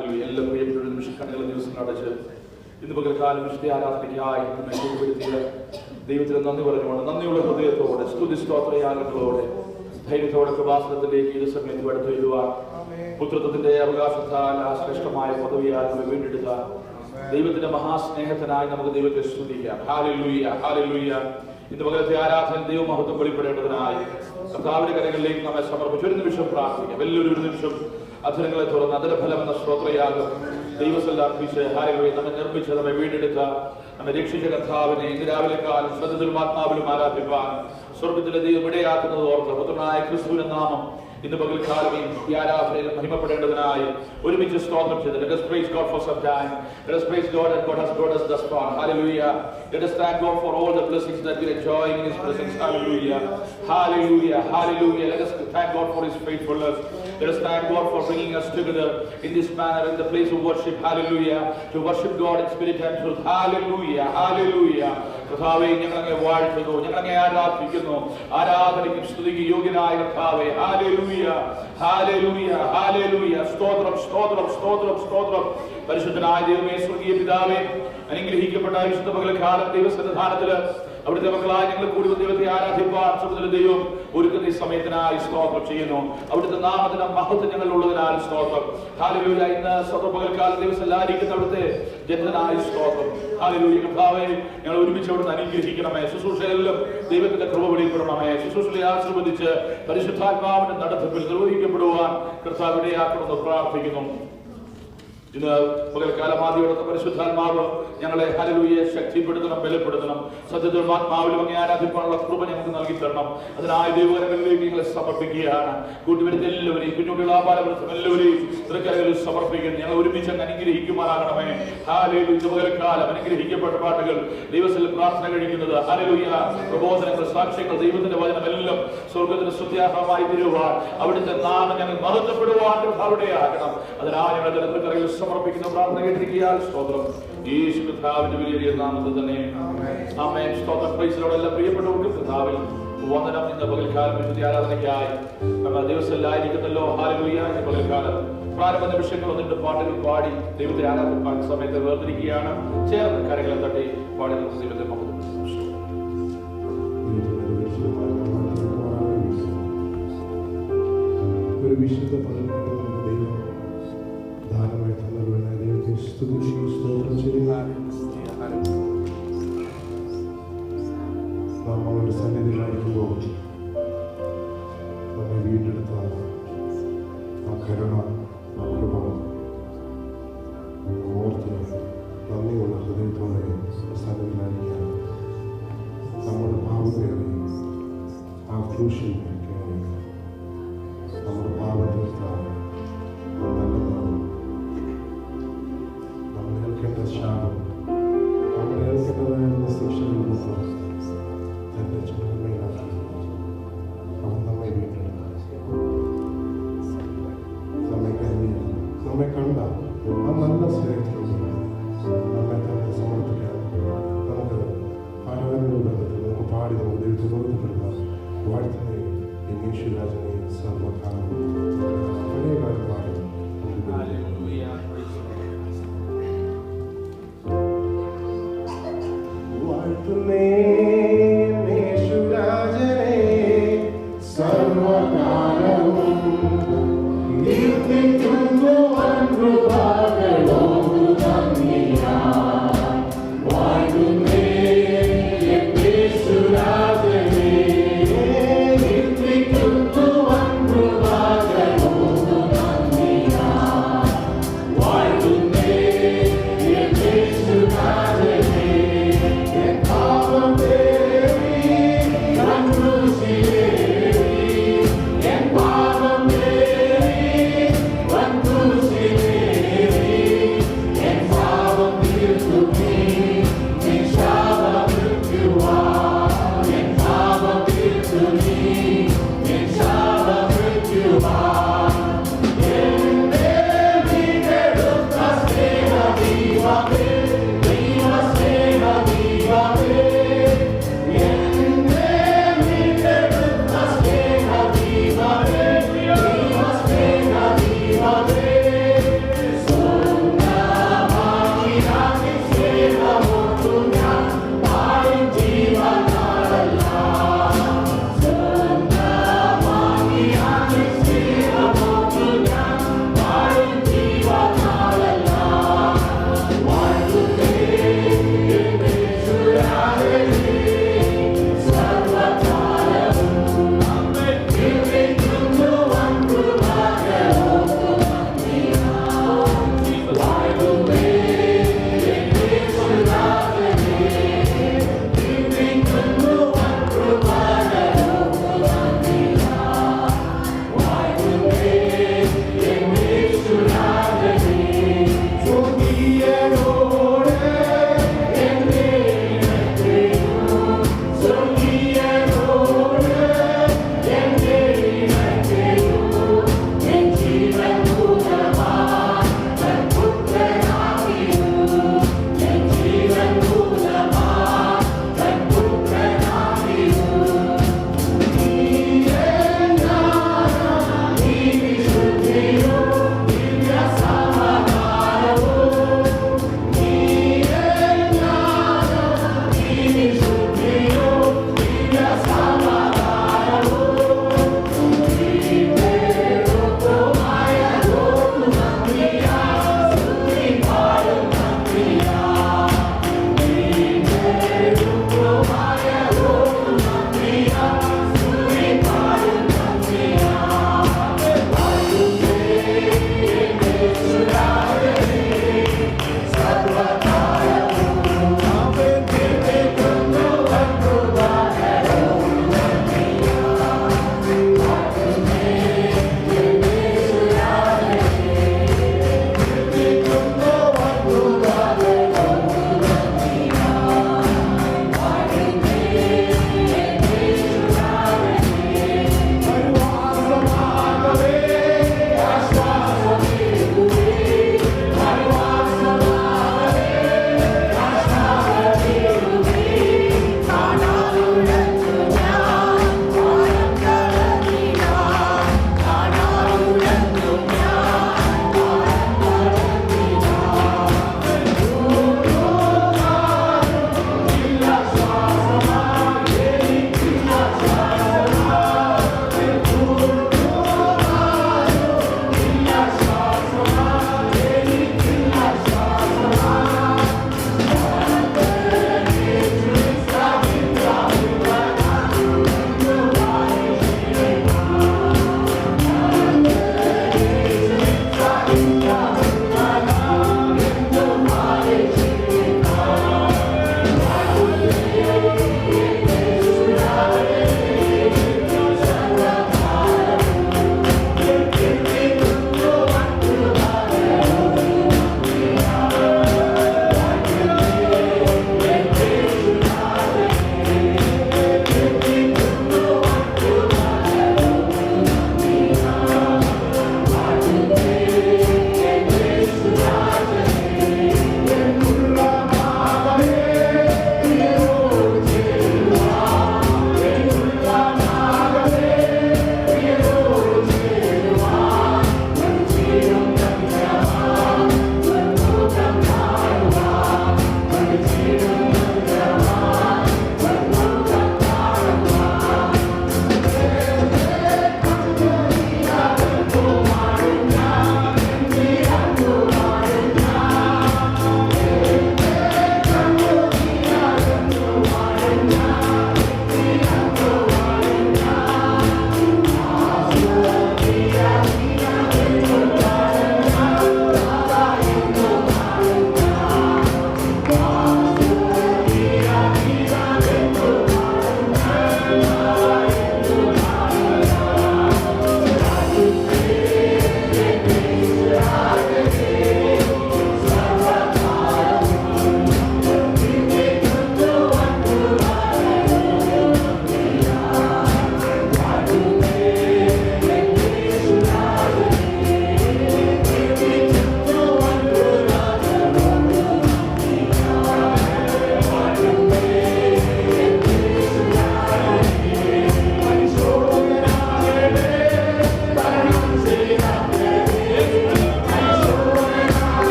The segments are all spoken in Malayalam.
എല്ലാ പ്രിയപ്പെട്ട നിമിഷക്കണുകളുടെ ദിവസം അടച്ച് ഇന്ന് പകൽക്കാലം വിശുദ്ധ ആരാധനയ്ക്കായി നമ്മെ കൂട്ടുപെടുത്തിയ ദൈവത്തിന് നന്ദി പറഞ്ഞുകൊണ്ട് നന്ദിയുള്ള ഹൃദയത്തോടെ സ്തുതി സ്തോത്രയാഗങ്ങളോടെ ധൈര്യത്തോടെ പ്രവാസത്തിലേക്ക് ഈ സമയത്ത് അടുത്ത് വരുവാൻ പുത്രത്വത്തിന്റെ അവകാശത്താൽ ആ ശ്രേഷ്ഠമായ പദവിയാൽ നമ്മെ വീണ്ടെടുത്ത ദൈവത്തിന്റെ മഹാസ്നേഹത്തിനായി നമുക്ക് ദൈവത്തെ സ്തുതിക്കാം. Hallelujah, hallelujah. ഇന്ന് പകലത്തെ ആരാധന ദൈവമഹത്വം വെളിപ്പെടേണ്ടതിനായി കർത്താവിന്റെ കരങ്ങളിലേക്ക് നമ്മെ സമർപ്പിച്ച് ഒരു നിമിഷം പ്രാർത്ഥിക്കാം. വലിയൊരു നിമിഷം അധരങ്ങളെ തുറന്ന് അതിരഫലം എന്ന സ്തോത്രയാഗം ദൈവസ്ഥൽ അർപ്പിച്ച് ഹല്ലേലൂയ. നമ്മെ നിർമ്മിച്ച നമ്മെ വീണ്ടെടുത്ത നമ്മെ രക്ഷിച്ച കർത്താവിനെ ഇന്ന് രാവിലെ കാലം സത്യത്തിലും ആത്മാവിലും ആരാധിപ്പാൻ സ്വർഗത്തിലെ ദൈവം ഇടയാക്കുന്നത് ഓർത്ത് പുത്രനായ ക്രിസ്തുവിന്റെ നാമം ഇന്ന് പകൽക്കാലം ഈ ആരാധനയിൽ മഹിമപ്പെടേണ്ടതിനായി ഒരുമിച്ച് സ്തോത്രം ചെയ്ത് let us praise God for some time. Let us praise God that God has brought us thus far. Hallelujah. Let us thank God for all the blessings that we are enjoying in His presence. Hallelujah. Hallelujah. Hallelujah. Let us thank God for His faithfulness. Let us thank God for bringing us together in this manner in the place of worship. Hallelujah. To worship God in spirit and truth. Hallelujah. Hallelujah. കർത്താവേ, ഞങ്ങളങ്ങേ വാഴ്ത്തുന്നു, ഞങ്ങളങ്ങേ ആരാധിക്കുന്നു. ആരാധനയ്ക്കും സ്തുതിക്ക് യോഗ്യനായ കർത്താവേ, ഹല്ലേലൂയ, ഹല്ലേലൂയ, ഹല്ലേലൂയ. സ്തോത്രം, സ്തോത്രം, സ്തോത്രം, സ്തോത്രം. പരിശുദ്ധനായ ദൈവമേ, സ്വർഗീയ പിതാവേ, അനുഗ്രഹിക്കപ്പെട്ട വിശുദ്ധ പകൽക്കാലം ദൈവസന്നിധാനത്തില് അവിടുത്തെ മക്കളായ ഞങ്ങൾ കൂടി ദൈവത്തെ ആരാധിപ്പാൻ സ്വർഗ്ഗത്തിലെ ദൈവം ഒരുക്കുന്ന ഈ സമയത്തിനായി സ്തോത്രം ചെയ്യുന്നു. അവിടുത്തെ നാമത്തിന് മഹത്വം ഞങ്ങൾ ഉള്ളതിനാൽ സ്തോത്രം. ഹല്ലേലൂയ. ഇന്ന് പകൽക്കാലം ദൈവസല്ലായിരിക്കുന്ന അവിടുത്തെ ജനതനായ സ്തോത്രം. ഹല്ലേലൂയ. കർത്താവേ, ഞങ്ങൾ ഒരുമിച്ച് അവിടുന്ന് അനുഗ്രഹിക്കണമേ. ശുശ്രൂഷകളിലും ദൈവത്തിന്റെ കൃപ വെളിപ്പെടണമേ. ശുശ്രൂഷകളെ ആശീർവദിച്ച് പരിശുദ്ധാത്മാവിന്റെ നടത്തിപ്പിൽ നിർവഹിക്കപ്പെടുവാൻ കർത്താവ് ഇടയാക്കണമെന്ന് പ്രാർത്ഥിക്കുന്നു. ഇന്ന് പകൽക്കാലം ആദ്യയോടൊക്കെ പരിശുദ്ധാത്മാവ് ഞങ്ങളെ ഹല്ലേലൂയ ശക്തിപ്പെടുത്തണം, ബലപ്പെടുത്തണം. സത്യത്തിലും ആത്മാവിലും അങ്ങേ ആരാധിക്കാനുള്ള കൃപ ഞങ്ങൾക്ക് നൽകി തരണം. അതിനായി ദൈവകരങ്ങളിലേക്ക് ഞങ്ങളെ സമർപ്പിക്കുകയാണ്. കൂട്ടുവരുത്ത എല്ലാവരെയും, കുഞ്ഞുകുട്ടികളെ ആപാലപ്പെടുത്തും എല്ലാവരെയും തൃക്കരകളിൽ സമർപ്പിക്കുന്നു. ഞങ്ങൾ ഒരുമിച്ച് അങ്ങ് അനുഗ്രഹിക്കുമാറാകണമേ. ഹല്ലേലൂയ. പകൽക്കാലം അനുഗ്രഹിക്കപ്പെട്ട പാട്ടുകൾ ദൈവത്തിൽ പ്രാർത്ഥന കഴിക്കുന്നത് ഹല്ലേലൂയ. പ്രബോധനങ്ങൾ, സാക്ഷ്യങ്ങൾ, ദൈവത്തിന്റെ വചനമെല്ലാം സ്വർഗ്ഗത്തിന് സ്തുത്യാർഹമായി തീരുവാൻ അവിടുത്തെ നാമം ഞങ്ങൾ മഹത്വപ്പെടുവാൻ കർത്താവിടെയാകണം. അതിനായി ഞങ്ങൾ തൃക്കരകളിൽ സമർപ്പിക്കുന്ന പ്രാർത്ഥന കേട്ടിരിക്കുകയാൽ സ്തോത്രം. യേശു കർത്താവിന്റെ വലിയ നാമത്തിൽ തന്നെ ആമേൻ. സ്തോത്രം. Price the Lord. എല്ലാ പ്രിയപ്പെട്ടവർക്കും കർത്താവിൽ വന്ദനം. ഇന്ന് പകൽക്കാലം വിശുദ്ധ ആരാധനയ്ക്കായി നമ്മൾ ദിവസമല്ലായിരിക്കുന്നല്ലോ. ഹല്ലേലൂയ. ഇന്ന് പകൽക്കാലം പ്രാരംഭ നിമിഷങ്ങൾ വന്നിട്ട് പാട്ടുകൾ പാടി ദൈവത്തെ ആരാധിക്കാൻ സമയത്ത് വേർതിരിക്കുകയാണ്. ചേർന്ന് കരങ്ങളെ തട്ടി പാടി നമുക്ക് ദൈവത്തെ മഹത്വം. ഒരു വിശുദ്ധ ദാനമായി തന്നവരുടെ ദൈവത്തെ സ്തുതിക്കുകയും സ്തോത്രം ചെയ്യുക. നാം അവരുടെ സന്നിധിയിലായിരിക്കുമ്പോൾ നമ്മെ വീണ്ടെടുത്ത ആ കരുണ, ആ കൃപ ഓർത്ത് നന്ദിയുള്ള ഹൃദയത്തോടെ സന്നിധിയിലായിരിക്കാം. നമ്മുടെ പാപമേറി ആ ക്രൂശിൽ കയറി നമ്മുടെ പാപത്തിൽ ശാപം നമ്മൾ ഏൽക്കേണ്ടതായിരുന്ന ശിക്ഷയിൽ തന്റെ ചുമതലയിലാക്കി അവൻ നമ്മെ വീണ്ടെടുത്തു. നമ്മെ കരുതി, നമ്മെ കണ്ട ആ നല്ല സ്നേഹത്തിലൂടെ നമ്മെ തന്നെ സമർപ്പിക്കാൻ നമുക്ക് ആരാധനയുടെ ബന്ധത്തിൽ നമുക്ക് പാടി നമുക്ക് ദൈവത്തെ ബോധ്യപ്പെടുത്താം. വാഴ്ത്തുന്നേ യേശുരാജനെ സർവകാലം അനേകാലം പാടി So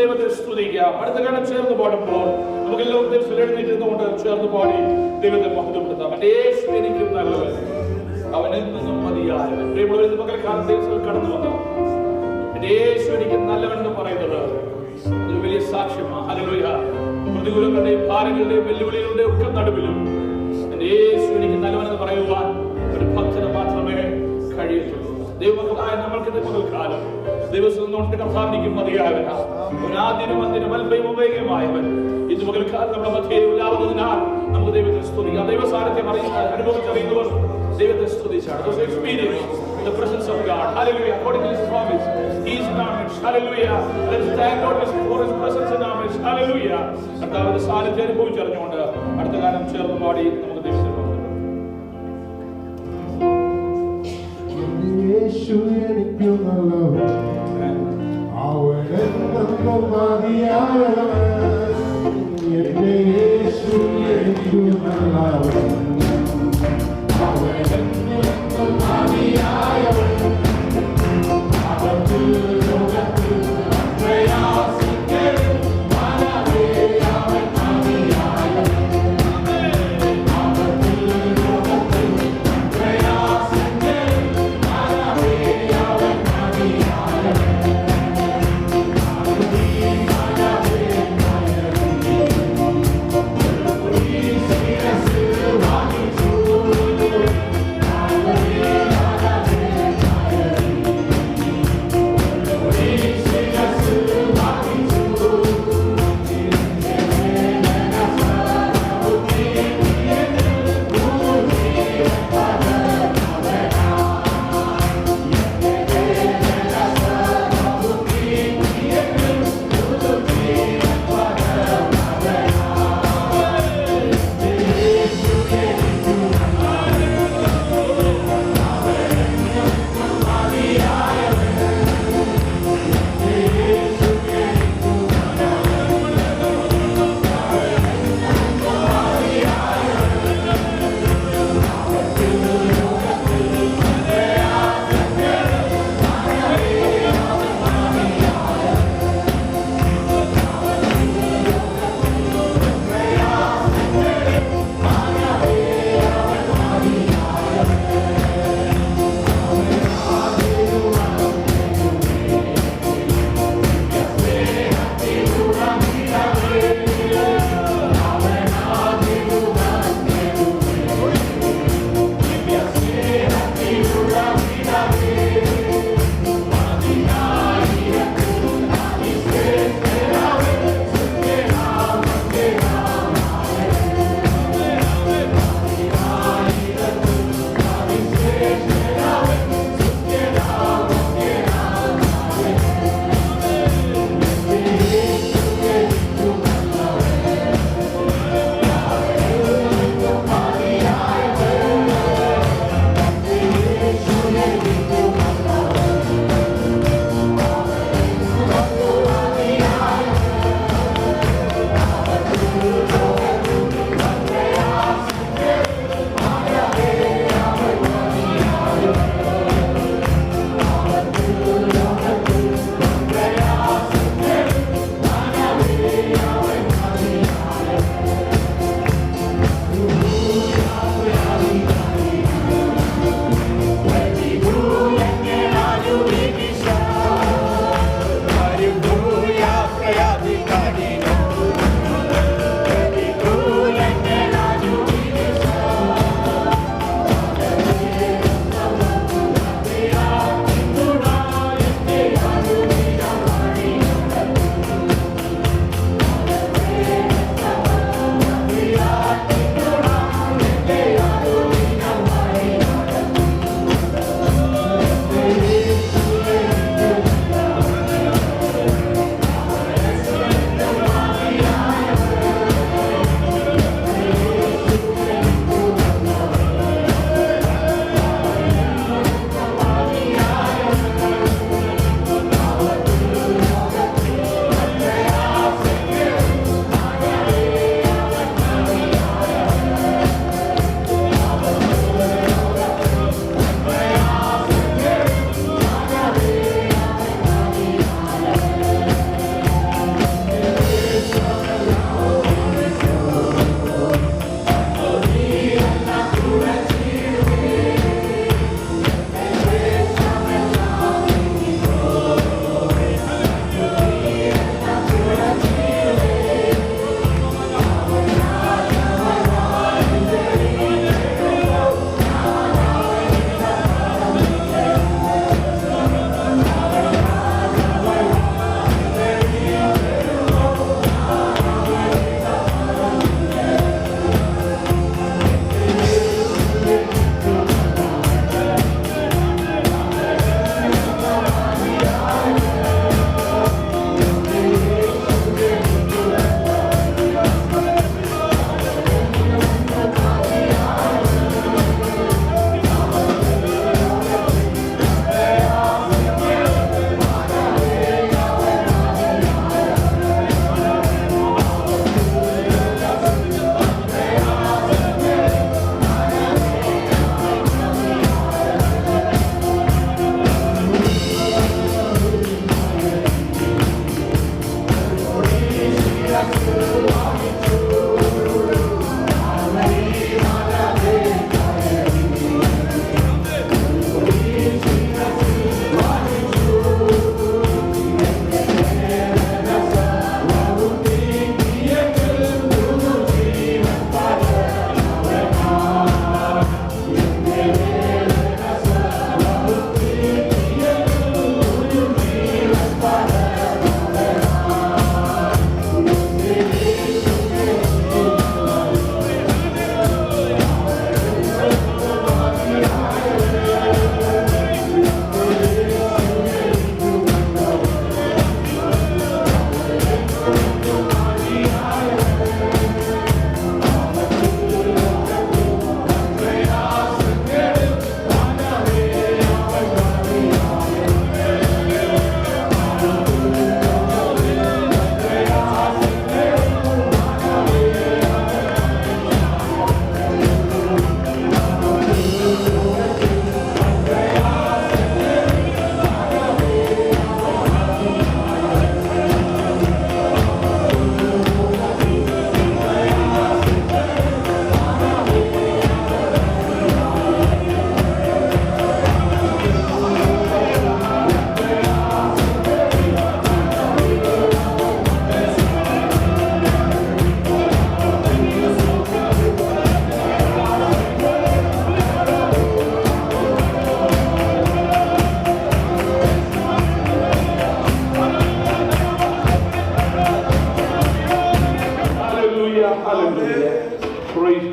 ദൈവത്തെ സ്തുതിക്കാം. അടുത്ത ഗാനം ചേർന്ന് പാടുമ്പോൾ നമുക്ക് എല്ലാവരും എഴുന്നേറ്റുകൊണ്ട് ചേർന്ന് പാടി ദൈവത്തെ മഹത്വപ്പെടുത്താം. എൻ്റെ യേശു എനിക്കും നല്ലവൻ, അവൻ എന്നും മതിയായവൻ. പ്രിയമുള്ളവർ, പകൽക്കാലം ദൈവത്തിൽ കടന്നു വന്നു എൻ്റെ യേശു എനിക്ക് നല്ലവൻ എന്ന് പറയുന്നത് ഒരു വലിയ സാക്ഷ്യമാണ്. ഹല്ലേലൂയ. പ്രതികൂലങ്ങളുടെയും ഭാരങ്ങളുടെയും വെല്ലുവിളികളുടെയും ഒക്കെ നടുവിലും എൻ്റെ യേശു എനിക്ക് നല്ലവൻ എന്ന് പറയുവാൻ ഒരു ഭക്തന് മാത്രമേ കഴിയത്തുള്ളൂ. ദൈവമക്കളായ നമ്മൾക്ക് ഇത് പകൽക്കാലം ദൈവം കർത്താവിനിക്കും മതിയായവനാ, ആദ്യനും അന്ത്യനും അൽപയും ഉപയോഗമായവൻ. ഇത് പകൽക്കാലം നമ്മുടെ മധ്യയിൽ ഉലാവുന്നതിനാൽ നമുക്ക് ദൈവത്തെ സ്തുതിക്കാം. ദൈവസാന്നിധ്യം അനുഭവിച്ചറിയുന്നവർ ദൈവത്തെ സ്തുതിച്ചാണ്. Those experience the presence of God. Hallelujah. According to His promise, He is in our midst. Hallelujah. Let's thank God for His presence in our midst. Hallelujah. കർത്താവിന്റെ സാന്നിധ്യം അനുഭവിച്ചറിഞ്ഞുകൊണ്ട് അടുത്ത ഗാനം ചേർന്ന് പാടി നമുക്ക് ദൈവത്തെ യേശു എനിക്കു നല്ലവൻ, അവൻ എന്നും മതിയായവൻ. എൻ്റെ യേശു എനിക്കു നല്ലവൻ, അവൻ എന്നും മതിയായവൻ. അവൻ ലോകത്തിൽ പ്രയാസിക്കലും മനമേ അവൻ മതിയായവൻ.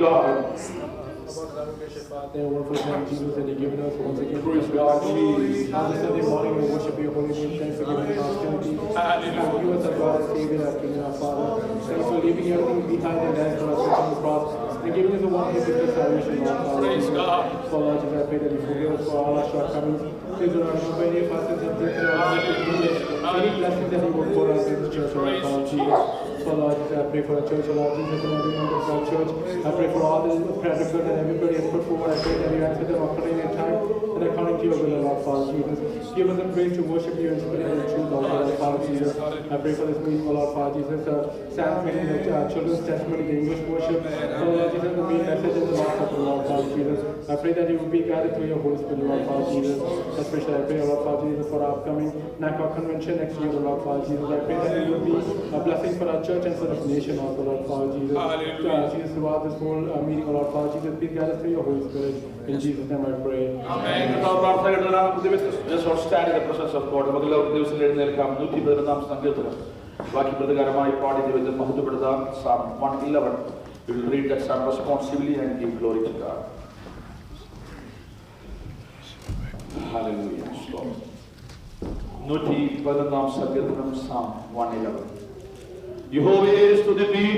God. Their wonderful name, Jesus, that you've given us once again. Praise God, Jesus. On this Sunday morning, we worship your holy name. Thanks for giving us opportunity. Hallelujah. You as our God and Savior, our King and our Father. Thanks for leaving everything behind and dying for us on the cross and giving us a one-day salvation, Lord God. Praise God. For Lord Jesus, I pray that you forgive us for all our shortcomings. Please do not remember any of us and take any blessings that you will pour out in the church, Lord God, Jesus. For Lord Jesus, I pray for the church, Lord Jesus, and every member of our church. I pray for all the prayer requests that everybody has put forward. I pray that you answer them according to time and according to your will, Lord Father Jesus. Give us the grace to worship you in spirit and in truth, Lord Father Jesus. I pray for this meeting, Lord Father Jesus. Sam's meeting, the children's testimony, the English worship. For Lord Jesus, the main message in the Lord Supper, Lord Father Jesus. I pray that you will be guided through your Holy Spirit, Lord Father Jesus. Especially I pray, Lord Father Jesus, for our upcoming NACOC convention next year, Lord Father Jesus. I pray that you will be a blessing for our church and for this nation also, Lord Father Jesus. Jesus, throughout this whole meeting, Lord Father Jesus, please guide us through your Holy Spirit. In Jesus' name I pray. Amen. Just all stand in the presence of God. നമുക്കെല്ലാവർക്കും ദിവസം എഴുന്നേൽക്കാം. 111 സങ്കീർത്തനം വാക്യപ്രകാരമായി പാടി ദൈവത്തെ മഹത്വപ്പെടുത്താം. Psalm 111. We will read that psalm responsively and give glory to God. Hallelujah. 111 സങ്കീർത്തനം Psalm 111. യഹോവയെ സ്തുതിപ്പീൻ.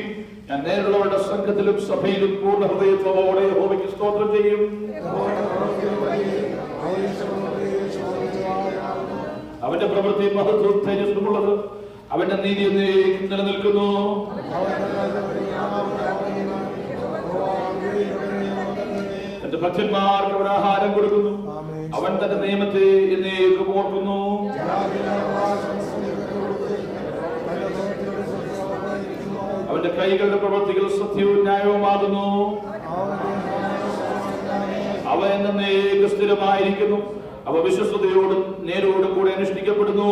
ഞാൻ നേരിടുള്ളവരുടെ സംഘത്തിലും സഭയിലും പൂർണ്ണ ഹൃദയത്തോടെ യഹോവയ്ക്ക് സ്തോത്രം ചെയ്യും. അവന്റെ പ്രവൃത്തി മഹത്വവും തേജസ്സുമുള്ളത്. അവന്റെ നീതി എന്നേക്കും നിലനിൽക്കുന്നു. തന്റെ ഭക്തന്മാർക്ക് അവൻ ആഹാരം കൊടുക്കുന്നു. അവൻ തന്റെ നിയമത്തെ എന്നേക്കും ഓർക്കുന്നു. അവന്റെ കൈകളുടെ പ്രവൃത്തികൾ സത്യവും ന്യായവുമാകുന്നു. അവ എന്നേക്കും സ്ഥിരമായിരിക്കുന്നു. അവ വിശ്വസ്തയോടും നേരോടും കൂടെ അനുഷ്ഠിക്കപ്പെടുന്നു.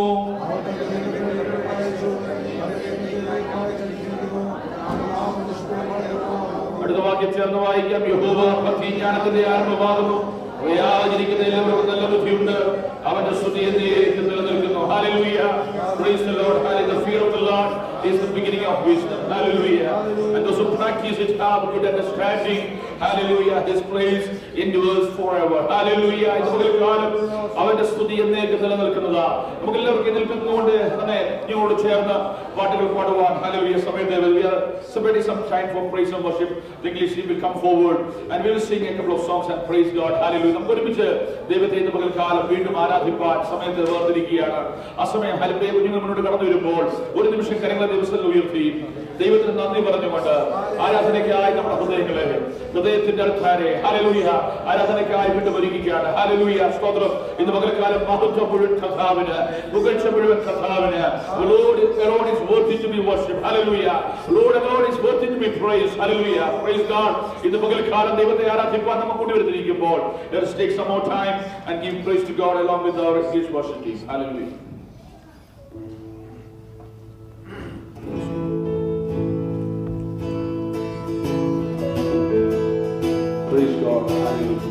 അടുത്ത വാക്യം ചേർന്ന് വായിക്കാം. യഹോവ ഭക്തി ജ്ഞാനത്തിന്റെ ആരംഭമാകുന്നു. അവയാചരിക്കുന്ന എല്ലാവരും നല്ല ബുദ്ധിയുണ്ട്. അവന്റെ സ്തുതി എന്നേക്കും നിലനിൽക്കുന്നു. Hallelujah. Praise the Lord. Hallelujah. The fear of the Lord is the beginning of wisdom. Hallelujah. And those who practice it have good understanding. Hallelujah. His praise endures forever. Hallelujah. അവന്റെ സ്തുതി എന്നേക്കും നിലനിൽക്കുന്നതാ. നമുക്ക് എല്ലാവർക്കും നിൽക്കുന്നതുകൊണ്ട് തന്നെ ഞങ്ങളോട് ചേർന്ന് പാട്ടുകൾ പാടുവാൻ Hallelujah സമയത്ത് we are separating some time for praise and worship. The English team will come forward and we will sing a couple of songs and praise God. Hallelujah. നമുക്ക് ഒരുമിച്ച് ദൈവത്തെ ഇന്ന് പകൽക്കാലം വീണ്ടും ആരാധിപ്പാൻ സമയത്ത് വേർതിരിക്കുകയാണ്. ആ സമയം ഹല്ലേലൂയ കുഞ്ഞുങ്ങൾ മുന്നോട്ട് കടന്നു വരുമ്പോൾ ഒരു നിമിഷം കരങ്ങളെ ദിവസത്തിൽ ഉയർത്തി ദൈവത്തിന് നന്ദി പറഞ്ഞുകൊണ്ട് ആരാധനയ്ക്കായി നമ്മുടെ ഹൃദയത്തിന്റെ അടുത്താരെ ഹല്ലേലൂയ ആരാധനയ്ക്കായി വീണ്ടും ഒരുങ്ങിക്കുകയാണ്. ഹല്ലേലൂയ സ്തോത്രം. ഇന്ന് പകൽക്കാലം മഹത്വം മുഴുവൻ കർത്താവിന്, പുകഴ്ച മുഴുവൻ കർത്താവിന്. The Lord alone is worthy to be worshipped. Hallelujah. Lord alone is worthy to be praised. Hallelujah. Praise God. ഇന്ന് പകൽക്കാലം ദൈവത്തെ ആരാധിക്കാൻ നമുക്ക് കൊണ്ടുവരുന്നിരിക്കുമ്പോൾ let us take some more time and give praise to God along with our English worship team. Hallelujah. Praise God. Hallelujah.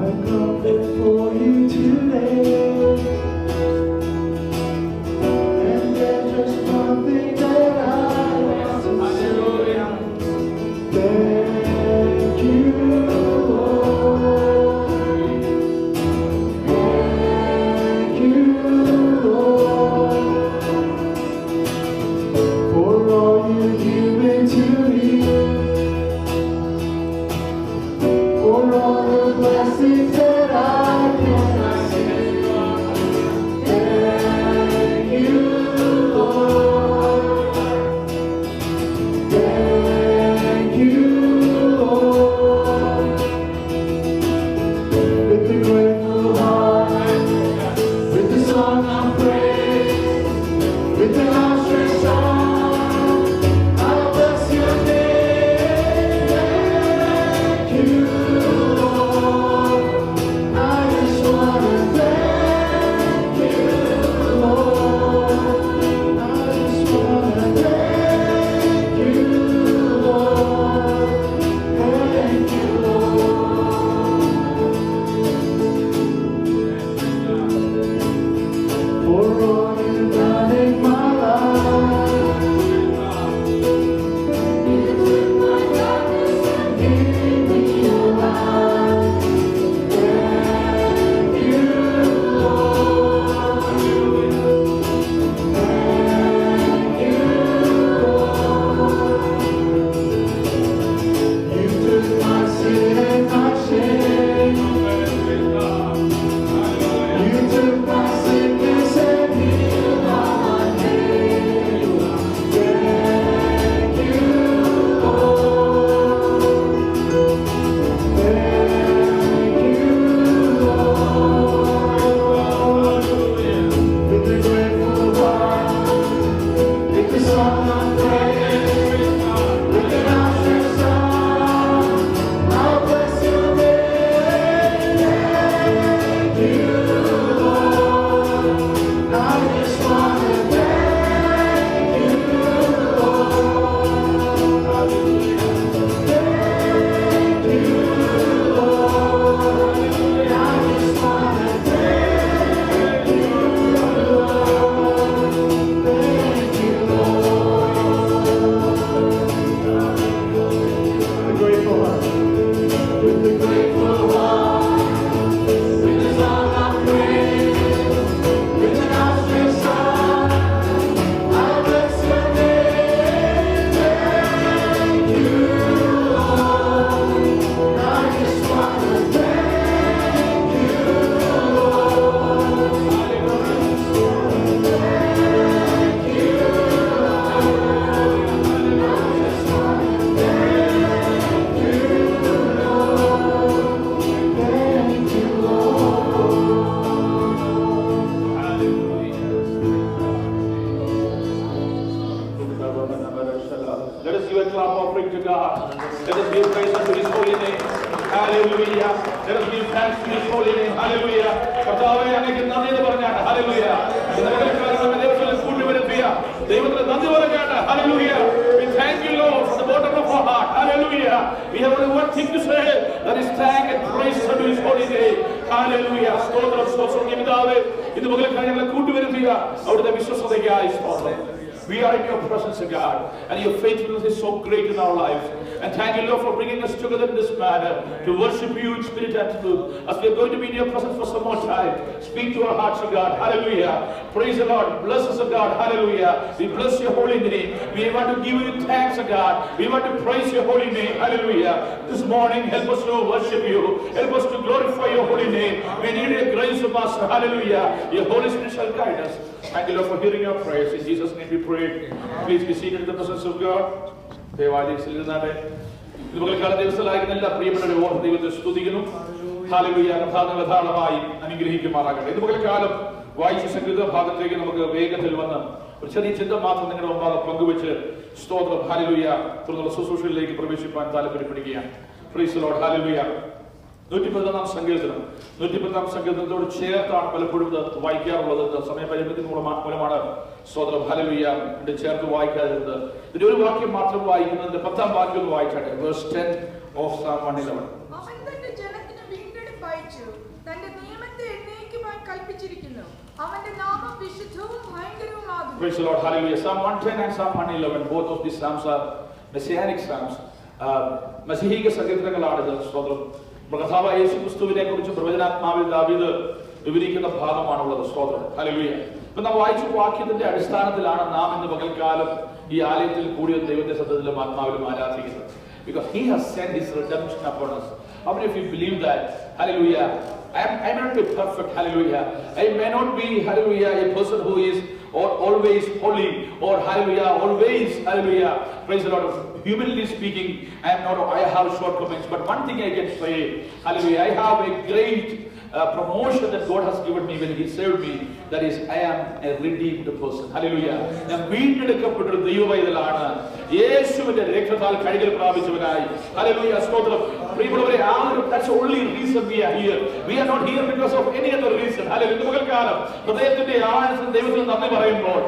I come before you today, and there's just one thing that I want to say. Thank you, Lord. Hallelujah. കർത്താവേ, അങ്ങേക്ക് നന്ദി എന്ന് പറഞ്ഞാണ്. ഹല്ലേലൂയ. കൂട്ടിവരുത്തിയ ദൈവത്തിന് നന്ദി പറഞ്ഞാണ്. Hallelujah. We thank you, Lord, from the bottom of our heart. Hallelujah. We have only one thing to say, that is thank and praise unto His holy name. Hallelujah. സ്തോത്രം, സ്തോത്രം. പിതാവേ, ഇന്ന് പകൽക്കാലം ഞങ്ങളെ കൂട്ടിവരുത്തിയ അവിടുത്തെ വിശ്വസ്തതയ്ക്കായി സ്തോത്രം. We are in your presence, God, and your faithfulness is so great in our lives. And thank you, Lord, for bringing us together in this manner to worship you in spirit and truth. As we are going to be in your presence for some more time, speak to our hearts, God. Hallelujah. Praise the Lord. Bless us, God. Hallelujah. We bless your holy name. We want to give you thanks, God. We want to praise your holy name. Hallelujah. This morning, help us to worship you. Help us to glorify your holy name. We need your grace of us. Hallelujah. Your Holy Spirit shall guide us. Thank you, Lord, for hearing our prayers. In Jesus' name we pray. Please be seated in the presence of God. ദൈവത്തിലായിരിക്കുന്ന എല്ലാ പ്രിയപ്പെട്ടവരെ ഓർത്ത് ദൈവത്തെ സ്തുതിക്കുന്നു. ഹല്ലേലൂയ. ധാരാളമായി അനുഗ്രഹിക്കുമാറാകട്ടെ. ഇത് പകൽക്കാലം വായിച്ച സംഗീത ഭാഗത്തേക്ക് നമുക്ക് വേഗത്തിൽ വന്ന് ഒരു ചെറിയ ചിന്ത മാത്രം നിങ്ങളുടെ മുമ്പാകെ പങ്കുവെച്ച് സ്തോത്രം ഹല്ലേലൂയ തുടർന്നുള്ള ശുശ്രൂഷയിലേക്ക് പ്രവേശിപ്പാൻ താല്പര്യപ്പെടുകയാണ്. Praise the Lord. ഹല്ലേലൂയ. 110 സങ്കീർത്തനം 110 സങ്കീർത്തനത്തോട് ചേർത്താണ് പലപ്പോഴും ഇത് വായിക്കാറുള്ളത്. സമയപരിമിതി മൂലമാണ് സ്തോത്രം ഹല്ലേലൂയ ചേർത്ത് വായിക്കാതിരുന്നത്. ഇതിന്റെ ഒരു വാക്യം മാത്രം വായിക്കുന്നതിന്റെ 10ാം വാക്യം ഒന്ന് വായിച്ചാട്ടെ. Verse 10 of Psalm 111. അവൻ തന്റെ ജനത്തിന് വീണ്ടെടുപ്പ് അയച്ചു, തന്റെ നിയമത്തെ എന്നേക്കുമായി കൽപ്പിച്ചിരിക്കുന്നു. അവന്റെ നാമം വിശുദ്ധവും ഭയങ്കരവുമാകുന്നു. Praise the Lord. Hallelujah. Psalm 110 and Psalm 111, both of these psalms are messianic psalms. മസീഹിക സങ്കീർത്തനങ്ങളാണിത്. സ്തോത്രം. കർത്താവായ യേശുക്രിസ്തുവിനെ കുറിച്ച് പ്രവചനാത്മാവിൽ ദാവീദ് വിവരിക്കുന്ന ഭാഗമാണുള്ളത്. സ്തോത്രം. ഹല്ലേലൂയ. ഇപ്പൊ നാം വായിച്ച വാക്യത്തിന്റെ അടിസ്ഥാനത്തിലാണ് നാം ഇന്ന് പകൽക്കാലം ഈ ആലയത്തിൽ കൂടിയ ദൈവത്തെ സത്യത്തിലും ആത്മാവിലും ആരാധിക്കുന്നത്. Because he has sent his redemption upon us. How many of you believe that? Hallelujah. I may not be perfect. Hallelujah. I may not be, hallelujah, a person who is always holy or hallelujah, always, hallelujah. Praise the Lord. Humanly speaking, I have shortcomings, but one thing I can say, hallelujah, I have a great promotion that God has given me when He saved me. That is, I am a redeemed person. Hallelujah. ഞാൻ വീണ്ടെടുക്കപ്പെട്ടൊരു ദൈവവൈതലാണ്. യേശുവിന്റെ രക്തത്താൽ കഴുകൽ പ്രാപിച്ചവനായി. ഹല്ലേലൂയ. സ്തോത്രം. പ്രിയമുള്ളവരെ, that's the only reason we are here. We are not here because of any other reason. Hallelujah. ഇന്ന് പകൽക്കാലം ഹൃദയത്തിന്റെ ആഴത്തിൽ ദൈവത്തിന് നന്ദി പറയുമ്പോൾ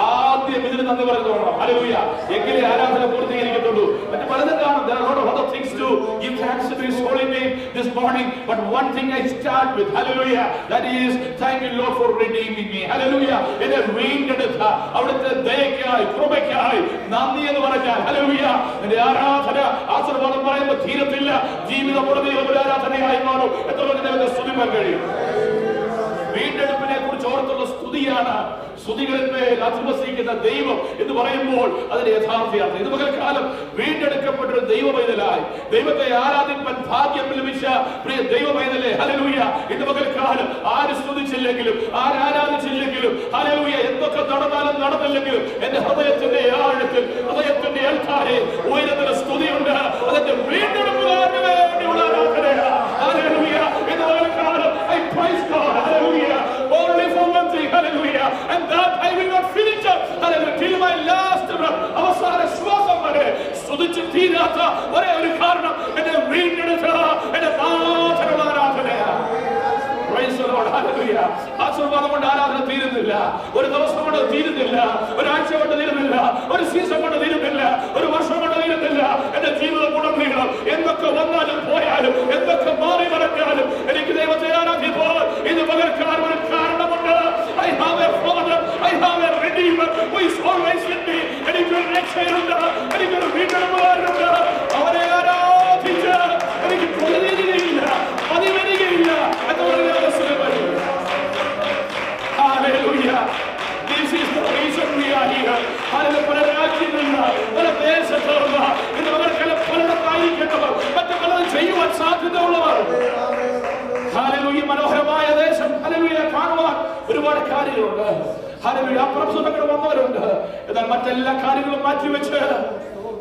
ആദ്യം ഇതിന് നന്ദി പറയുന്നതാണ്. ഹല്ലേലൂയ. എങ്കിലേ ആരാധന പൂർത്തീകരിക്കത്തുള്ളൂ. മറ്റു പലതും കാണും. There are a lot of other things to give thanks to His holy name this morning, but one thing I start with, hallelujah, that is thank you, Lord, for redeeming me. Hallelujah. എന്നെ വീണ്ടെടുത്ത അവിടുത്തെ ദയയ്ക്കായി കൃപയ്ക്കായി നന്ദി എന്ന് പറഞ്ഞാൽ ഹല്ലേലൂയ. എന്റെ ആരാധന ആശീർവാദം പറയുമ്പോൾ തീരത്തില്ല. ജീവിതം മുഴുവനും ഒരു ആരാധനയായി മാറും. എത്ര ദൈവത്തെ സ്തുതിക്കാൻ കഴിയും. വീണ്ടെടുപ്പിനെ കുറിച്ച് ഓർത്തുള്ള സ്തുതിയാണ്. സ്തുതികളിന്മേൽ അധിവസിക്കുന്ന ദൈവം എന്ന് പറയുമ്പോൾ അതിന്റെ യഥാർത്ഥ്യം. ഇത് പകൽക്കാലം വീണ്ടെടുക്കപ്പെട്ടൊരു ദൈവമൈതലായി ദൈവത്തെ ആരാധിക്കാൻ ഭാഗ്യം ലഭിച്ച പ്രിയ ദൈവമൈതലേ, ഹല്ലേലൂയ. ഇന്ന് പകൽക്കാലം ആര് സ്തുതിച്ചില്ലെങ്കിലും ആരാധിച്ചില്ലെങ്കിലും ഹല്ലേലൂയ, എന്തൊക്കെ നടന്നാലും നടന്നില്ലെങ്കിലും എന്റെ ഹൃദയത്തിന്റെ ആഴത്തിൽ ഹൃദയത്തിന്റെ അൽത്താരയിൽ ഉയരത്തിന് സ്തുതിയുണ്ട്. അതിന്റെ വീണ്ടെടുപ്പുകാരന് വേണ്ടിയുള്ള ആരാധനയാണ്. ഹല്ലേലൂയ. ഇന്ന് പകൽക്കാലം I praise God. Hallelujah. Only for one thing. Hallelujah. And that I will not finish up. Hallelujah. Till my last breath. അവസാന ശ്വാസം വരെ സ്തുതിച്ച് തീരാത്ത ഒരേ ഒരു കാരണം എന്നെ വീണ്ടെടുത്ത എന്റെ നാഥനുള്ള ആരാധനയാണ്. Praise the Lord. Hallelujah. ആശീർവാദം കൊണ്ട് ആരാധന തീരുന്നില്ല. ഒരു ദിവസം കൊണ്ട് തീരുന്നില്ല. ഒരാഴ്ച കൊണ്ട് തീരുന്നില്ല. ഒരു സീസൺ കൊണ്ട് തീരുന്നില്ല. ഒരു വർഷം കൊണ്ട് തീരുന്നില്ല. എന്റെ ജീവിതം മുടങ്ങുകയാണ്. എന്തൊക്കെ വന്നാലും പോയാലും എന്തൊക്കെ മാറി മറഞ്ഞാലും എനിക്ക് ദൈവത്തെ ആരാധിപ്പോൾ ഇത് പകർക്കാൻ ഒരു കാരണമുണ്ട്. I have a father, I have a redeemer who is always with me. എനിക്കൊരു രക്ഷയുണ്ട്. എനിക്കൊരു വീണ്ടെടുപ്പുകാരനുണ്ട്. അവനെ ആരാധിച്ച് എനിക്ക് പ്രതികരിക്കുകയില്ല, പതിവരികയില്ല എന്ന് പറയുന്ന അവസരം വരും. Hallelujah. This is the reason we are here. Hallelujah. പല രാജ്യങ്ങളില്ല, പല ദേശത്തുള്ള ഇന്ന് പലർക്കെല്ലാം പലയിടത്തായിരിക്കുന്നവർ മറ്റു പലതും ചെയ്യുവാൻ സാധ്യതയുള്ളവർ. ഹല്ലേലൂയ. മനോഹരമായ ദേശം ഹല്ലേലൂയ കാണുവാൻ ഒരുപാട് കാര്യങ്ങളുണ്ട്. ഹല്ലേലൂയ. അപ്രസന്നങ്ങൾ വന്നവരുണ്ട്. എന്നാൽ മറ്റെല്ലാ കാര്യങ്ങളും മാറ്റിവെച്ച്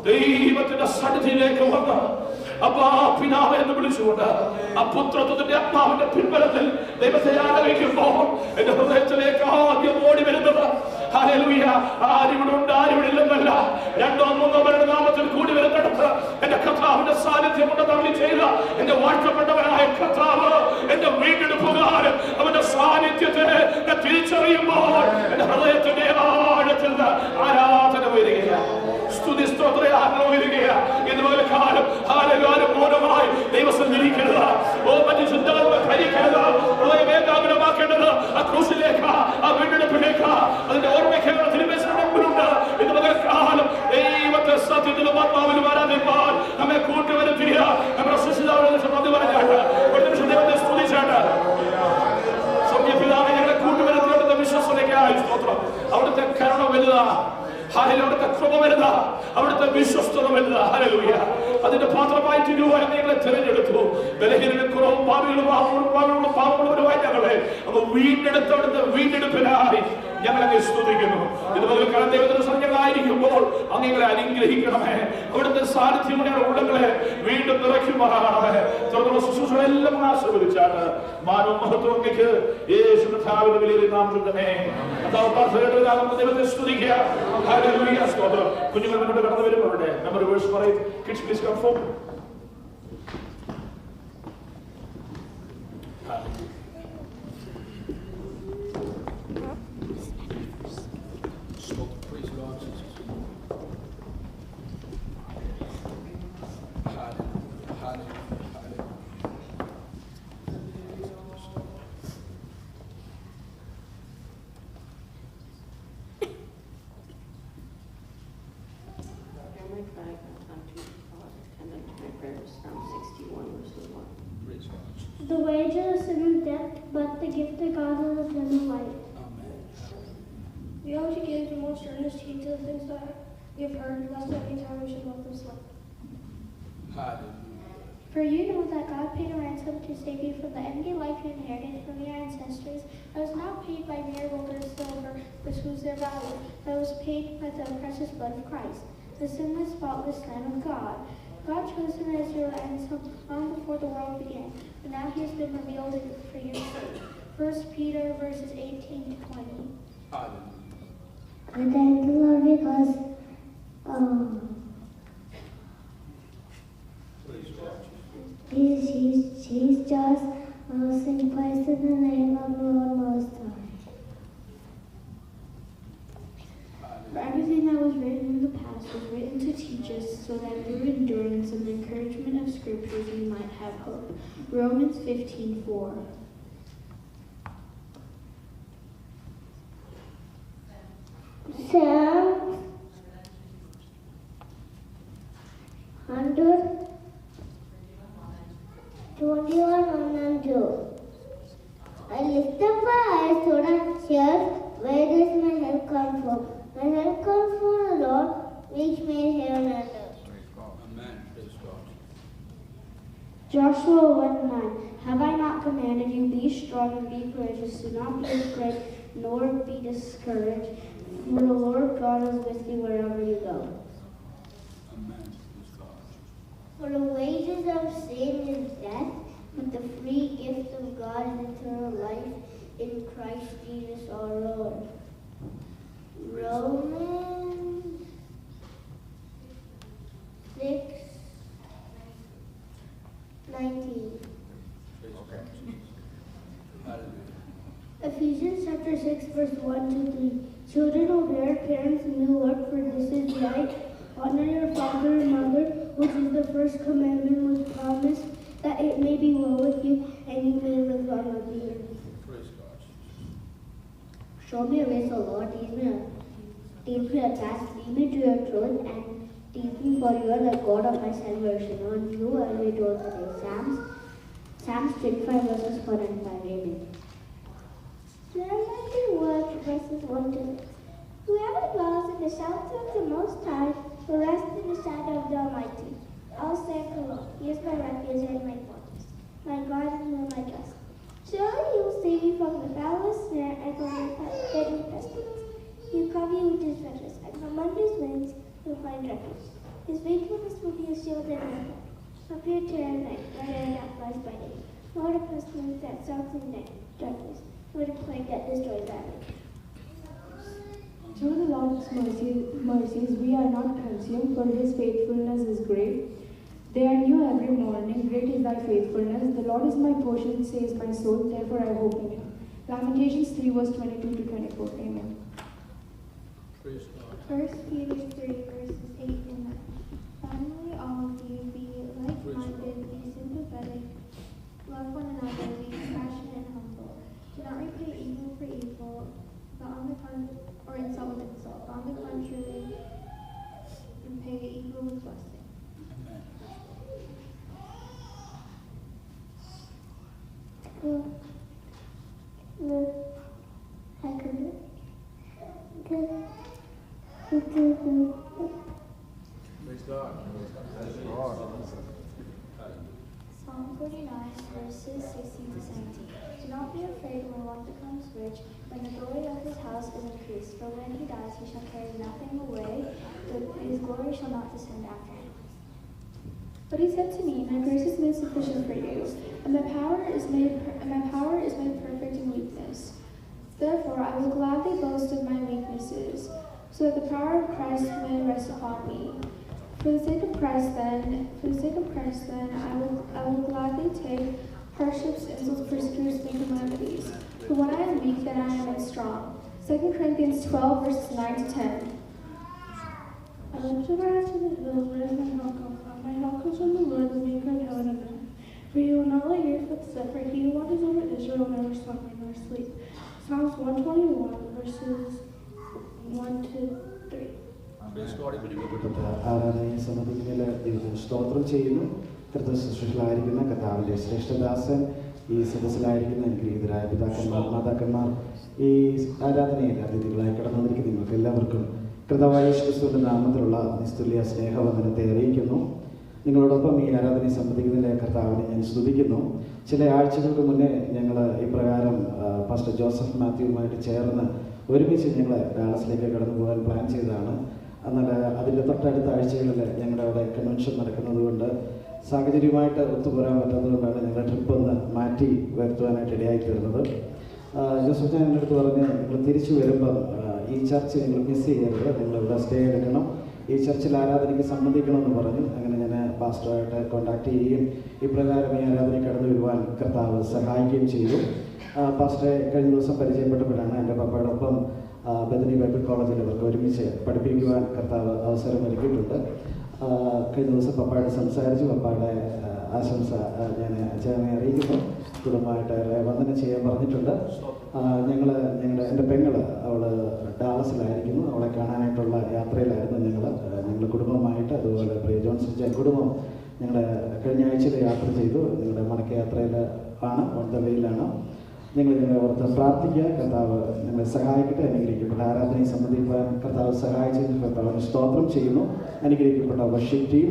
ദൈവത്തിന്റെ സന്നിധിയിലേക്ക് വന്ന് അപ്പാ പിതാവേ എന്ന് വിളിച്ചുകൊണ്ട് ആ പുത്രത്വത്തിന്റെ ആത്മാവിന്റെ പിൻബലത്തിൽ ദൈവത്തെ ആരാധിക്കുമ്പോൾ എന്റെ ഹൃദയത്തിലേക്ക് ആദ്യം ഓടി വരുന്നത് ഹല്ലേലൂയ. ആരിവിടെ ഉണ്ട്, ആരിവിടെ ഇല്ലെന്നല്ല. രണ്ടോ മൂന്നോ പേരുടെ നാമത്തിൽ കൂടി വരുന്നിടത്ത് എന്റെ കർത്താവിന്റെ സാന്നിധ്യം ഉണ്ടെന്ന് ചെയ്ത എന്റെ വാഴ്ത്തപ്പെട്ടവനായ കർത്താവ് എന്റെ വീണ്ടെടുപ്പുകാരൻ അവന്റെ സാന്നിധ്യത്തെ തിരിച്ചറിയുമ്പോൾ എന്റെ ഹൃദയത്തിന്റെ ആഴത്തിൽ നിന്ന് ആരാധന വരികയാണ്, സ്തുതി സ്തോത്രയാഗ്രഹം വരികയാണ്. ഇതുപോലെ കാലം ആരും മൗനമായി ദൈവത്തിൽ നിൽക്കരുത്. മറ്റു ചിന്തകൾ ധരിക്കരുത്. ഹൃദയം ഏകാഗ്രമാക്കേണ്ടത് ആ ക്രൂശിലേക്ക്, ആ വീണ്ടെടുപ്പിലേക്ക്, അതിന്റെ ഓർമ്മയ്ക്കുള്ള തിരുമേശമുണ്ട്. ഇതുപോലെ കാലം ദൈവത്തെ സത്യത്തിലും ആത്മാവിലും ആരാധിപ്പാൻ നമ്മെ കൂട്ടുവരുത്തിയ നമ്മുടെ സൃഷ്ടിതാവിനെ നന്ദി പറഞ്ഞാട്ട് ഒരു നിമിഷം ദൈവത്തെ സ്തുതിച്ചാട്ട് സ്വർഗ്ഗപിതാവേ ഞങ്ങളെ കൂട്ടുവരുത്തിയുടെ വിശ്വസതയ്ക്കായി സ്തോത്രം. അവിടുത്തെ കരുണ വലുതാ, അവിടുത്തെ കൃപ വലുതാ, അവിടുത്തെ വിശ്വസ്തത വലുതാ. ഹല്ലേലൂയ. അതിന്റെ പാത്രമായി തീരുവാൻ ഞങ്ങളെ തിരഞ്ഞെടുത്തു. ബലഹീനനും കുറവും പാപങ്ങളുമായി ഞങ്ങളെ അപ്പൊ വീണ്ടെടുത്തവിടുത്തെ വീണ്ടെടുപ്പിനായി ഞങ്ങളെ സ്തുതിക്കുന്നു. ഇതുപോലെ ദൈവത്തിന്റെ സഞ്ജകളായിരിക്കുമ്പോൾ അങ്ങങ്ങളെ അനുഗ്രഹിക്കണമേ. അവിടുത്തെ സാന്നിധ്യം ഞങ്ങളുടെ ഉള്ളങ്ങളെ വീണ്ടും നിറയ്ക്കുമാറാണമേ. തുടർന്നുള്ള ശുശ്രൂഷകളെല്ലാം ആശീർവദിച്ചാണ് മാനവും മഹത്വം അങ്ങേക്ക് യേശു കർത്താവിന്റെ വിലയിൽ നാമത്തിൽ തന്നെ ദൈവത്തെ സ്തുതിക്കുക. ഹല്ലേലൂയ. സ്തോത്രം. കുഞ്ഞുങ്ങൾ മുന്നോട്ട് കടന്നു വരുമ്പോൾ അവിടെ നമ്മൾ വേഴ്സ് പറയും. Kids please come forward. The wages of sin is death, but the gift of God is eternal life. We ought to give the most earnest heed to the things that we have heard, lest at any time we should let them slip. For you know that God paid a ransom to save you from the enemy life you inherited from your ancestors. It was not paid by mere gold or silver, which was their value, but it was paid by the precious blood of Christ, the sinless, spotless Lamb of God. God chose him as your ransom long before the world began, but now he has been revealed for your sake. 1 Peter verses 18 to 20. I thank the Lord because He's just sing praise in the name of the Lord Most High. For everything that was written in the past was written to teach us, so that through endurance and the encouragement of Scriptures we might have hope. Romans 15:4. Psalm 121 and 2. I lift up my eyes toward here. Where does my help come from? My help comes from the Lord, which made heaven and earth. Amen. Praise God. Joshua 1:9. Have I not commanded you, be strong and be courageous, do not be afraid, nor be discouraged, for the Lord God is with you wherever you go. Amen. Praise God. For the wages of sin is death, but the free gift of God is eternal life in Christ Jesus our Lord. Romans 6:19. Ephesians chapter 6 verse 1-3. Children, obey your parents in the Lord, for this is right. Honor your father and mother, which is the first commandment with promise, that it may be well with you and you may live long on the earth. Praise God. Show me your ways, O Lord. Teach me your paths. Lead me to your truth and teach me, for you are the God of my salvation. On you I will dwell today. Psalms 25 verses 4 and 5. Amen. Psalm 91 verses 1-6. Whoever dwells in the shelter of the Most High will rest in the shadow of the Almighty. I will say of the Lord, He is my refuge and my fortress, my God in whom I trust. Surely He will save you from the foulest snare and from the deadly pestilence. He will cover you with His feathers, and from under His wings you will find refuge. His faithfulness will be a shield and rampart. A fear terror at night, nor terror that flies by day, nor the pestilence that stalks in darkness, nor the plague that destroys at night. Through the Lord's mercies we are not consumed, for his faithfulness is great. They are new every morning. Great is thy faithfulness. The Lord is my portion, says my soul, therefore I hope in him. Lamentations 3 verse 22 to 24. Amen. 1 Peter 3 verses 8 and 9. Finally, all of you be like-minded, be sympathetic, love one another, be compassionate and humble. Do not repay evil for evil, but or insult with insult. On the contrary, repay evil with blessing. Psalm 49 verses 16 to 17. Do not be afraid when one becomes rich, when the glory of his house is increased. For when he dies, he shall carry nothing away, his glory shall not descend after him. But he said to me, my grace is made sufficient for you, and my power is made perfect in weakness. Therefore I will gladly boast of my weaknesses, so that the power of Christ may rest upon me. For the sake of Christ then, I will gladly take hardships, insults, persecutions, and calamities. For when I am weak, then I am made strong. 2 Corinthians 12 verses 9 to 10. I lift up my eyes to the hills, where does my help come from? My help comes from the Lord, the maker of heaven and earth. For he will not let your foot slip, for he who watches over Israel will never slumber nor sleep. Psalms 121 verses 1 to 3. ആരാധനയെ സംബന്ധിക്കുന്നതിൽ ദൈവത്തിന് സ്തോത്രം ചെയ്യുന്നു. കർത്തൃശുശ്രൂഷയിലായിരിക്കുന്ന കർത്താവിൻ്റെ ശ്രേഷ്ഠദാസൻ, ഈ സദസ്സിലായിരിക്കുന്ന അനുഗ്രഹീതരായ പിതാക്കന്മാർ, മാതാക്കന്മാർ, ഈ ആരാധനയിൽ അതിഥികളായി കടന്നു വന്നിരിക്കുന്ന നിങ്ങൾക്ക് എല്ലാവർക്കും കർത്താവായ യേശുക്രിസ്തുവിന്റെ നാമത്തിലുള്ള നിസ്തുല്യ സ്നേഹവന്ദനത്തെ അറിയിക്കുന്നു. നിങ്ങളോടൊപ്പം ഈ ആരാധനയെ സംബന്ധിക്കുന്നതിലെ കർത്താവിനെ ഞാൻ സ്തുതിക്കുന്നു. ചില ആഴ്ചകൾക്ക് മുന്നേ ഞങ്ങൾ ഇപ്രകാരം പാസ്റ്റർ ജോസഫ് മാത്യുവുമായിട്ട് ചേർന്ന് ഒരുമിച്ച് ഞങ്ങൾ ഡാലസിലേക്ക് കടന്നു പോകാൻ പ്ലാൻ ചെയ്തതാണ്. എന്നാൽ അതിൻ്റെ തൊട്ടടുത്ത ആഴ്ചകളിൽ ഞങ്ങളുടെ അവിടെ കൺവെൻഷൻ നടക്കുന്നത് കൊണ്ട് സാഹചര്യമായിട്ട് ഒത്തുപോരാൻ പറ്റാത്തതുകൊണ്ടാണ് ഞങ്ങളുടെ ട്രിപ്പ് ഒന്ന് മാറ്റി വരുത്തുവാനായിട്ട് ഇടയായി തീർന്നത്. ജോസഫ് ഞാൻ എൻ്റെ അടുത്ത് പറഞ്ഞ് നിങ്ങൾ തിരിച്ചു വരുമ്പം ഈ ചർച്ച് നിങ്ങൾ മിസ് ചെയ്യരുത്, നിങ്ങളിവിടെ സ്റ്റേ എടുക്കണം, ഈ ചർച്ചിൽ ആരാധനയ്ക്ക് സംബന്ധിക്കണമെന്ന് പറഞ്ഞു. അങ്ങനെ ഞാൻ പാസ്റ്ററുമായിട്ട് കോൺടാക്ട് ചെയ്യുകയും ഇപ്രകാരം ഈ ആരാധനയ്ക്ക് കടന്നു വരുവാൻ കർത്താവ് സഹായിക്കുകയും ചെയ്തു. പാസ്റ്ററെ കഴിഞ്ഞ ദിവസം പരിചയപ്പെട്ടപ്പോഴാണ് എൻ്റെ പപ്പയോടൊപ്പം ബദനി ബൈബിൾ കോളേജിൽ അവർക്ക് ഒരുമിച്ച് പഠിപ്പിക്കുവാൻ കർത്താവ് അവസരം ഒരുക്കിയിട്ടുണ്ട്. കഴിഞ്ഞ ദിവസം പപ്പായോട് സംസാരിച്ചു. പപ്പായുടെ ആശംസ ഞാൻ അച്ഛനെ അറിയിക്കുന്നു. കുടുംബമായിട്ട് വന്ദനം ചെയ്യാൻ പറഞ്ഞിട്ടുണ്ട്. എൻ്റെ പെങ്ങൾ അവൾ ഡാലസിലായിരിക്കുന്നു. അവളെ കാണാനായിട്ടുള്ള യാത്രയിലായിരുന്നു ഞങ്ങൾ കുടുംബമായിട്ട്. അതുപോലെ പ്രിയ ജോൺസൺ കുടുംബം ഞങ്ങൾ കഴിഞ്ഞ ആഴ്ചയിൽ യാത്ര ചെയ്തു. ഞങ്ങളുടെ മടക്കയാത്രയിൽ ആണ്, ഓൺ ദ വേയിലാണ്. ഞങ്ങളെ ഓർത്ത് പ്രാർത്ഥിക്കുക. കർത്താവ് ഞങ്ങളെ സഹായിക്കട്ടെ. അനുഗ്രഹിക്കപ്പെട്ട ആരാധനയെ സംബന്ധിക്കാൻ കർത്താവ് സഹായിച്ചതിന് കർത്താവിന് സ്തോത്രം ചെയ്യുന്നു. അനുഗ്രഹിക്കപ്പെട്ട വർഷിപ്പ് ടീം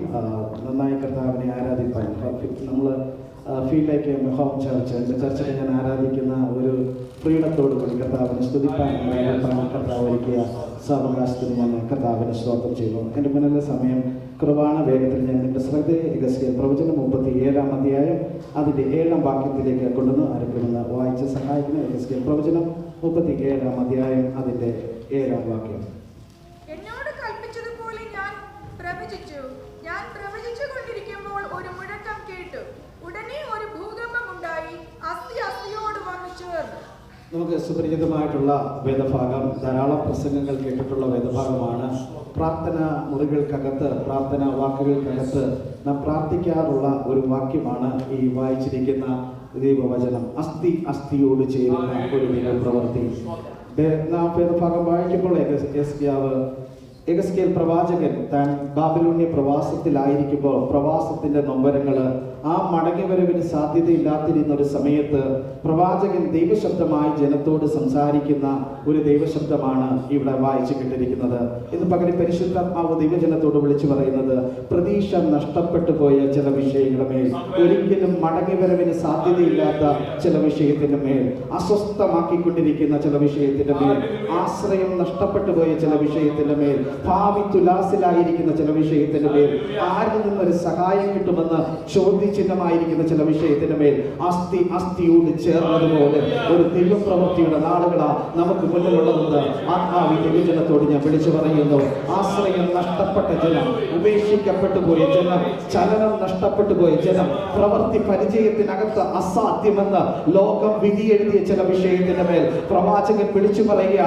നന്നായി കർത്താവിനെ ആരാധിപ്പാൻ നമ്മൾ ഫീൽ ലൈക്ക് ഹോം ചർച്ച്, എൻ്റെ ചർച്ചിൽ ഞാൻ ആരാധിക്കുന്ന ഒരു ഫ്രീഡത്തോടു കൂടി കർത്താവിനെ സ്തുതിപ്പാൻ കർത്താവ് ഒരുക്കിയ സാവകാശത്തിന് ഞാൻ കർത്താവിനെ സ്തോത്രം ചെയ്യുന്നു. എൻ്റെ മുന്നിലെ സമയം കുറവാണ്. വേഗത്തിൽ ഞാൻ നിങ്ങളുടെ ശ്രദ്ധയെ യെഹെസ്കേൽ പ്രവചനം 37-ാം അധ്യായം അതിൻ്റെ 7-ാം വാക്യത്തിലേക്ക് കൊണ്ടുവന്ന് ആരംഭിക്കുന്ന വായിച്ച് സഹായിക്കുന്ന യെഹെസ്കേൽ പ്രവചനം 37-ാം അധ്യായം അതിൻ്റെ 7-ാം വാക്യം. എന്നോട് കൽപ്പിച്ചതുപോലെ ഞാൻ പ്രവചിച്ചു കൊണ്ടിരിക്കുമ്പോൾ ഒരു മുഴക്കം കേട്ടു. ഉടനെ ഒരു ഭൂകമ്പം ഉണ്ടായി, അസ്ഥി അസ്ഥിയോട് വന്നു ചേർന്നു. നമുക്ക് സുപരിചിതമായിട്ടുള്ള വേദഭാഗം, ധാരാളം പ്രസംഗങ്ങൾ കേട്ടിട്ടുള്ള വേദഭാഗമാണ്. പ്രാർത്ഥന മുറികൾക്കകത്ത്, പ്രാർത്ഥന വാക്കുകൾക്കകത്ത് നാം പ്രാർത്ഥിക്കാറുള്ള ഒരു വാക്യമാണ് ഈ വായിച്ചിരിക്കുന്ന ദൈവവചനം. അസ്ഥി അസ്ഥിയോട് ചേരുന്ന ഒരു ദൈവപ്രവൃത്തി. നാം വേദഭാഗം വായിക്കുമ്പോൾ യെഹെസ്കേൽ പ്രവാചകൻ താൻ ബാബിലോണ്യ പ്രവാസത്തിലായിരിക്കുമ്പോൾ പ്രവാസത്തിന്റെ നൊമ്പരങ്ങൾ, ആ മടങ്ങിവരവിന് സാധ്യതയില്ലാതിരുന്ന ഒരു സമയത്ത് പ്രവാചകൻ ദൈവശബ്ദമായി ജനത്തോട് സംസാരിക്കുന്ന ഒരു ദൈവശബ്ദമാണ് ഇവിടെ വായിച്ചു കേട്ടിരിക്കുന്നത്. ഇന്ന് പകരം പരിശുദ്ധാത്മാവ് ദൈവജനത്തോട് വിളിച്ചു പറയുന്നത്, പ്രതീക്ഷ നഷ്ടപ്പെട്ടു പോയ ചില വിഷയങ്ങളുടെ മേൽ, ഒരിക്കലും മടങ്ങിവരവിന് സാധ്യതയില്ലാത്ത ചില വിഷയത്തിന്റെ മേൽ, അസ്വസ്ഥമാക്കിക്കൊണ്ടിരിക്കുന്ന ചില വിഷയത്തിന്റെ മേൽ, ആശ്രയം നഷ്ടപ്പെട്ടു പോയ ചില വിഷയത്തിന്റെ മേൽ, ഭാവി തുലാസിലായിരിക്കുന്ന ചില വിഷയത്തിന്റെ മേൽ ആരിൽ നിന്നൊരു സഹായം കിട്ടുമെന്ന് ചോദിച്ച് ചോദ്യചിഹ്നമായിരിക്കുന്ന ചില വിഷയത്തിന്റെ മേൽ അസ്ഥിയോട് ചേർന്നതുപോലെ ഒരു ദൈവപ്രവൃത്തിയുടെ നാളുകളാ നമുക്ക് മുന്നിലുള്ളതെന്ന് ആത്മാവി ദൈവജനത്തോട് ഞാൻ വിളിച്ചു പറയുന്നു. ആശ്രയം നഷ്ടപ്പെട്ട ജനം, ഉപേക്ഷിക്കപ്പെട്ടു പോയ ജനം, ചലനം നഷ്ടപ്പെട്ടു പോയ ജനം, പ്രവൃത്തി പരിചയത്തിനകത്ത് അസാധ്യമെന്ന് ലോകം വിധിയെഴുതിയ ചില വിഷയത്തിന്റെ മേൽ പ്രവാചകൻ വിളിച്ചു പറയുക,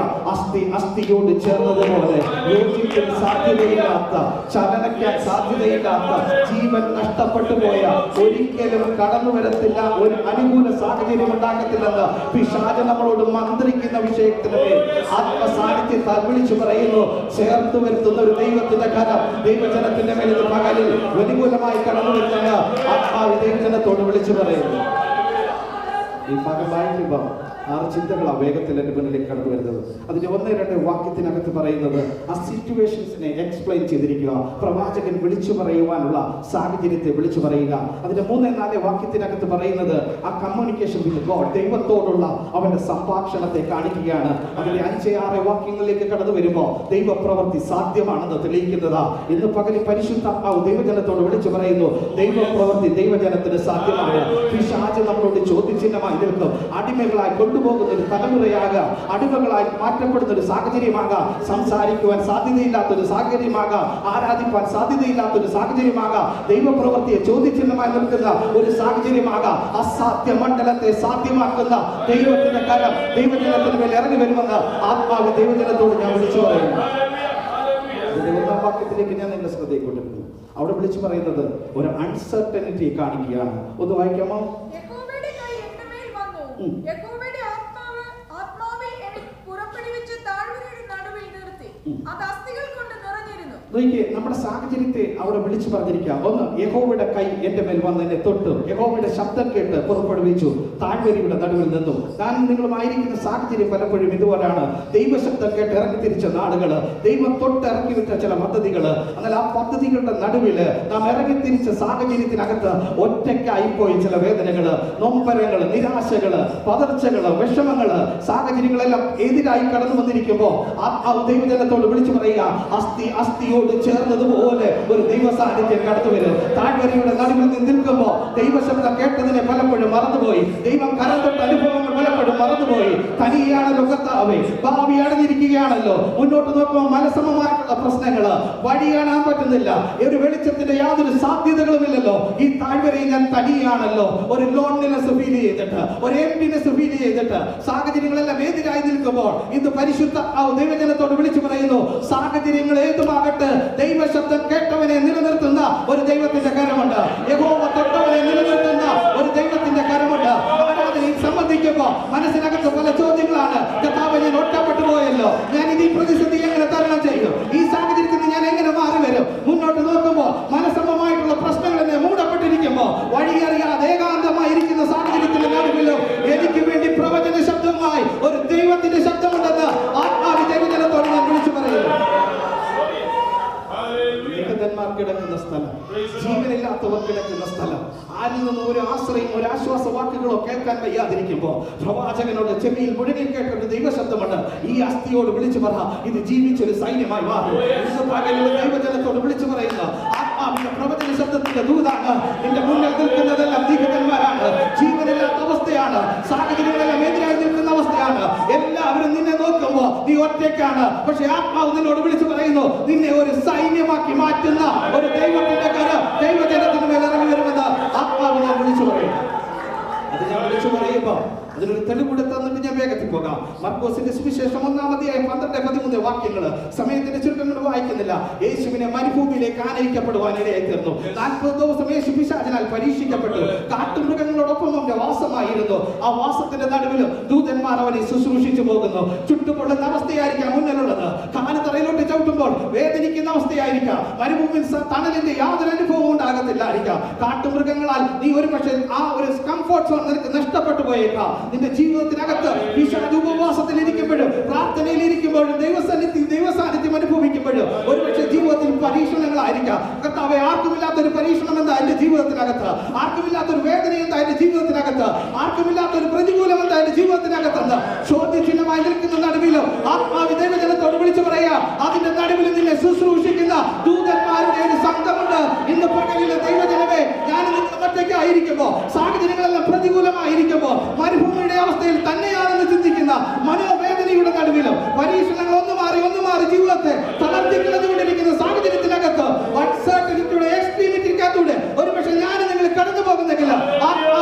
അസ്ഥിയോട് ചേർന്നതുപോലെ യോജിക്കാൻ സാധ്യതയില്ലാത്ത, ചലനയ്ക്കാൻ സാധ്യതയില്ലാത്ത, ജീവൻ നഷ്ടപ്പെട്ടു പോയ, ഒരിക്കലും കടന്നു വരത്തില്ല, ഒരു അനുകൂല സാഹചര്യം ഉണ്ടാകത്തില്ലെന്ന് പിശാച് നമ്മളോട് മന്ത്രിക്കുന്ന വിഷയത്തിന്റെ മേൽ ആത്മസാന്നിധ്യത്താൽ വിളിച്ചു പറയുന്നു. ചേർത്ത് വരുത്തുന്ന ഒരു ദൈവത്തിന്റെ കരം ദൈവജനത്തിന്റെ മേൽ പകലിൽ അനുകൂലമായി കടന്നു വരുന്ന ആത്മാവ് ദൈവജനത്തോട് വിളിച്ചു പറയുന്നു. ഈ ഭാഗം വായിക്കുമ്പോൾ 6 ചിന്തകളാണ് വേഗത്തിൽ എൻ്റെ മുന്നിലേക്ക് കടന്നു വരുന്നത്. അതിന്റെ 1-2 വാക്യത്തിനകത്ത് പറയുന്നത് ആ സിറ്റുവേഷൻസിനെ എക്സ്പ്ലെയിൻ ചെയ്തിരിക്കുക, പ്രവാചകൻ വിളിച്ചു പറയുവാനുള്ള സാഹചര്യത്തെ വിളിച്ചു പറയുക. അതിന്റെ 3-4 വാക്യത്തിനകത്ത് പറയുന്നത് ആ കമ്മ്യൂണിക്കേഷൻ വിത്ത് ഗോഡ്, ദൈവത്തോടുള്ള അവന്റെ സംഭാഷണത്തെ കാണിക്കുകയാണ്. അതിന്റെ 5-6 വാക്യങ്ങളിലേക്ക് കടന്നു വരുമ്പോൾ ദൈവപ്രവൃത്തി സാധ്യമാണെന്ന് തെളിയിക്കുന്നതാ. ഇന്ന് പകലിൽ പരിശുദ്ധാത്മാവ് ദൈവജനത്തോട് വിളിച്ചു പറയുന്നു, ദൈവപ്രവൃത്തി ദൈവജനത്തിന് സാധ്യമാണ്. പിശാച് നമ്മളോട് ചോദ്യചിഹ്നമായി നിൽക്കും. അടിമകളായി കൊണ്ടുപോകുന്ന ഒരു തലമുറയാകാം, അടിമകളായി മാറ്റപ്പെടുന്ന ഒരു സാഹചര്യമാകാം, സംസാരിക്കുവാൻ സാധ്യതയില്ലാത്തൊരു സാഹചര്യമാകാം, ആരാധിക്കാൻ സാധ്യതയില്ലാത്തൊരു സാഹചര്യമാകാം, ദൈവപ്രവൃത്തിയെ ചോദ്യചിഹ്നമായി നിൽക്കുന്ന ഒരു സാഹചര്യമാകാം. അസാധ്യ മണ്ഡലത്തെ സാധ്യമാക്കുന്ന ദൈവത്തിന്റെ കരം ദൈവജനത്തിന് മേൽ ഇറങ്ങി വരുമെന്ന് ആത്മാവ് ദൈവജനത്തോട് ഞാൻ വിളിച്ചു പറയുന്നു. ഇതിന്റെ 1-ാം വാക്യത്തിലേക്ക് ഞാൻ നിങ്ങളുടെ ശ്രദ്ധയെ കൊണ്ടുവരുന്നു. അവിടെ വിളിച്ചു പറയുന്നത് ഒരു അൺസർട്ടനിറ്റി കാണിക്കുകയാണ്. ഒന്ന് വായിക്കാമോ? യഹോവയുടെ കൈ എന്റെ മേൽ വന്നു. യഹോവയുടെ ആത്മാവിൽ എന്നെ പുറപ്പെടുവിച്ച് താഴ്വരയുടെ നടുവിൽ നിർത്തി. അത് അസ്ഥികൾ കൊണ്ട് നിറഞ്ഞിരുന്നു. നമ്മുടെ സാഹചര്യത്തെ അവിടെ വിളിച്ചു പറഞ്ഞിരിക്കാം. ഒന്ന്, യഹോവയുടെ കൈ എന്റെ മേൽ വന്ന് എന്നെ തൊട്ടു, യഹോവയുടെ ശബ്ദം കേട്ട് പുറപ്പെടുവിച്ചു, താഴ്വരയുടെ നടുവിൽ നിന്നു. ഞാൻ നിങ്ങളുമായിരിക്കുന്ന സാഹചര്യം പലപ്പോഴും ഇതുപോലാണ്. ദൈവശബ്ദം കേട്ട് ഇറങ്ങി തിരിച്ച നാടുകള്, ദൈവം തൊട്ട് ഇറക്കി വിട്ട ചില പദ്ധതികള്, എന്നാൽ ആ പദ്ധതികളുടെ നടുവില് നാം ഇറങ്ങി തിരിച്ച സാഹചര്യത്തിനകത്ത് ഒറ്റയ്ക്കായിപ്പോയി ചില വേദനകള്, നൊമ്പരങ്ങള്, നിരാശകള്, പതർച്ചകള്, വിഷമങ്ങള്, സാഹചര്യങ്ങളെല്ലാം എതിരായി കടന്നു വന്നിരിക്കുമ്പോ ആ ദൈവജനത്തോട് വിളിച്ചു പറയുക, അസ്ഥിയോട് ചേർന്നതുപോലെ ഒരു ദൈവ സാന്നിധ്യം കടന്നു വരും. താഴ്വരയുടെ നടുവിൽ നിൽക്കുമ്പോൾ ദൈവശബ്ദം കേട്ടതിനെ പലപ്പോഴും മറന്നുപോയി, ദൈവം കരം തൊട്ട അനുഭവങ്ങൾ പലപ്പോഴും മറന്നുപോയി. തനിയാണല്ലോ കർത്താവേ, ഭാവി അടഞ്ഞിരിക്കുകയാണല്ലോ, മുന്നോട്ട് നോക്കുമ്പോൾ മനസമമായിട്ടുള്ള പ്രശ്നങ്ങള്, വഴി കാണാൻ പറ്റുന്നില്ല, ഒരു വെളിച്ചത്തിന്റെ യാതൊരു സാധ്യതകളുമില്ലല്ലോ. ഈ താഴ്വരയിൽ ഞാൻ തനിയാണല്ലോ. ഒരു ലോൺലിനെസ് ഫീൽ ചെയ്തിട്ട്, ഒരു എംപ്റ്റിനെസ് ഫീൽ ചെയ്തിട്ട്, സാഹചര്യങ്ങളെല്ലാം എതിരായി നിൽക്കുമ്പോൾ ഇന്ന് പരിശുദ്ധ ദൈവജനത്തോട് വിളിച്ചു പറയുന്നു, സാഹചര്യങ്ങൾ ഏതുമാകട്ടെ, ദൈവശബ്ദം കേട്ടവനെ നിലനിർത്തുന്ന ഒരു ദൈവത്തിന്റെ കരമുണ്ട്. യഹോവ തൊട്ടവനെ നിലനിർത്തുന്ന ഒരു ദൈവത്തിന്റെ കരമുണ്ട്. ആരാധനയിൽ സംബന്ധിക്കുമ്പോൾ മനസ്സിനകത്ത് പല ചോദ്യങ്ങളാണ്. കർത്താവേ, ഞാൻ ഒറ്റപ്പെട്ടു പോയല്ലോ, ഞാൻ ഈ പ്രതിസന്ധി എങ്ങനെ തരണം ചെയ്യും, ഈ സാഹചര്യത്തിൽ ഞാൻ എങ്ങനെ മാറി വരും? മുന്നോട്ട് നോക്കുമ്പോൾ മനസ്സമമായിട്ടുള്ള പ്രശ്നങ്ങൾ എന്നെ മൂടപ്പെട്ടിരിക്കുമ്പോൾ, വഴിയറിയാതെ ഏകാന്തമായിരിക്കുന്ന സാഹചര്യത്തിന്റെ നടുവിലും എനിക്ക് വേണ്ടി പ്രവചന ശബ്ദമായി ഒരു ദൈവത്തിന്റെ ശബ്ദമുണ്ടെന്ന് ആത്മാവി ദൈവജനത്തോട് ഞാൻ വിളിച്ചു പറയുന്നു. കിടക്കുന്ന സ്ഥലം, ജീവനില്ലാത്തവർ കിടക്കുന്ന സ്ഥലം, ആരിൽ നിന്നും ഒരു ആശ്രയം, ഒരു ആശ്വാസ വാക്കുകളോ കേൾക്കാൻ വയ്യാതിരിക്കുമ്പോ പ്രവാചകനോട് ചെവിയിൽ മുഴുകി കേട്ടൊരു ദൈവശബ്ദമുണ്ട്. ഈ അസ്ഥിയോട് വിളിച്ചു പറ, ഇത് ജീവിച്ചൊരു സൈന്യമായി മാറും. ദൈവജനത്തോട് വിളിച്ചു പറയുന്ന ആത്മാവിന്റെ പ്രവചന ശബ്ദത്തിന്റെ ദൂതാണ്. നിന്റെ മുന്നിൽ നിൽക്കുന്നതെല്ലാം ദീപകന്മാരാണ്. ജീവനില്ലാത്ത അവസ്ഥയാണ്, സാഹചര്യങ്ങളെല്ലാം എതിരായി നിൽക്കുന്ന അവസ്ഥയാണ്. എല്ലാവരും നിന്നെ നോക്കുമ്പോ നീ ഒറ്റയ്ക്കാണ്. പക്ഷെ ആത്മാവ് നിന്നോട് വിളിച്ചു പറയുന്നു, നിന്നെ ഒരു സൈന്യമാക്കി മാറ്റുന്ന ഒരു ദൈവത്തിന്റെ കരം ദൈവജനത്തിന് മേൽ ഇറങ്ങി വരുമെന്ന് ആത്മാവ് ഞാൻ വിളിച്ചു പറയും. അത് ഞാൻ വിളിച്ചു പറയുമ്പോ അതിനൊരു തെളിവൂടെ തന്നിട്ട് ഞാൻ വേഗത്തിൽ പോകാം. മർക്കോസിന്റെ സുവിശേഷം 1-ാം അധ്യായം 12-13 വാക്യങ്ങള് സമയത്തിന്റെ ചുരുക്കം കൊണ്ട് വായിക്കുന്നില്ല. യേശുവിനെ മരുഭൂമിയിലേക്ക് ആനയിക്കപ്പെടുവാൻ ഇടയായി തീർന്നു. 40 ദിവസം യേശു പിശാചിനാൽ പരീക്ഷിക്കപ്പെട്ടു. കാട്ടുമൃഗങ്ങളോടൊപ്പം അവന്റെ വാസമായിരുന്നു. ആ വാസത്തിന്റെ നടുവിൽ ദൂതന്മാർ അവനെ ശുശ്രൂഷിച്ചു പോകുന്നു. ചുട്ടുപൊള്ളുന്ന അവസ്ഥയായിരിക്കാം മുന്നിലുള്ളത്. കാല് തറയിലോട്ട് ചവിട്ടുമ്പോൾ വേദനിക്കുന്ന അവസ്ഥയായിരിക്കാം. മരുഭൂമിയിൽ തണലിന്റെ യാതൊരു അനുഭവവും ഉണ്ടാകത്തില്ലായിരിക്കാം. കാട്ടുമൃഗങ്ങളാൽ നീ ഒരു പക്ഷേ ആ ഒരു കംഫോർട്ട് സോൺ നിനക്ക് നഷ്ടപ്പെട്ടു പോയേക്കാം. നിന്റെ ജീവിതത്തിനകത്ത് ഉപവാസത്തിൽ ഇരിക്കുമ്പോഴും, പ്രാർത്ഥനയിൽ ഇരിക്കുമ്പോഴും, ദൈവസാന്നിധ്യം അനുഭവിക്കുമ്പോഴും ഒരുപക്ഷെ ജീവിതത്തിൽ പരീക്ഷണങ്ങളായിരിക്കാം. കർത്താവേ, ആർക്കുമില്ലാത്തൊരു പരീക്ഷണം എന്താ എന്റെ ജീവിതത്തിനകത്ത്, ആർക്കുമില്ലാത്തൊരു വേദന എന്താ എന്റെ ജീവിതത്തിനകത്ത്, ആർക്കുമില്ലാത്തൊരു പ്രതികൂലം എന്താ എന്റെ ജീവിതത്തിനകത്ത് ചോദ്യചിഹ്നമായി നിൽക്കുന്ന നടുവിലും ആത്മാവി ദൈവജനത്തോട് വിളിച്ചു പറയാ, അതിന്റെ നടുവിൽ നിന്നെ ശുശ്രൂഷിക്കുന്ന ദൂതന്മാരുടെ ഒരു സംഘമുണ്ട്. ഇന്ന് പകലിലെ ദൈവജനമേ, ഞാൻ ഒറ്റയ്ക്കായി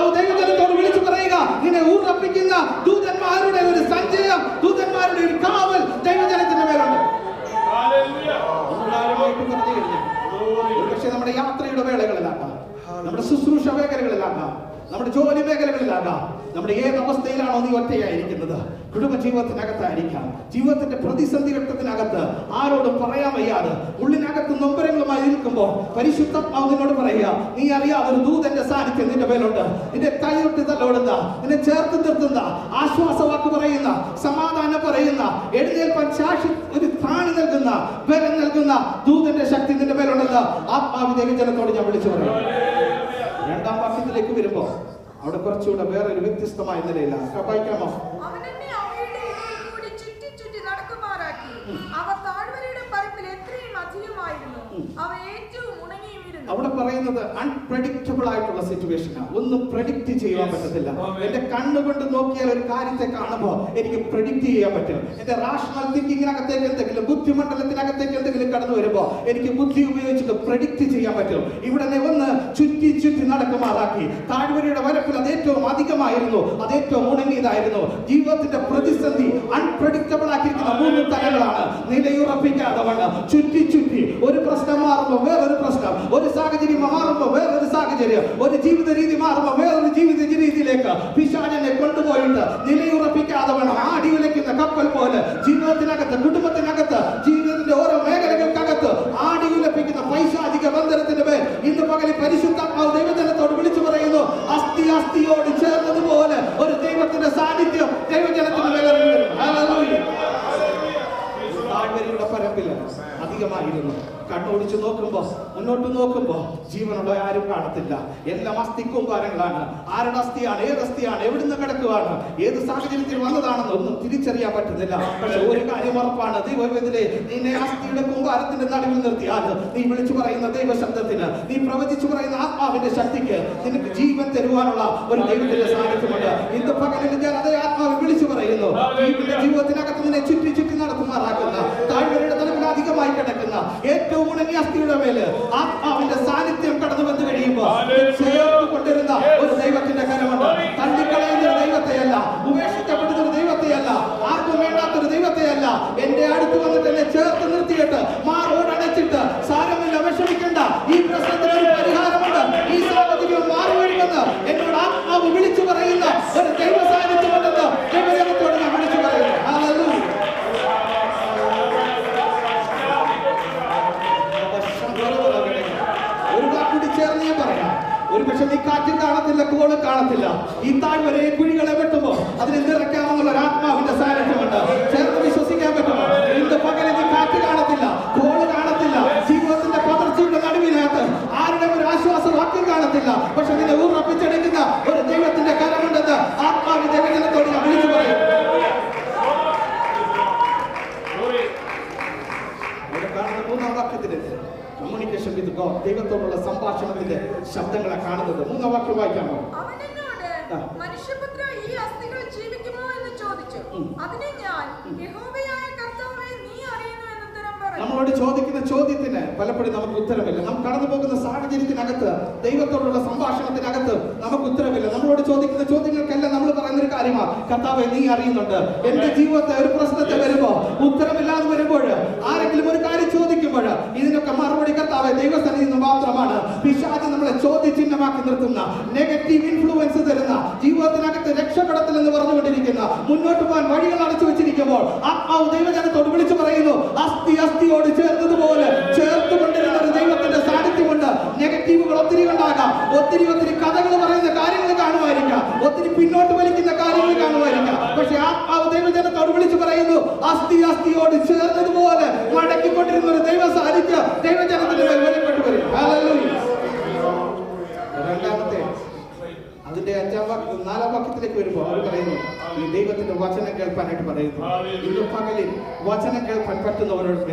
ഒറ്റയാകാം. നമ്മുടെ ഏത് അവസ്ഥയിലാണോ നീ ഒറ്റയായിരിക്കുന്നത്? കുടുംബജീവിതത്തിനകത്തായിരിക്കാം, ജീവിതത്തിന്റെ പ്രതിസന്ധി ഘട്ടത്തിനകത്ത് ആരോടും പറയാൻ വയ്യാതെ ഉള്ളിനകത്ത് നൊമ്പരങ്ങളുമായി നിൽക്കുമ്പോൾ പരിശുദ്ധാത്മാവ് നിന്നോട് പറയുക, നീ അറിയാതെ ഒരു ദൂതന്റെ സാന്നിധ്യം നിന്റെ മേലുണ്ട്. നിന്റെ കൈയൊട്ടി തലോടുന്ന, നിന്നെ ചേർത്ത് നിർത്തുന്ന, ആശ്വാസവാക്ക് പറയുന്ന, സമാധാനം പറയുന്ന, എഴുന്നേൽപ്പാൻ സാക്ഷി ഒരു ത്രാണി നൽകുന്ന, ബലം നൽകുന്ന ദൂതന്റെ ശക്തി നിന്റെ മേലുണ്ടെന്ന് ആത്മാവ് ദൈവജനത്തോട് ഞാൻ വിളിച്ചു പറയും. രണ്ടാം വാക്യത്തിലേക്ക് വരുമ്പോ അവിടെ കുറച്ചുകൂടെ വേറൊരു വ്യത്യസ്തമായ നിലയിലാണ്. വായിക്കാമോ? അവിടെ പറയുന്നത് അൺപ്രഡിക്റ്റബിൾ ആയിട്ടുള്ള സിറ്റുവേഷനാണ്. ഒന്നും പ്രഡിക്റ്റ് ചെയ്യാൻ പറ്റത്തില്ല. എന്റെ കണ്ണുകൊണ്ട് നോക്കിയാൽ ഒരു കാര്യത്തെ കാണുമ്പോൾ എനിക്ക് പ്രഡിക്റ്റ് ചെയ്യാൻ പറ്റും. എന്റെ റാഷണൽ തിങ്കിങ്ങിനകത്തേക്ക് എന്തെങ്കിലും, ബുദ്ധിമണ്ഡലത്തിനകത്തേക്ക് എന്തെങ്കിലും കടന്നു വരുമ്പോൾ എനിക്ക് ബുദ്ധി ഉപയോഗിച്ചിട്ട് പ്രഡിക്റ്റ് ചെയ്യാൻ പറ്റും. ഇവിടെ ഒന്ന് ചുറ്റി ചുറ്റി നടക്കുമാറാക്കി. താഴ്വരയുടെ വരപ്പിൽ അത് ഏറ്റവും അധികമായിരുന്നു, അത് ഏറ്റവും ഉണങ്ങിയതായിരുന്നു. ജീവിതത്തിന്റെ പ്രതിസന്ധി അൺപ്രഡിക്റ്റബിൾ ആക്കിയിരിക്കുന്ന 3 തലങ്ങളാണ്. നിലയുറപ്പിക്കാതെ വണ്ണം ചുറ്റി ചുറ്റി ഒരു പ്രശ്നം മാറുമ്പോൾ വേറൊരു പ്രശ്നം, ഒരു സാഹചര്യം മാറുമ്പോൾ വേറൊരു സാഹചര്യം, ഒരു ജീവിത രീതി മാറുമ്പോൾ വേറൊരു ജീവിത രീതിയിലേക്ക് പിശാചിനെ കൊണ്ടുപോയിട്ട് നിലയുറപ്പിക്കാതെ വേണം ആടി ഉലയ്ക്കുന്ന കപ്പൽ പോലെ ജീവിതത്തിനകത്ത്, കുടുംബത്തിനകത്ത്, ജീവിതത്തിന്റെ ഓരോ മേഖലകൾക്കകത്ത് ആടി ഉലപ്പിക്കുന്ന പൈശാചിക ബന്ധനത്തിന്റെ മേൽ ഇന്ന് പകലിൽ പരിശുദ്ധാത്മാവ് ദൈവജനത്തോട് വിളിച്ചു പറയുന്നു, അസ്ഥി അസ്ഥിയോട് ചേർന്നതുപോലെ ഒരു ദൈവത്തിന്റെ സാന്നിധ്യം ദൈവജനത്തിന് മേൽ ഇറങ്ങി വരും. ഹല്ലേലൂയ. താഴ്വരയുടെ പരപ്പില് അധികമായിരുന്നു. കണ്ണോടിച്ച് നോക്കുമ്പോ, മുന്നോട്ട് നോക്കുമ്പോ ജീവനുള്ള ആരും കാണത്തില്ല. എല്ലാം അസ്ഥിക്കൂമ്പാരങ്ങളാണ്. ആരുടെ അസ്ഥിയാണ്, ഏത് അസ്ഥിയാണ്, എവിടുന്ന് കിടക്കുവാണ്, ഏത് സാഹചര്യത്തിൽ വന്നതാണെന്ന് ഒന്നും തിരിച്ചറിയാൻ പറ്റുന്നില്ല. പക്ഷെ ഒരു കാര്യം ഉറപ്പാണ്, ദൈവത്തിലെ നിന്നെ അസ്ഥിയുടെ കൂമ്പാരത്തിന്റെ നടുവിൽ നിർത്തിയാൽ നീ വിളിച്ചു പറയുന്ന ദൈവശബ്ദത്തിന്, നീ പ്രവചിച്ചു പറയുന്ന ആത്മാവിന്റെ ശക്തിക്ക് നിനക്ക് ജീവൻ തരുവാനുള്ള ഒരു ദൈവത്തിന്റെ സാന്നിധ്യമുണ്ട്. ഇന്ന് പകലിൽ ഞാൻ അതേ ആത്മാവ് വിളിച്ചു പറയുന്നു. ജീവിതത്തിനകത്ത് നിന്നെ ചുറ്റി ചുറ്റി നടത്തുമാറാക്കുന്ന, താഴ്വരയുടെ തലത്തിൽ അധികമായി കിടക്കുന്ന, ഏറ്റവും ഉണങ്ങിയ അസ്ഥിയുടെ മേല് ആത്മാവിന്റെ സാന്നിധ്യം കടന്നു വന്നു കഴിയുമ്പോൾ ചേർത്ത് കൊണ്ടിരുന്ന ഒരു ദൈവത്തിന്റെ കരമുണ്ട്. തള്ളിക്കളയുന്ന ഒരു ദൈവത്തെയല്ല, ഉപേക്ഷിക്കപ്പെടുന്ന ഒരു ദൈവത്തെയല്ല, ആർക്കും വേണ്ടാത്തൊരു ദൈവത്തെയല്ല. എന്റെ അടുത്ത് വന്നിട്ട് എന്നെ ചേർത്ത് നിർത്തിയിട്ട് മാറോടടച്ചിട്ട് സാരമില്ല, വിഷമിക്കണ്ട, ഈ പ്രശ്നത്തിന് ഒരു പരിഹാരമുണ്ട്, ഈ സാഹചര്യം മാറി വരുമെന്ന് എന്നോട് ആത്മാവ് വിളിച്ചു പറയുന്ന ഒരു ദൈവ സാന്നിധ്യമുണ്ടെന്ന് ദൈവജനത്തോട് ഞാൻ വിളിച്ചു പറയുന്നു. ഹല്ലേലൂയ. ഒരു വാക്കുകൂടി ചേർന്ന് ഞാൻ പറയാം. ഒരു പക്ഷെ നീ കാറ്റിൽ കാണത്തില്ല, കോള് കാണത്തില്ല. ഈ താഴ്വരെ കുഴികളെ വെട്ടുമ്പോ അതിനെ നിറയ്ക്കാമെന്നുള്ള ഒരു ആത്മാവിന്റെ സാന്നിധ്യമുണ്ട്. ചേർന്ന് വിശ്വസിക്കാൻ പറ്റുമോ? ഇന്ന് പകലെ നീ കാറ്റ് കാണത്തില്ല, കോള് കാണത്തില്ല, ജീവിതത്തിന്റെ പതർച്ചയുടെ നടുവിനകത്ത് ആരുടെ ഒരു ആശ്വാസവാക്യം കാണത്തില്ല. പക്ഷെ നിന്നെ ഉറപ്പിച്ചെടുക്കുന്ന ഒരു ദൈവത്തിന്റെ കരമുണ്ടെന്ന് ആത്മാവിന്റെ ദൈവജനത്തോട് ഞാൻ വിളിച്ചു പറയും. അവിടെ കാണുന്ന 3-ാം വാക്യത്തില് കമ്മ്യൂണിക്കേഷൻ വിത്ത് ഗോഡ്, ദൈവത്തോടുള്ള സംഭാഷണത്തിന്റെ ശബ്ദങ്ങളെ കാണുന്നത്. 3-ാം വാക്യം വായിക്കാമോ? മനുഷ്യപുത്ര, ഈ അസ്ഥികൾ ജീവിക്കുമോ എന്ന് ചോദിച്ചു. അതിനെ ഞാൻ, യഹോവയായ കർത്താവേ, നീ അറിയുന്നു എന്ന് ഉത്തരം പറഞ്ഞു. നമ്മളോട് ചോദിക്കുന്ന ചോദ്യത്തിന് പലപ്പോഴും നമുക്ക് ഉത്തരമില്ല. നാം കടന്നു പോകുന്ന സാഹചര്യത്തിനകത്ത്, ദൈവത്തോടുള്ള സംഭാഷണത്തിനകത്ത് നമുക്ക് ഉത്തരമില്ല. നമ്മളോട് ചോദിക്കുന്ന ചോദ്യങ്ങൾക്കെല്ലാം നമ്മൾ പറയുന്നൊരു കാര്യമാണ്, കർത്താവേ നീ അറിയുന്നുണ്ട്. എന്റെ ജീവിതത്തെ ഒരു പ്രശ്നത്തെ വരുമ്പോ, ഉത്തരമില്ലാതെ വരുമ്പോൾ, ആരെങ്കിലും ഒരു കാര്യം ചോദിക്കുമ്പോൾ ഇതിനൊക്കെ മറുപടി കർത്താവേ ദൈവസന്നിധിയിൽ നിന്ന് മാത്രമാണ്. പിശാച് നമ്മളെ ചോദ്യചിഹ്നമാക്കി നിർത്തുന്ന, നെഗറ്റീവ് ഇൻഫ്ലുവൻസ് തരുന്ന, ജീവിതത്തിനകത്ത് രക്ഷപ്പെടത്തിൽ എന്ന് പറഞ്ഞുകൊണ്ടിരിക്കുന്ന, മുന്നോട്ട് പോകാൻ വഴികൾ അടച്ചു വെച്ചിരിക്കുമ്പോൾ ആത്മാവ് ദൈവജനത്തോട് വിളിച്ചു പറയുന്നു, അസ്ഥി അസ്ഥിയോട് ചേർന്നതുപോലെ ചേർത്തുകൊണ്ടിരുന്ന ഒരു ദൈവത്തിന്റെ സാന്നിധ്യമുണ്ട്. നെഗറ്റീവുകൾ ഒത്തിരി ഉണ്ടാകാം, ഒത്തിരി കഥകൾ പറയുന്ന കാര്യങ്ങൾ കാണുമായിരിക്കാം, ഒത്തിരി പിന്നോട്ട് വലിക്കുന്ന കാര്യങ്ങൾ കാണുമായിരിക്കാം. പക്ഷെ ആത്മാവ് ദൈവജനത്തോട് വിളിച്ചു പറയുന്നു, അസ്ഥി അസ്ഥിയോട് ചേർന്നതുപോലെ മടക്കിക്കൊണ്ടിരുന്ന ഒരു ദൈവ സാന്നിധ്യം ദൈവജനത്തിന്റെ മേൽ വെളിപ്പെട്ടു വരും. ഹല്ലേലൂയ. രണ്ടാമത്തെ അതിന്റെ 5-ാം വാക്യം 4-ാം വാക്യത്തിലേക്ക് വരുമ്പോൾ അവർ പറയുന്നു, ഈ ദൈവത്തിന്റെ വചനം കേൾപ്പാനായിട്ട് പറയുന്നു. ഇന്ന് പകലിൽ വചനം കേൾപ്പാൻ പറ്റുന്നവരോട്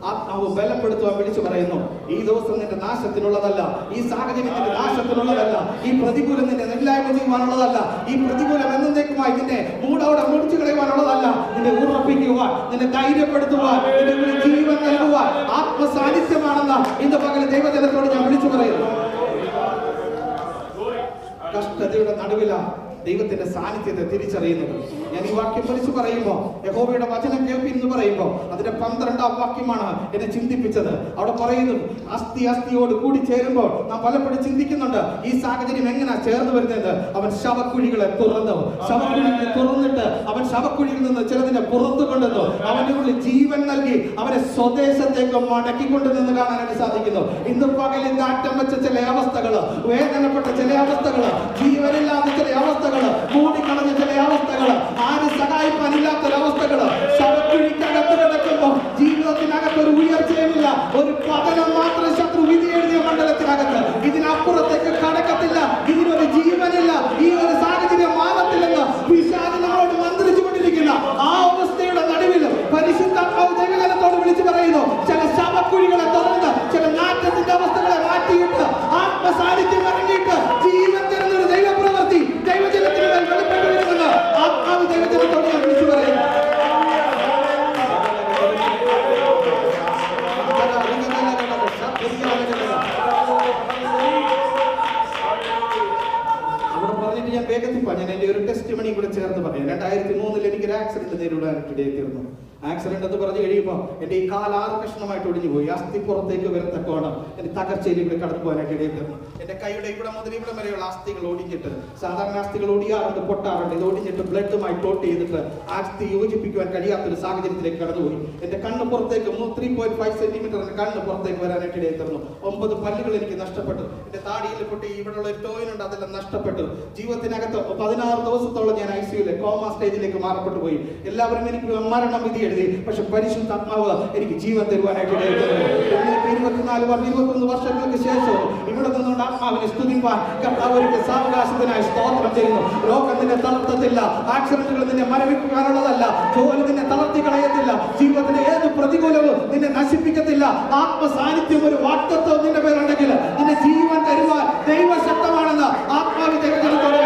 ആത്മാവ് ബലപ്പെടുത്തുവാൻ വിളിച്ചു പറയുന്നു, ഈ ദിവസം നിന്റെ നാശത്തിനുള്ളതല്ല, ഈ സാഹചര്യം നിന്റെ നാശത്തിനുള്ളതല്ല, ഈ പ്രതികൂലം നിന്നെ ഇല്ലായ്മ ചെയ്യുവാനുള്ളതല്ല, ഈ പ്രതികൂലം എന്നേക്കുമായി നിന്നെ മൂടോടെ മുടിച്ചു കളയുവാനുള്ളതല്ല. നിന്നെ ഉറപ്പിക്കുവാൻ, നിന്നെ ധൈര്യപ്പെടുത്തുവാൻ, നിന്റെ ജീവൻ നൽകുവാൻ ആത്മസാന്നിധ്യമാണെന്ന് ഇന്ന് പകൽ ദൈവജനത്തോട് ഞാൻ വിളിച്ചു പറയുന്നു. കഷ്ടതയുടെ നടുവില ദൈവത്തിന്റെ സാന്നിധ്യത്തെ തിരിച്ചറിയുന്നത്. ഞാൻ ഈ വാക്യം വിളിച്ചു പറയുമ്പോൾ യഹോവയുടെ വചനം കേൾപ്പിൻ എന്ന് പറയുമ്പോൾ അതിന്റെ 12ാം വാക്യമാണ് എന്നെ ചിന്തിപ്പിച്ചത്. അവിടെ പറയുന്നു, അസ്ഥി അസ്ഥിയോട് കൂടി ചേരുമ്പോൾ നാം പലപ്പോഴും ചിന്തിക്കുന്നുണ്ട് ഈ സാഹചര്യം എങ്ങനെയാ ചേർന്ന് വരുന്നത്. അവൻ ശവക്കുഴികളെ തുറന്നു, ശവക്കുഴികളെ തുറന്നിട്ട് അവൻ ശവക്കുഴിയിൽ നിന്ന് ചിലതിനെ പുറത്തു കൊണ്ടുവന്നു, അവന്റെ ഉള്ളിൽ ജീവൻ നൽകി അവനെ സ്വദേശത്തേക്ക് മടക്കിക്കൊണ്ടുവന്ന് കാണാനായിട്ട് സാധിക്കുന്നു. ഇന്ന് പകലിൽ നാറ്റം വെച്ച ചില അവസ്ഥകള്, വേദനപ്പെട്ട ചില അവസ്ഥകള്, ജീവനില്ലാത്ത ചില അവസ്ഥകള്, മൂടിക്കളഞ്ഞ ചില അവസ്ഥകള്, ആരും സഹായിക്കാനില്ലാത്തൊരവസ്ഥകള്, ശവക്കുഴിക്കകത്ത് കിടക്കുമ്പോൾ ജീവിതത്തിനകത്ത് ഒരു ഉയർച്ചയുമില്ല, ഒരു പതനം മാത്രം ശത്രു വിധി എഴുതിയ മണ്ഡലത്തിനകത്ത്. ഇതിനപ്പുറത്തേക്ക് കടക്കത്തില്ല, ഇതിനൊരു ജീവനില്ല, ഈ ഒരു സാഹചര്യം മാറത്തില്ലെന്ന് പിശാച് നമ്മളോട് മന്ത്രിച്ചു കൊണ്ടിരിക്കുന്ന ആ അവസ്ഥയുടെ നടുവിൽ പരിശുദ്ധാത്മാവ് ദൈവജനത്തോട് വിളിച്ചു പറയുന്നു, ചില ശവക്കുഴികളെ തുറന്ന് ചില നാറ്റത്തിന്റെ അവസ്ഥകളെ മാറ്റിയിട്ട് ആത്മസാന്നിധ്യം ഇറങ്ങിയിട്ട് ജീവൻ തരുന്നൊരു ദൈവപ്രവൃത്തി ദൈവജനത്തിന് മേൽ വെളിപ്പെട്ടു വരുമെന്ന് ആത്മാവ് ദൈവജനത്തോട് ഞാൻ വിളിച്ചു പറയുന്നു. അവിടെ പറഞ്ഞിട്ട് ഞാൻ വേഗത്തിൽ പറഞ്ഞു, എന്റെ ഒരു ടെസ്റ്റ് മണി കൂടെ ചേർത്ത് പറയാം. 2003 എനിക്കൊരു ആക്സിഡന്റ് നേരിടാനായിട്ടിടയായി തീർന്നു. ആക്സിഡന്റ് എന്ന് പറഞ്ഞു കഴിയുമ്പോൾ എന്റെ ഈ കാൽ 6 കഷ്ണമായിട്ട് ഒടിഞ്ഞു പോയി. അസ്ഥി പുറത്തേക്ക് വരത്തക്കോണം എന്റെ തകർച്ചയിൽ ഇവിടെ കടന്നു പോകാനായിട്ട് ഇടയിൽ തീർന്നു. എന്റെ കൈയുടെ ഇവിടെ മുതൽ ഇവിടെ വരെയുള്ള അസ്ഥികൾ ഒടിഞ്ഞിട്ട്, സാധാരണ അസ്ഥികൾ ഒടിയാറുണ്ട്, പൊട്ടാറുണ്ട്, ഇത് ഒടിഞ്ഞിട്ട് ബ്ലഡുമായി ക്ലോട്ട് ചെയ്തിട്ട് അസ്ഥി യോജിപ്പിക്കുവാൻ കഴിയാത്തൊരു സാഹചര്യത്തിലേക്ക് കടന്നുപോയി. എന്റെ കണ്ണ് പുറത്തേക്ക് 3.5 സെന്റിമീറ്റർ കണ്ണ് പുറത്തേക്ക് വരാനായിട്ട് ഇടയിൽ തീർന്നു. 9 പല്ലുകൾ എനിക്ക് നഷ്ടപ്പെട്ടു. എന്റെ താടിയിൽ പൊട്ടി ഇവിടെയുള്ള ഒരു ടോയിനുണ്ട്, അതെല്ലാം നഷ്ടപ്പെട്ടു. ജീവിതത്തിനകത്ത് 16 ദിവസത്തോളം ഞാൻ ICUവിലെ കോമ സ്റ്റേജിലേക്ക് മാറപ്പെട്ടു പോയി. എല്ലാവരും എനിക്ക് മരണം വിധി എഴുതി, പക്ഷെ പരിശുദ്ധാത്മാവ് എനിക്ക് ജീവൻ തരുവാനായിട്ട് 21 വർഷങ്ങൾക്ക് ശേഷം ഇവിടെ നിന്നുകൊണ്ട് ആത്മാവിനെ സ്തുതിപ്പാൻ കർത്താവ് ഒരു സാവകാശത്തിനായി സ്തോത്രം ചെയ്യുന്നു. രോഗം നിന്നെ തളർത്തത്തില്ല, ആക്സിഡന്റുകൾ നിന്നെ മരവിപ്പിക്കാനുള്ളതല്ല, ജോലി നിന്നെ തളർത്തി കളയത്തില്ല, ജീവിതത്തിന്റെ ഏത് പ്രതികൂലവും നിന്നെ നശിപ്പിക്കത്തില്ല. ആത്മസാന്നിധ്യം ഒരു വാക്തത്വം നിന്റെ പേരുണ്ടെങ്കിൽ നിന്നെ ജീവൻ തരുവാൻ ദൈവശക്തമാണെന്ന് ആത്മാവി ദൈവജനത്തോടെ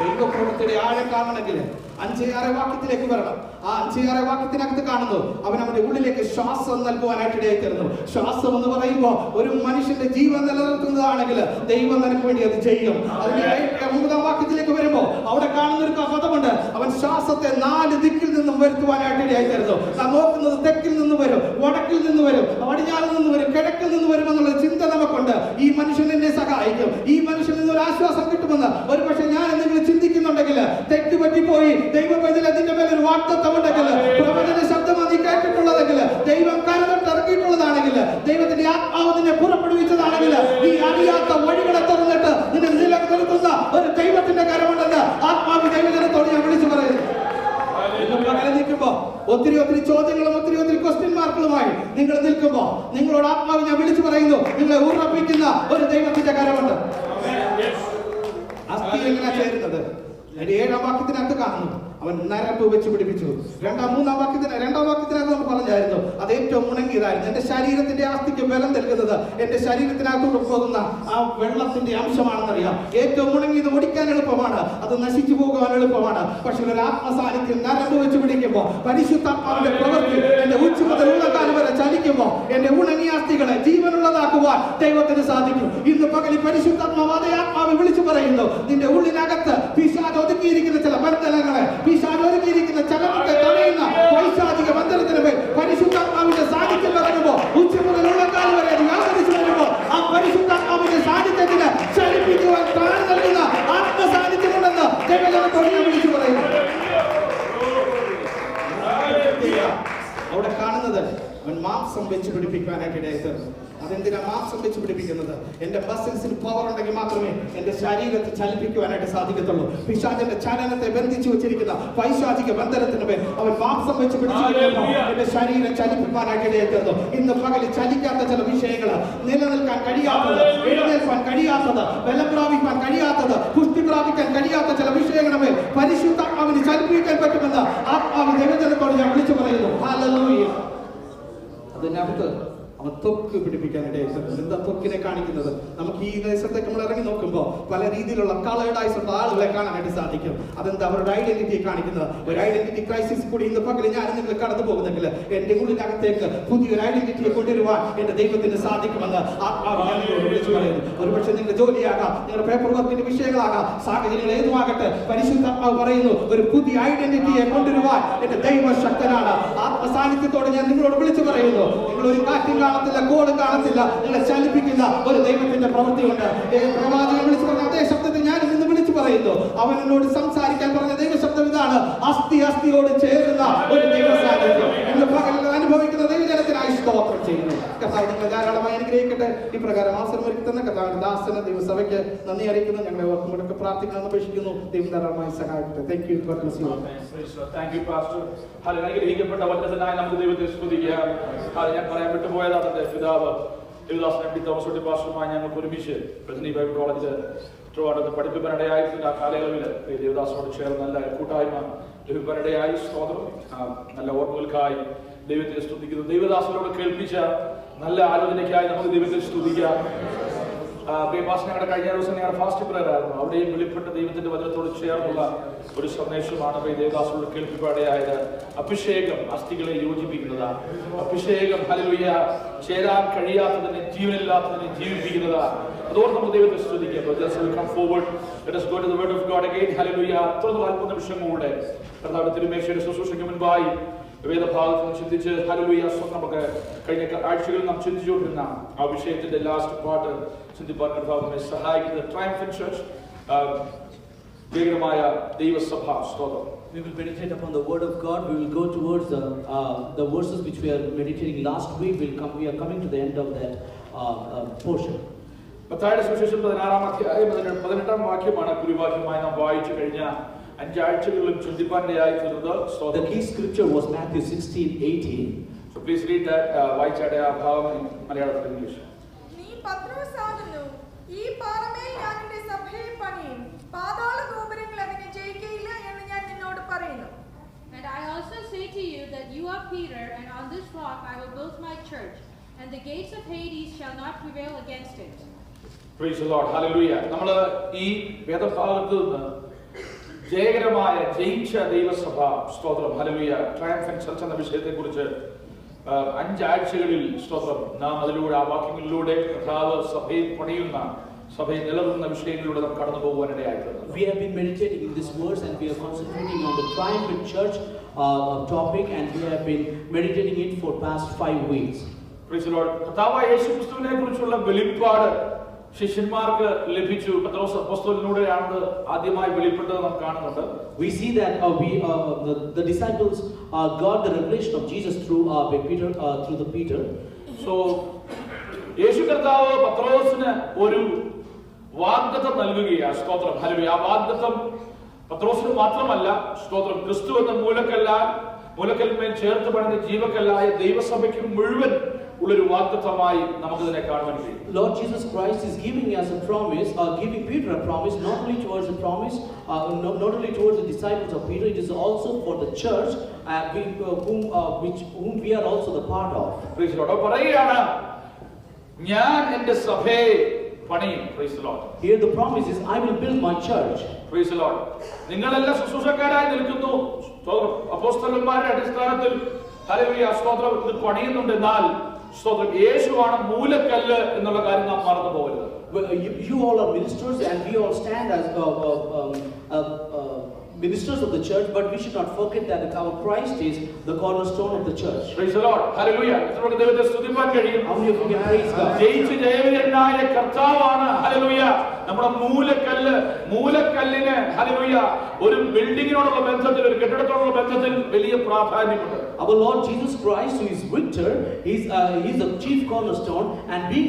ദൈവപ്രവൃത്തിയുടെ ആഴം കാണണമെങ്കിൽ 5-6 വാക്യത്തിലേക്ക് വരണം. ആ 5-6 വാക്യത്തിനകത്ത് കാണുന്നു, അവൻ അവന്റെ ഉള്ളിലേക്ക് ശ്വാസം നൽകുവാനായിട്ട് ഇടയായി തരുന്നു. ശ്വാസം എന്ന് പറയുമ്പോൾ ഒരു മനുഷ്യന്റെ ജീവൻ നിലനിർത്തുന്നതാണെങ്കിൽ ദൈവം നിനക്ക് വേണ്ടി അത് ചെയ്യും. അതിന്റെ 9-ാം വാക്യത്തിലേക്ക് വരുമ്പോൾ അവിടെ കാണുന്ന ഒരു പദമുണ്ട്, അവൻ ശ്വാസത്തെ 4 ദിക്കിൽ നിന്നും വരുത്തുവാനായിട്ട് ഇടയായി തരുന്നു. നാം നോക്കുന്നത് തെക്കിൽ നിന്ന് വരും, വടക്കിൽ നിന്ന് വരും, പടിഞ്ഞാറിൽ നിന്ന് വരും, കിഴക്കിൽ നിന്ന് വരും എന്നുള്ള ചിന്ത നമുക്കുണ്ട്. ഈ മനുഷ്യൻ എന്നെ സഹായിക്കും, ഈ മനുഷ്യനിൽ നിന്ന് ഒരു ആശ്വാസം കിട്ടുമെന്ന് ഒരു പക്ഷെ ഞാൻ എന്തെങ്കിലും ചിന്തിക്കുന്നുണ്ടെങ്കിൽ തെറ്റ് പറ്റിപ്പോയി. ദൈവവേദന അതിന്റെ മേലെ ഒരു വാക്തത്വം ഉണ്ടെങ്കിൽ, പ്രവചന ശബ്ദം നീ കേട്ടിട്ടുള്ളതെങ്കിൽ, ദൈവം കരതൊട്ട് ഇറക്കിയിട്ടുള്ളതാണെങ്കിൽ, ദൈവത്തിന്റെ ആത്മാവ് നിന്നെ പുറപ്പെടുവിച്ചതാണെങ്കിൽ, നീ അറിയാത്ത വഴികളെ തുറന്നിട്ട് നിന്നെ നിലനിർത്തുന്ന ഒരു ദൈവത്തിന്റെ കരമുണ്ടെന്ന് ആത്മാവ് ദൈവജനത്തോട് ഞാൻ വിളിച്ചു പറയുന്നു. നിൽക്കുമ്പോ ഒത്തിരി ചോദ്യങ്ങളും ഒത്തിരി ക്വസ്റ്റ്യൻ മാർക്കുകളുമായി നിങ്ങൾ നിൽക്കുമ്പോ നിങ്ങളോട് ആത്മാവ് ഞാൻ വിളിച്ചു പറയുന്നു, നിങ്ങളെ ഉറപ്പിക്കുന്ന ഒരു ദൈവത്തിന്റെ കരമുണ്ട്. അസ്ഥി എങ്ങനെ ചേരുന്നത്? 7-ാം വാക്യത്തിനകത്ത് കാണുന്നു, അവൻ നരമ്പ് വെച്ച് പിടിപ്പിച്ചു. 2-3 വാക്യത്തിനകത്ത് നമ്മൾ പറഞ്ഞായിരുന്നു അത് ഏറ്റവും ഉണങ്ങിയതായിരുന്നു. എന്റെ ശരീരത്തിന്റെ അസ്ഥിക്ക് ബലം നൽകുന്നത് എന്റെ ശരീരത്തിനകത്തോട് പോകുന്ന ആ വെള്ളത്തിന്റെ അംശമാണെന്നറിയാം. ഏറ്റവും ഉണങ്ങിയത് ഓടിക്കാൻ എളുപ്പമാണ്, അത് നശിച്ചു പോകുവാൻ എളുപ്പമാണ്. പക്ഷെ ഒരു ആത്മസാന്നിധ്യം നരമ്പ് വെച്ച് പിടിക്കുമ്പോൾ, പരിശുദ്ധാത്മാവിന്റെ പ്രവൃത്തി എന്റെ ഉച്ച മുതൽ ഉള്ളകാലം വരെ ചലിക്കുമ്പോൾ എന്റെ ഉണങ്ങിയ അസ്ഥികളെ ജീവനുള്ളതാക്കുവാൻ ദൈവത്തിന് സാധിക്കും. ഇന്ന് പകൽ പരിശുദ്ധാത്മാവ് അതേ ആത്മാവ് വിളിച്ചു പറയുന്നു, നിന്റെ ഉള്ളിനകത്ത് പിശാച് ഒതുക്കിയിരിക്കുന്ന ചില ബന്ധനങ്ങളെ, പിശാച് ഒരുക്കിയിരിക്കുന്ന ചലനത്തെ തടയുന്ന പൈശാചിക ബന്ധനത്തിന് മേൽ പരിശുദ്ധാത്മാവിന്റെ സാന്നിധ്യം ഇറങ്ങുമ്പോൾ, ഉച്ച മുതൽ ഉള്ളകാലം വരെ വ്യാപരിച്ചു വരുമ്പോൾ ആ പരിശുദ്ധാത്മാവിന്റെ സാന്നിധ്യത്തിന് ചലിപ്പിക്കുവാൻ പ്രാണം നൽകുന്ന ആത്മസാന്നിധ്യമുണ്ടെന്ന് ദൈവജനത്തോട് വിളിച്ചു പറയുന്നു. അവിടെ കാണുന്നത് അവൻ മാംസം വെച്ച് പിടിപ്പിക്കാനായിട്ട് ഇടയായി. അതെന്തിനാ മാംസം വെച്ച് പിടിപ്പിക്കുന്നത്? എന്റെ മസിൽസിന് പവർ ഉണ്ടെങ്കിൽ മാത്രമേ എന്റെ ശരീരത്തെ ചലിപ്പിക്കുവാനായിട്ട് സാധിക്കത്തുള്ളൂ. പിശാചിന്റെ ചലനത്തെ ബന്ധിച്ചു വെച്ചിരിക്കുന്ന പൈശാചിക ബന്ധനത്തിന് മേൽ അവൻ മാംസം വെച്ച് പിടിച്ചിരിക്കുന്നു, എന്റെ ശരീരം ചലിപ്പിക്കാനായിട്ട് ഇടയായി. ഇന്ന് പകൽ ചലിക്കാത്ത ചില വിഷയങ്ങൾ, നിലനിൽക്കാൻ കഴിയാത്തത്, എഴുന്നേൽക്കാൻ കഴിയാത്തത്, ബലം പ്രാപിക്കാൻ കഴിയാത്തത്, പുഷ്ടി പ്രാപിക്കാൻ കഴിയാത്ത ചില വിഷയങ്ങളുടെ മേൽ പരിശുദ്ധാത്മാവിന് ചലിപ്പിക്കാൻ പറ്റുമെന്ന് ആത്മാവ് ദൈവജനത്തോട് ഞാൻ വിളിച്ചു പറയുന്നു. ഹല്ലേലൂയ. അതിനകത്ത് അവൻ ത്വക്ക് പിടിപ്പിക്കാൻ ഇടയായിട്ടുണ്ട്. എന്താ ത്വക്കിനെ കാണിക്കുന്നത്? നമുക്ക് ഈ ദേശത്തേക്ക് നമ്മൾ ഇറങ്ങി നോക്കുമ്പോൾ പല രീതിയിലുള്ള കളേർഡ് ആയിട്ടുള്ള ആളുകളെ കാണാനായിട്ട് സാധിക്കും. അതെന്താ? അവരുടെ ഐഡന്റിറ്റിയെ കാണിക്കുന്നത്. ഒരു ഐഡന്റിറ്റി ക്രൈസിസ് കൂടി ഇന്ന് പകൽ ഞാൻ നിങ്ങൾ കടന്നു പോകുന്നെങ്കിൽ എന്റെ ഉള്ളിനകത്തേക്ക് പുതിയൊരു ഐഡന്റിറ്റിയെ കൊണ്ടുവരുവാൻ എന്റെ ദൈവത്തിന് സാധിക്കുമെന്ന് ആത്മാവ് ഞങ്ങളോട് വിളിച്ചു പറയുന്നു. ഒരുപക്ഷെ നിങ്ങളുടെ ജോലിയാകാം, നിങ്ങളുടെ പേപ്പർ വർക്കിന്റെ വിഷയങ്ങളാകാം, സാഹചര്യങ്ങൾ ഏതുമാകട്ടെ, പരിശുദ്ധാത്മാവ് പറയുന്നു ഒരു പുതിയ ഐഡന്റിറ്റിയെ കൊണ്ടുവരുവാൻ എന്റെ ദൈവശക്തനാണ്. ആത്മസാന്നിധ്യത്തോടെ ഞാൻ നിങ്ങളോട് വിളിച്ചു പറയുന്നു, നിങ്ങൾ ഒരു കാറ്റും കാണത്തില്ല, കോളും കാണത്തില്ല, നിങ്ങളെ ചലിപ്പിക്കുന്ന ഒരു ദൈവത്തിന്റെ പ്രവൃത്തിയുണ്ട്. പ്രവാചകൻ വിളിച്ചു പറഞ്ഞ അതേ ശബ്ദത്തിൽ ഞാൻ ഇന്ന് വിളിച്ചു പറയുന്നു. അവൻ എന്നോട് സംസാരിക്കാൻ പറഞ്ഞ ദൈവശബ്ദം ഇതാണ്: അസ്ഥി അസ്ഥിയോട് ചേരുന്ന ഒരു ദൈവ സാന്നിധ്യം. ഇന്ന് പകൽ അനുഭവിക്കുന്ന ദൈവജനത്തിനായി സ്തോത്രം ചെയ്യുന്നു. കർത്താവ് നിങ്ങളെ ധാരാളമായി അനുഗ്രഹിക്കട്ടെ. ഇപ്രകാരം അവസരം ഒരുക്കി തന്ന കർത്താവിന്റെ ദാസന് ദൈവസഭയ്ക്ക് നന്ദി അറിയിക്കുന്നു. ഞങ്ങളെ ഓർക്കുമ്പോഴൊക്കെ പ്രാർത്ഥിക്കണം അപേക്ഷിക്കുന്നു. ദൈവം ധാരാളമായി സഹായിക്കട്ടെ. Thank you. Thank you pastor. അനുഗ്രഹിക്കപ്പെട്ട വചനത്തിനായി നമുക്ക് ദൈവത്തെ സ്തുതിക്കാം. ഞാൻ പറയാൻ വിട്ടുപോയത് അതിന്റെ പിതാവ് ദേവദാസൻ എം. പി. തോമസ് കുട്ടി പാസ്റ്ററുമായി ഞങ്ങൾക്ക് ഒരുമിച്ച് ബഥനി ബൈബിൾ കോളേജിൽ ട്രിവാൻഡ്രത്ത് പഠിപ്പിക്കാനിടയായിട്ടുണ്ട്. ആ കാലയളവിൽ ദേവദാസനോട് ചേർന്ന് നല്ല കൂട്ടായ്മ ലഭിക്കാനിടയായി. സ്തോത്രം. നല്ല ഓർമ്മകൾക്കായി ദൈവത്തെ സ്തുതിക്കുന്നു. ദൈവദാസനോട് കേൾപ്പിച്ച നല്ല ആലോചനയ്ക്കായി നമുക്ക് ദൈവത്തെ സ്തുതിക്കാം. ഞങ്ങളുടെ കഴിഞ്ഞ ദിവസം ഞങ്ങളുടെ ഫാസ്റ്റ് പ്രയർ ആയിരുന്നു. അവിടെയും വെളിപ്പെട്ട ദൈവത്തിന്റെ വചനത്തോട് ചേർന്നുള്ള ഒരു സന്ദേശമാണ് ദേവദാസനോട് കേൾപ്പിക്കാനിടയായത്. അഭിഷേകം അസ്ഥികളെ യോജിപ്പിക്കുന്നതാണ്. അഭിഷേകം ഹല്ലേലൂയ ചേരാൻ കഴിയാത്തതിനെ ജീവനില്ലാത്തതിനെ ജീവിപ്പിക്കുന്നതാണ്. അതുകൊണ്ട് നമുക്ക് ദൈവത്തെ സ്തുതിക്കാം. തുടർന്ന് അല്പ നിമിഷങ്ങളുടെ കർത്താവിന്റെ തിരുമേശയുടെ ശുശ്രൂഷയ്ക്ക് മുൻപായി വേദഭാഗത്ത് നിന്ന് ചിന്തിച്ച് ഹല്ലേലൂയ നമുക്ക് കഴിഞ്ഞ ആഴ്ചകളിൽ നാം ചിന്തിച്ചുകൊണ്ടിരുന്ന ആ വിഷയത്തിന്റെ ലാസ്റ്റ് പാർട്ട് ചിന്തിപ്പാൻ കർത്താവ് നമ്മെ സഹായിക്കുന്നത്. ട്രയംഫന്റ് ചർച്ച്, ജയകരമായ ദൈവസഭ. സ്തോത്രം. We will meditate upon the word of God. We will go towards the verses which we are meditating last week. We are coming to the end of that portion. മത്തായിയുടെ സുവിശേഷം 16-ാം അധ്യായം 18-ാം വാക്യമാണ് കുറിവാക്യമായി നാം വായിച്ചു കഴിഞ്ഞ 5 ആഴ്ചകളിലും ചിന്തിപ്പാനിടയായി തീർന്നത്. The key scripture was Matthew 16:18. So please read that. വായിച്ചാട്ടെ ആ ഭാഗം മലയാളത്തിൽ ഇംഗ്ലീഷ്. നീ പത്രോസ് ആകുന്നു, ഈ പാറമേൽ ഞാൻ എന്റെ സഭയെ പണിയും, പാതാള ഗോപുരങ്ങൾ അതിനെ ജയിക്കയില്ല എന്ന് ഞാൻ നിന്നോട് പറയുന്നു. And I also say to you that you are Peter, and on this rock I will build my church, and the gates of Hades shall not prevail against it. Praise the Lord. Hallelujah. നമ്മൾ ഈ വേദഭാഗത്ത് നിന്ന് ജയകരമായ ജയിച്ച ദൈവസഭ, സ്തോത്രം, ഹല്ലേലൂയ, ട്രയംഫന്റ് ചർച്ച് എന്ന വിഷയത്തെക്കുറിച്ച് 5 ആഴ്ചകളിൽ സ്തോത്രം നാം അതിലൂടെ ആ വാക്യങ്ങളിലൂടെ കർത്താവ് സഭയിൽ പണിയുന്ന, സഭയിൽ നിലനിർത്തുന്ന വിഷയങ്ങളിലൂടെ നാം കടന്നു പോകുവാനിടയായിട്ടുണ്ട്. We have been meditating in this verse and we are concentrating on the triumphant church topic, and we have been meditating it for past 5 weeks. Praise the Lord. കർത്താവായ യേശുക്രിസ്തുവിനെ കുറിച്ചുള്ള വെളിപ്പാട് ശിഷ്യന്മാർക്ക് ലഭിച്ചു. പത്രോസ് അപ്പോസ്തലനിലൂടെയാണ് ആദ്യമായി വെളിപ്പെട്ടത് നാം കാണുന്നുണ്ട്. We see that the disciples got the revelation of Jesus through Peter. So യേശു കർത്താവ് പത്രോസിന് ഒരു വാഗ്ദത്തം നൽകുകയാണ്. സ്തോത്രം, ഹല്ലേലൂയ. ആ വാഗ്ദത്തം പത്രോസിന് മാത്രമല്ല, സ്തോത്രം, ക്രിസ്തു എന്ന മൂലക്കൽമേൽ ചേർത്ത് പണിത ജീവക്കല്ലായ ദൈവസഭയ്ക്ക് മുഴുവൻ ഉള്ളൊരു വാഗ്ദത്തമായി നമുക്കിതിനെ കാണുവാൻ കഴിയും. Lord Jesus Christ is giving us a promise, giving Peter a promise, not only towards the promise, not only towards the disciples of Peter, it is also for the church, whom we are also the part of. Praise the Lord. പറയുകയാണ്, ഞാൻ എൻ്റെ സഭയെ പണിയും. Praise the Lord. Here the promise is, I will build my church. Praise the Lord. നിങ്ങളെല്ലാം ശുശ്രൂഷക്കാരായി നിൽക്കുന്നു. അപ്പോസ്തലന്മാരുടെ അടിസ്ഥാനത്തിൽ ഹല്ലേലൂയ, സ്തോത്രം, ഇത് പണിയുന്നുണ്ട്. എന്നാൽ സ്തോത്രം, യേശുവാണ് മൂലക്കല്ല് എന്നുള്ള കാര്യം നാം മറന്നു പോകരുത്. You all are ministers and we all stand as ministers of the church, but we should not forget that our Christ is the cornerstone of the church. Praise the Lord. Hallelujah. നമുക്ക് ദൈവത്തെ സ്തുതിപ്പാൻ കഴിയും. How many of you can praise God? ജയിച്ച് ജയവീരനായ കർത്താവാണ് ഹല്ലേലൂയ നമ്മുടെ മൂലക്കല്ലിന് ഹല്ലേലൂയ ഒരു ബിൽഡിങ്ങിനോടുള്ള ബന്ധത്തിൽ, ഒരു കെട്ടിടത്തോടുള്ള ബന്ധത്തിൽ വലിയ പ്രാധാന്യമുണ്ട്. Our Lord Jesus Christ, who is victor, he's the chief cornerstone, and being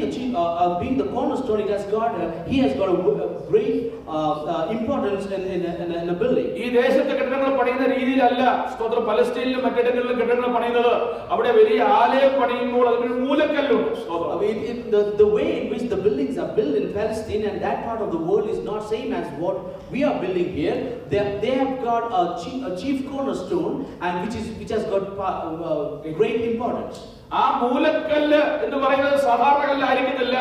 the cornerstone, he has got a great importance in a building. ഈ ദേശത്തെ കെട്ടിടങ്ങൾ പണിയുന്ന പറയുന്ന രീതിയിലല്ല സ്തോത്രം പലസ്തീനിലും മറ്റിടങ്ങളിലും കെട്ടിടങ്ങൾ പണിയുന്നത്. അവിടെ വലിയ ആലയം പണിയുമ്പോൾ അതിനൊരു മൂലക്കല്ലുണ്ട്. The way in which the buildings are built in Palestine and that part of the world is not same as what we are building here. They have got a chief cornerstone and which has got great importance. ആ മൂലക്കല്ല് എന്ന് പറയുന്നത് സാധാരണ കല്ലായിരിക്കത്തില്ല.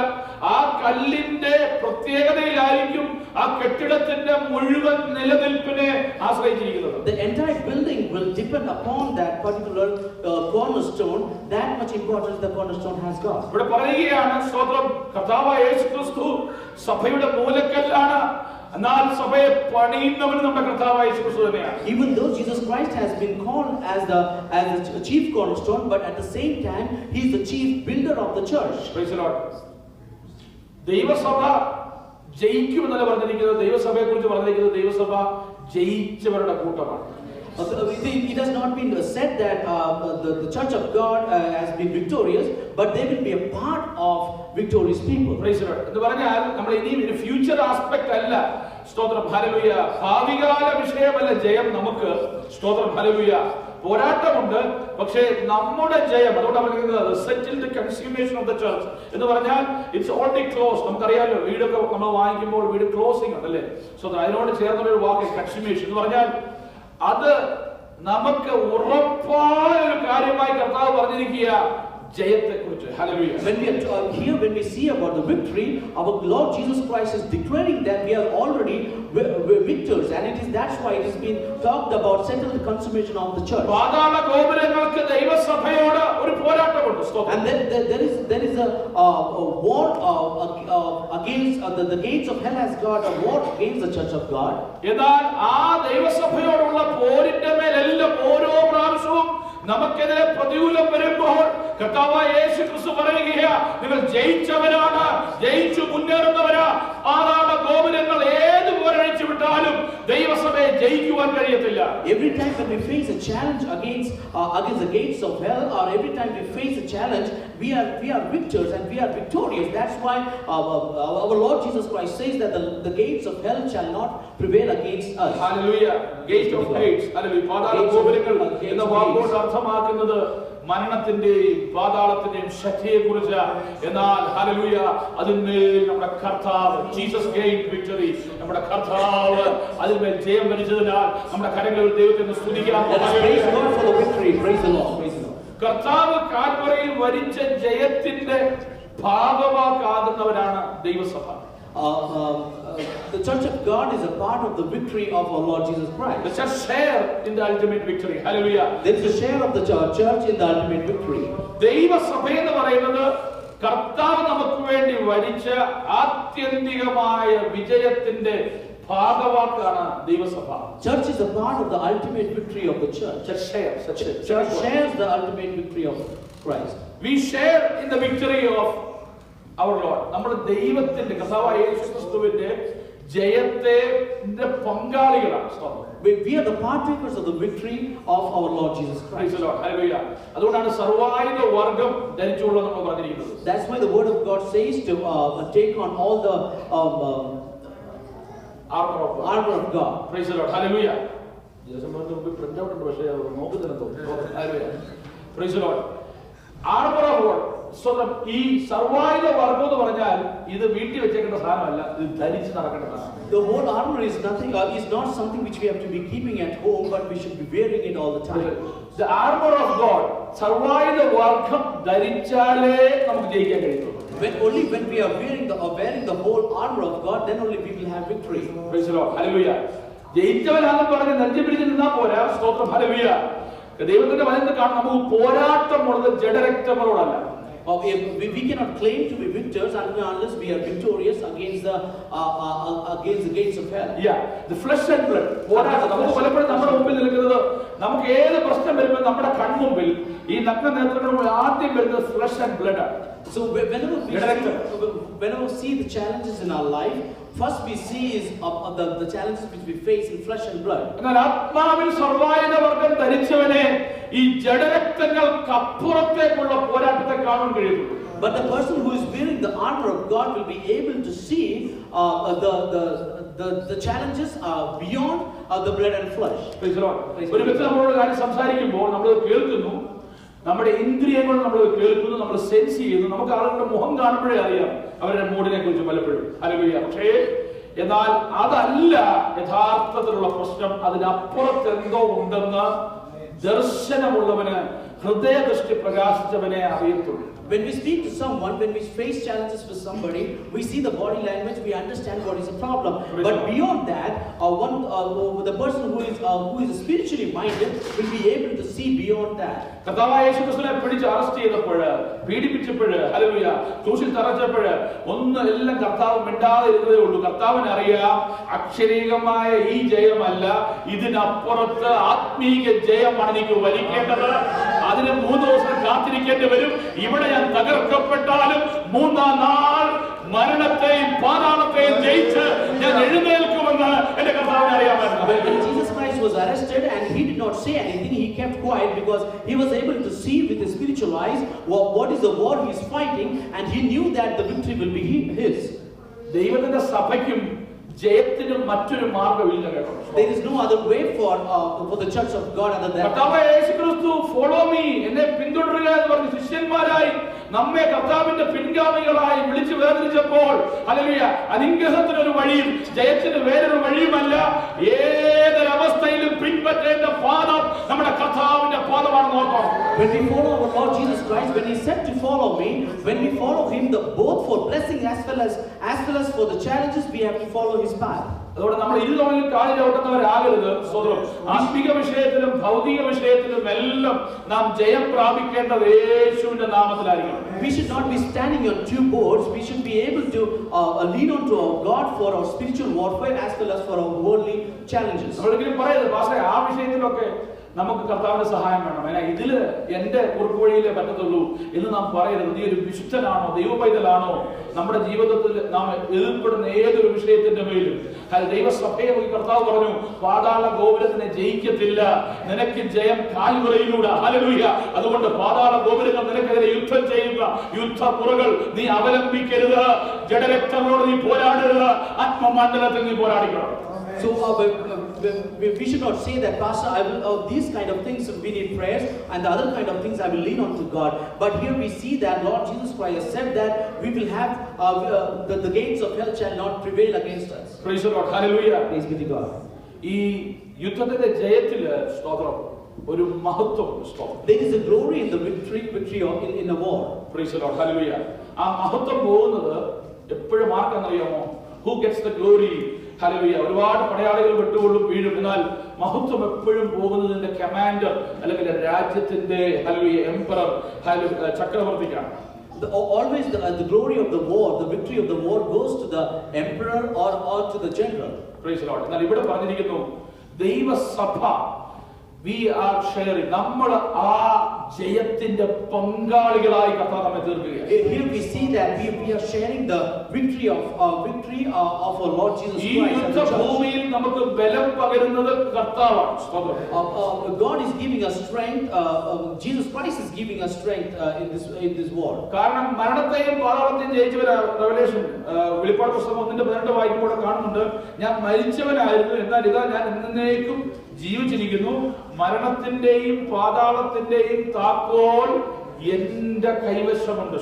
ആ കല്ലിന്റെ പ്രത്യേകതയിലായിരിക്കും ആ കെട്ടിടത്തിന്റെ മുഴുവൻ നിലനിൽപ്പിനെ ആശ്രയിച്ചിരിക്കുന്നത്. The entire building will depend upon that particular cornerstone. That much importance the cornerstone has got. ഇവിടെ പറയുകയാണ് സ്തോത്രം കർത്താവായ യേശുക്രിസ്തു സഭയുടെ മൂലക്കല്ലാണ്. എന്നാൽ സഭയെ പണിയുന്നവൻ നമ്മുടെ കർത്താവായ യേശുക്രിസ്തു തന്നെയാണ്. Even though Jesus Christ has been called as the chief cornerstone, but at the same time he is the chief builder of the church. Praise the Lord. ദൈവസഭ ജയിക്കുമെന്നല്ല പറഞ്ഞിരിക്കുന്നത്. ദൈവസഭയെ കുറിച്ച് പറഞ്ഞിരിക്കുന്നത് ദൈവസഭ ജയിച്ചവരുടെ കൂട്ടമാണ്. It has not been said that the church of God has been victorious, but they will be a part of victorious people. Praise the Lord. എന്ന് പറഞ്ഞാൽ നമ്മൾ ഇനി ഒരു ഫ്യൂച്ചർ ആസ്പെക്ട് അല്ല. സ്തോത്രം ഹല്ലേലൂയ. ഭാവികാല വിഷയമല്ല ജയം നമുക്ക്. സ്തോത്രം ഹല്ലേലൂയ. പോരാട്ടമുണ്ട്, പക്ഷേ നമ്മുടെ ജയം അതുകൊണ്ടാണ് പറയുന്നത് settled consummation of the church എന്ന് പറഞ്ഞാൽ ഇറ്റ്സ് ഓൾറെഡി ക്ലോസ്. നമുക്കറിയാമല്ലോ വീടൊക്കെ നമ്മൾ വാങ്ങിക്കുമ്പോൾ വീട് ക്ലോസിംഗ് ഉണ്ടല്ലേ. സോ അതിനോട് ചേർന്നുള്ള ഒരു വാക്ക് കൺസ്യൂമേഷൻ എന്ന് പറഞ്ഞാൽ അത് നമുക്ക് ഉറപ്പായ ഒരു കാര്യമായി കർത്താവ് പറഞ്ഞിരിക്കുക ജയത്തെക്കുറിച്ച്. Hallelujah. When we see about the victory, our Lord Jesus Christ is declaring that we are already victors, and that's why it has been talked about settled consummation of the church. പാതാള ഗോപുരങ്ങൾക്ക് ദൈവസഭയോട് ഒരു പോരാട്ടമുണ്ട്. And then there is a war against the gates of hell has got a war against the church of God. എന്നാൽ ആ ദൈവസഭയോടുള്ള പോരിന്റെ മേലെല്ലാം ഓരോ പ്രാവശ്യവും നമുക്കെതിരെ പ്രതികൂലം വരുമ്പോൾ കർത്താവായ യേശുക്രിസ്തു പറയുകയാ നിങ്ങൾ ജയിച്ചവരാണ്, ജയിച്ചു മുന്നേറുന്നവരാ. പാതാള ഗോപുരങ്ങൾ ഏത് പോരഴിച്ചു വിട്ടാലും ദൈവസഭയെ ജയിക്കുവാൻ കഴിയത്തില്ല. Every time when we face a challenge against the gates of hell, or every time we face a challenge, we are victors and we are victorious. That's why our Lord Jesus Christ says that the gates of hell shall not prevail against us. Hallelujah. Gate of gates. Hallelujah. പാതാള ഗോപുരങ്ങൾ എന്ന വാക്കുകൊണ്ട് അർത്ഥമാക്കുന്നത് മരണത്തിന്റെയും പാതാളത്തിന്റെയും ശക്തിയെക്കുറിച്ച്. എന്നാൽ ഹല്ലേലൂയ അതിന്മേൽ നമ്മുടെ കർത്താവ് ജീസസ് ഗെയിൻഡ് വിക്ടറി. നമ്മുടെ കർത്താവ് അതിന്മേൽ ജയം വരിച്ചതിനാൽ നമ്മുടെ കരങ്ങളിൽ ദൈവത്തെ സ്തുതിക്കാം. കർത്താവ് കാൽവറിയിൽ വരിച്ച ജയത്തിന്റെ ഭാഗമാകാകുന്നവരാണ് ദൈവസഭ. The church of God is a part of the victory of our Lord Jesus Christ. The church share in the ultimate victory. Hallelujah. There is a share of the church in the ultimate victory. ദൈവസഭ എന്ന് പറയുന്നത് കർത്താവ് നമുക്ക് വേണ്ടി വരിച്ച ആത്യന്തികമായ വിജയത്തിന്റെ ഭാഗവാക്കാണ് ദൈവസഭ. Church is a part of the ultimate victory of the church. Church shares the ultimate victory of Christ. We share in the victory of our Lord. നമ്മുടെ ദൈവത്തിന്റെ കർത്താവായ യേശുക്രിസ്തുവിന്റെ ജയത്തിന്റെ പങ്കാളികളാണ്. We are the partakers of the victory of our Lord Jesus Christ. Praise the Lord. Hallelujah. അതുകൊണ്ടാണ് സർവായുധ വർഗ്ഗം ധരിച്ചുകൊള്ള നമ്മൾ പറഞ്ഞിരിക്കുന്നത്. That's why the word of God says to take on all the armor of God. Praise the Lord. Hallelujah. ജനസമ്മേളനത്തിന് മുമ്പ് പ്രിന്റ് ഔട്ട് ഉണ്ട്, പക്ഷേ അവർ നോക്കുന്നില്ല തോന്നുന്നു. Hallelujah. Praise the Lord. Armor of God. സ്വന്തം ഈ സർവായുധ വർഗ്ഗം എന്ന് പറഞ്ഞാൽ ഇത് വീട്ടിൽ വെച്ചേക്കേണ്ട സാധനമല്ല, ഇത് ധരിച്ച് നടക്കേണ്ടതാണ്. The whole armor is nothing, is not something which we have to be keeping at home, but we should be wearing it all the time. The armor of God, സർവായുധ വർഗ്ഗം ധരിച്ചാലേ നമുക്ക് ജയിക്കാൻ കഴിയുള്ളൂ. Only when we are wearing the whole armor of God, then only we will have victory. Praise the Lord. Hallelujah. ജയിച്ചവനാണെന്ന് പറഞ്ഞ് നെഞ്ചു പിടിച്ച് നിന്നാ പോരാ. സ്തോത്രം. ഹല്ലേലൂയ. ദൈവത്തിന്റെ വചനത്തിൽ കാണാം നമുക്ക് പോരാട്ടമുള്ളത് ജഡരക്തങ്ങളോടല്ല. We cannot claim to be victors unless we are victorious against the gates of hell. Yeah, the flesh and blood. പോരാട്ടം നമുക്ക് പലപ്പോഴും നമ്മുടെ മുമ്പിൽ നിൽക്കുന്നത് നമുക്ക് ഏത് പ്രശ്നം വരുമ്പോൾ നമ്മുടെ കൺമുമ്പിൽ ഈ നഗ്ന നേത്രങ്ങൾ ആദ്യം വരുന്നത് flesh and blood ആണ്. So whenever we see the challenges in our life, first we see is the challenges which we face in flesh and blood. എന്നാൽ ആത്മാവിൽ സർവായുധ വർഗ്ഗം ധരിച്ചവനെ ഈ ജഡരക്തങ്ങൾക്കപ്പുറത്തേക്കുള്ള പോരാട്ടത്തെ കാണാൻ കഴിയുള്ളൂ. But the person who is wearing the armor of God will be able to see the challenges beyond the blood and flesh. ഒരു വ്യക്തി നമ്മളോട് കാര്യം സംസാരിക്കുമ്പോൾ നമ്മൾ കേൾക്കുന്നു, നമ്മുടെ ഇന്ദ്രിയങ്ങൾ നമ്മൾ കേൾക്കുന്നു, നമ്മൾ സെൻസ് ചെയ്യുന്നു. നമുക്ക് ആളുകളുടെ മുഖം കാണുമ്പോഴേ അറിയാം അവരുടെ മൂഡിനെ കുറിച്ച് പലപ്പോഴും. ഹല്ലേലൂയ. പക്ഷേ എന്നാൽ അതല്ല യഥാർത്ഥത്തിലുള്ള പ്രശ്നം. അതിനപ്പുറത്ത് എന്തോ ഉണ്ടെന്ന് ദർശനമുള്ളവന്, ഹൃദയദൃഷ്ടി പ്രകാശിച്ചവനെ അറിയത്തുള്ളൂ. When we speak to someone, when we face challenges with somebody, we see the body language, we understand what is the problem. But beyond that, the person who is spiritually minded will be able to see beyond that. കർത്താവായ യേശുക്രിസ്തുവിനെ പിടിച്ച് അറസ്റ്റ് ചെയ്തപ്പോൾ, പീഡിപ്പിച്ചപ്പോൾ, ഹല്ലേലൂയ, ക്രൂശിൽ തറച്ചപ്പോൾ ഒന്നും എല്ലാം കർത്താവ് മിണ്ടാതെ ഇരുന്നതേ ഉള്ളൂ. കർത്താവിന് അറിയാം അക്ഷരീകമായ ഈ ജയമല്ല, ഇതിനപ്പുറത്ത് ആത്മീക ജയമാണ് എനിക്ക് വലിക്കേണ്ടത്. അതിന് 3 ദിവസം കാത്തിരിക്കേണ്ടി വരും. ഇവിടെ ഞാൻ തകർക്കപ്പെട്ടാലും 3-ാം നാൾ മരണത്തെയും പാതാളത്തെയും ജയിച്ച് ഞാൻ എഴുന്നേൽക്കുമെന്ന് എന്റെ കർത്താവിനെ അറിയാമായിരുന്നു. When Jesus Christ was arrested and he did not say anything, he kept quiet because he was able to see with his spiritual eyes what is the war he is fighting, and he knew that the victory will be his. ദൈവത്തിന്റെ സഭയ്ക്കും ജയത്തിനും മറ്റൊരു മാർഗ്ഗമില്ല കേട്ടോ. There is no other way for the church of God other than കർത്താവായ യേശുക്രിസ്തു ഫോളോ മീ, എന്നെ പിന്തുടരുക എന്ന് പറഞ്ഞ് ശിഷ്യന്മാരായി നമ്മെ കർത്താവിന്റെ പിൻഗാമികളായി വിളിച്ചു വേർതിരിച്ചപ്പോൾ, ഹല്ലേലൂയ, അനുഗ്രഹത്തിനൊരു വഴിയും ജയത്തിന് വേറൊരു വഴിയുമല്ല. ഏതൊരവസ്ഥയിലും പിൻപറ്റേണ്ട പാദം നമ്മുടെ കർത്താവിന്റെ പാദമാണെന്ന് ഓർക്കണം. When we follow our Lord Jesus Christ, when he said to follow me, when we follow him, both for blessing as well as for the challenges, we have to follow his path. അതുകൊണ്ട് നമ്മൾ ഇരുതവണയും കാലിൽ ചവിട്ടുന്നവരാകരുത്. സ്വതന്ത്രം ആത്മീക വിഷയത്തിലും ഭൗതിക വിഷയത്തിലും എല്ലാം നാം ജയം പ്രാപിക്കേണ്ടത് യേശുവിന്റെ നാമത്തിലായിരിക്കണം. We should not be standing on 2 boards. We should be able to lean on to our God for our spiritual warfare as well as for our worldly challenges. നമ്മളൊരിക്കലും പറയരുത് പാസ്റ്ററെ ആ വിഷയത്തിലൊക്കെ നമുക്ക് കർത്താവിന്റെ സഹായം വേണം, ഇതില് എന്റെ കുറുക്ക് വഴിയിലേ പറ്റത്തുള്ളൂ എന്ന് നാം പറയരുത്. നീ ഒരു വിശുദ്ധനാണോ, ദൈവ പൈതലാണോ? നമ്മുടെ ജീവിതത്തിൽ നാം എതിർപ്പെടുന്ന ഏതൊരു വിഷയത്തിന്റെ മേലും ദൈവസഭയെ കർത്താവ് പറഞ്ഞു, പാതാള ഗോപുരത്തിനെ ജയിക്കത്തില്ല, നിനക്ക് ജയം കാൽവരയിലൂടെ. ഹല്ലേലൂയ. അതുകൊണ്ട് പാതാള ഗോപുരങ്ങൾ നിനക്കെതിരെ യുദ്ധം ചെയ്യുക, യുദ്ധമുറകൾ നീ അവലംബിക്കരുത്. ജഡരക്തങ്ങളോട് നീ പോരാടരുത്, ആത്മമണ്ഡലത്തിൽ നീ പോരാടിക്കണം. So we should not say that, Pastor, these kind of things we need prayers, and the other kind of things I will lean on to God. But here we see that Lord Jesus Christ said that we will have the gates of hell shall not prevail against us. Praise the Lord. Hallelujah. Praise be to God. ഈ യുദ്ധത്തിന്റെ ജയത്തില് സ്തോത്രം ഒരു മഹത്വമുണ്ട്. സ്തോത്രം. There is a glory in the victory in a war. Praise the Lord. Hallelujah. ആ മഹത്വം പോകുന്നത് എപ്പോഴും ആർക്കെന്നറിയാമോ? Who gets the glory? Hallelujah. ഒരുപാട് പടയാളികൾ വിട്ടുകൊള്ളും വീഴും, എന്നാൽ മഹത്വം എപ്പോഴും പോകുന്നതിന്റെ കമാൻഡർ അല്ലെങ്കിൽ രാജ്യത്തിന്റെ ഹല്ലേലൂയ എംപറർ ചക്രവർത്തിക്കാണ്. Always the glory of the war, the victory of the war goes to the emperor or to the general. Praise the Lord. എന്നാൽ ഇവിടെ പറഞ്ഞിരിക്കുന്നു ദൈവസഭ we are sharing, നമ്മൾ ആ ജയത്തിന്റെ പങ്കാളികളായി കർത്താവ് നമ്മെ തീർക്കുകയാണ്. Here we see that we are sharing the victory of our Lord Jesus Christ. ഈ യുദ്ധഭൂമിയിൽ നമുക്ക് ബലം പകരുന്നത് കർത്താവാണ്. God is giving us strength. Jesus Christ is giving us strength in this war. കാരണം മരണത്തെയും പാതാളത്തെയും ജയിച്ചവരാ. റെവലേഷൻ വെളിപ്പാട് പുസ്തകം 1:18 വായിക്കുമ്പോൾ കാണുന്നുണ്ട്, ഞാൻ മരിച്ചവനായിരുന്നു, എന്നാൽ ഇതാ ഞാൻ എന്നേക്കും ജീവിച്ചിരിക്കുന്നു, മരണത്തിന്റെയും പാതാളത്തിന്റെയും താക്കോൽ എന്റെ കൈവശമുണ്ട്.